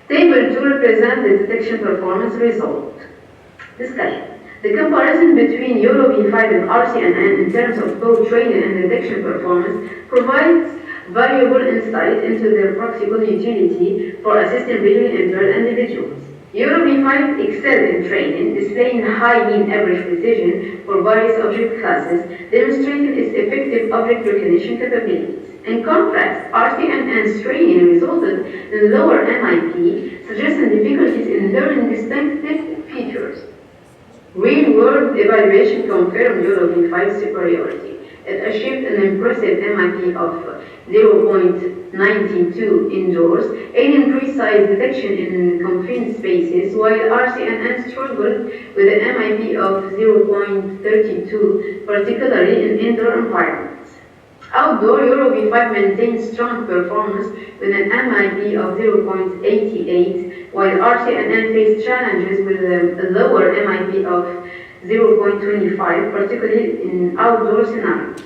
Table 2 represents the detection performance result. Discussion. The comparison between YOLO V5 and RCNN in terms of both training and detection performance provides valuable insight into their practical utility for assisting visually impaired individuals. YOLO V5 excelled in training, displaying high mean average precision for various object classes, demonstrating its effective object recognition capabilities. In contrast, RCNN's training resulted in lower MIP, suggesting difficulties in learning distinctive features. Real-world evaluation confirmed YOLO V5's superiority. It achieved an impressive MIP of 0.92 indoors, aiding precise detection in confined spaces, while RCNN struggled with an MIP of 0.32, particularly in indoor environments. Outdoor, YOLO V5 maintained strong performance with an MIP of 0.88, while RCNN faced challenges with a lower MIP of 0.25, particularly in outdoor scenarios.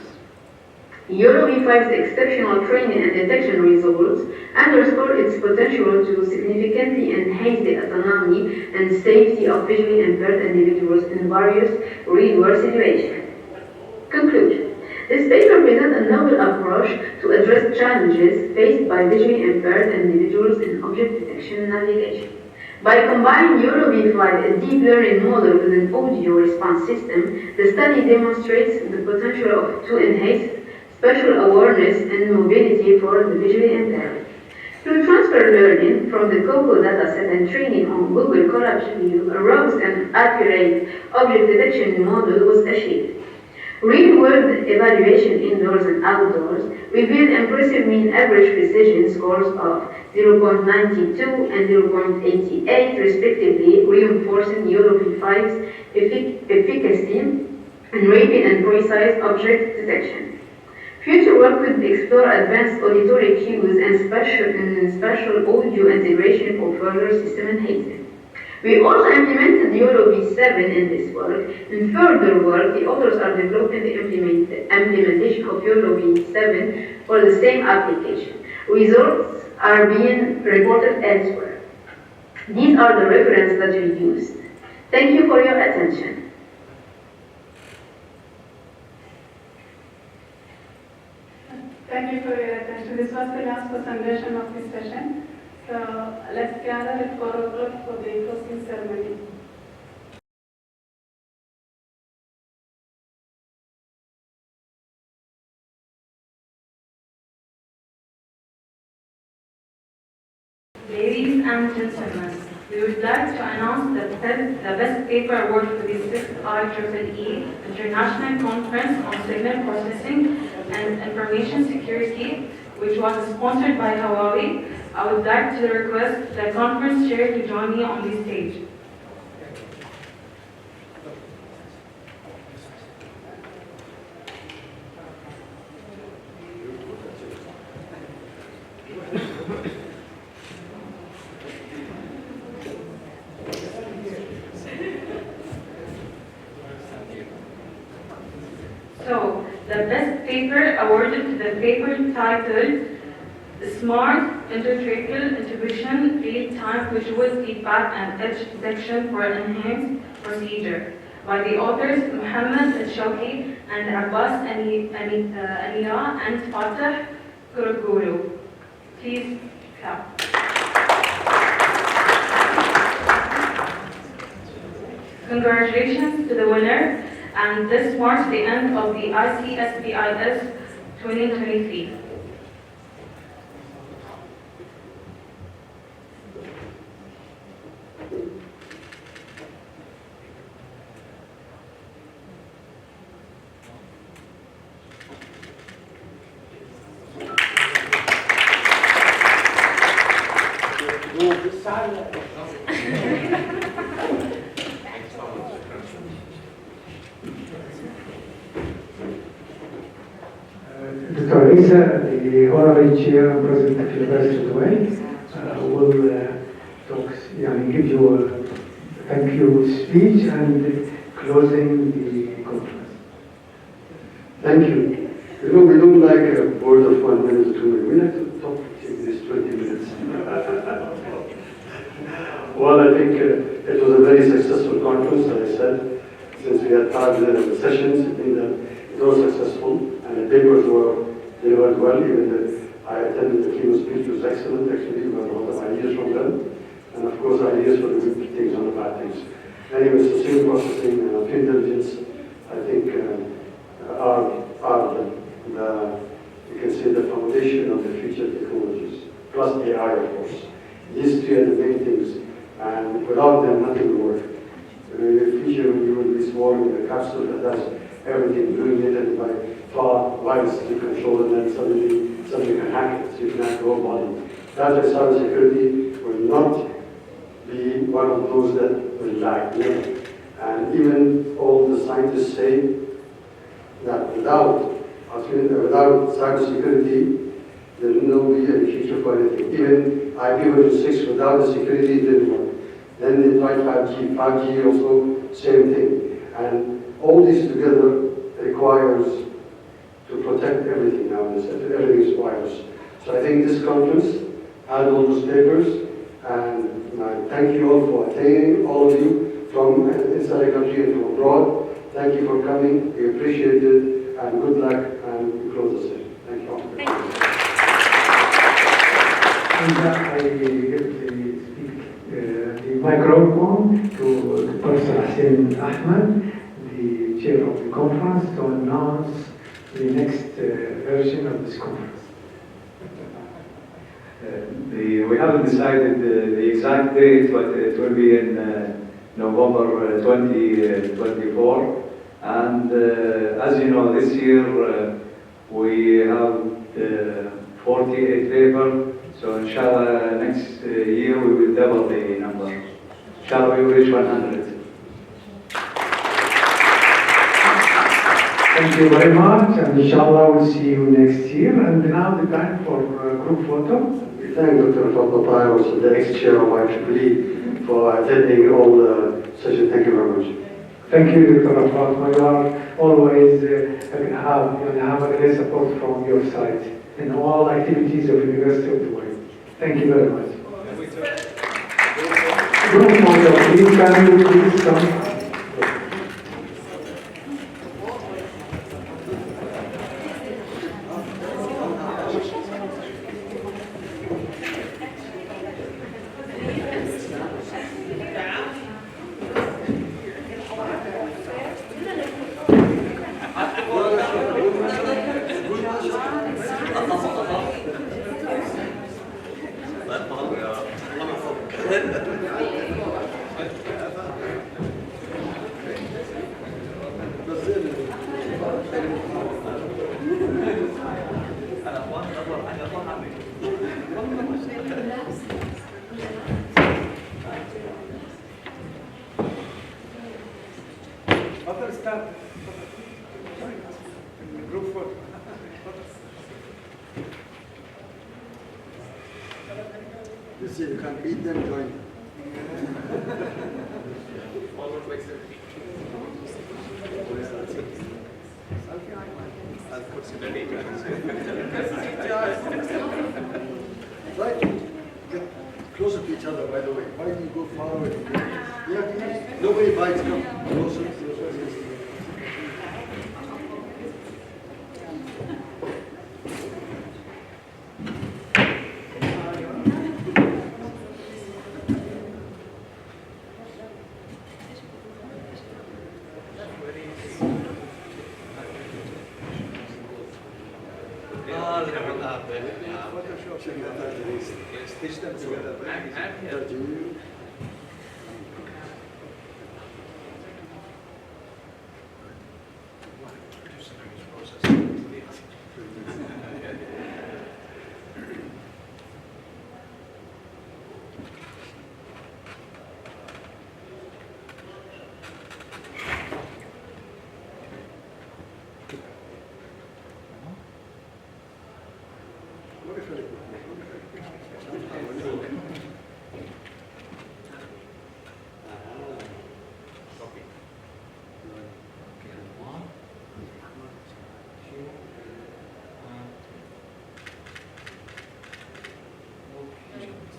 YOLO V5's exceptional training and detection results underscore its potential to significantly enhance the autonomy and safety of visually impaired individuals in various real-world situations. Conclusion. This paper presents a novel approach to address challenges faced by visually impaired individuals in object detection and navigation. By combining YOLO V5, a deep learning model with an audio response system, the study demonstrates the potential to enhance spatial awareness and mobility for the visually impaired. Through transfer learning from the COCO dataset and training on Google Colab View, a robust and accurate object detection model was achieved. Real-world evaluation indoors and outdoors revealed impressive mean average precision scores of 0.92 and 0.88 respectively, reinforcing YOLO V5's efficacy in rapid and precise object detection. Future work could explore advanced auditory cues and spatial audio integration for further system enhancement. We also implemented YOLO V7 in this work. In further work, the authors are developing the implementation of YOLO V7 for the same application. Results are being reported elsewhere. These are the references that we used. Thank you for your attention. Thank you for your attention. This was the last presentation of this session. So let's gather at 4 o'clock for the closing ceremony. Ladies and gentlemen, we would like to announce the best paper award for the 6th IEEE International Conference on Signal Processing and Information Security, which was sponsored by Huawei. I would like to request the conference chair to join me on the stage. So, the best paper awarded to the paper titled Smart Intertracheal Intuition Real-Time Visual Feedback and Edge Detection for Enhanced Procedure by the authors Muhammad Al-Shawki and Abbas Ania and Fatah Kurugulu. Please clap. Congratulations to the winner, and this marks the end of the ICSPIS 2023. Dr. Isa, the honorary chair and president of University of Dubai, will give you a thank you speech and closing the conference. Thank you. You know, we don't like a board of 1 minute, 2 minutes. We like to talk in this 20 minutes. Well, I think it was a very successful conference, as I said. Since we had 5 sessions, I think that it was successful, and the papers were delivered well. Even I attended the keynote speech, was excellent. Actually, we got a lot of ideas from them, and of course, ideas for the good things and the bad things. Anyway, so signal processing and artificial intelligence, I think, are you can say, the foundation of the future technologies, plus AI, of course. These three are the main things, and without them, nothing will work. In the future, you will be swarming a capsule that does everything, doing it, and by far wireless you control, and then suddenly somebody can hack it, so you can hack the whole body. That is cybersecurity will not be one of those that will lag, never. And even all the scientists say that without cybersecurity, there will not be any future for anything. Even IP version 6 without the security didn't work. Then they tried 5G. 5G also, same thing. And all these together requires to protect everything nowadays. Everything is wireless. So I think this conference had all those papers, and I thank you all for attending, all of you from inside the country and from abroad. Thank you for coming. We appreciate it, and good luck, and we close the session. Thank you all. Thank you. And I give the microphone to Professor Hassan Ahmed, the chair of the conference, to announce the next version of this conference. We haven't decided the exact date, but it will be in November 2024. And as you know, this year we have 48 papers. So inshallah, next year we will double the number. Inshallah, we will reach 100. Thank you very much, and inshallah we'll see you next year. And now the time for group photo. We thank Dr. Fatma Tahir, also the ex-chair of ICSPIS, for attending all the sessions. Thank you very much. Thank you, Dr. Fatma. You are always have a great support from your side in all activities of University of Dubai. Thank you very much. Group photo, please, can you please come? You can beat them, join them. Right, get closer to each other, by the way. Why do you go far away from me? Yeah, nobody bites, come closer. Photoshop together, stitch them together.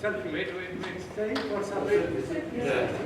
Selfie. Wait. Stay for selfie. Yeah.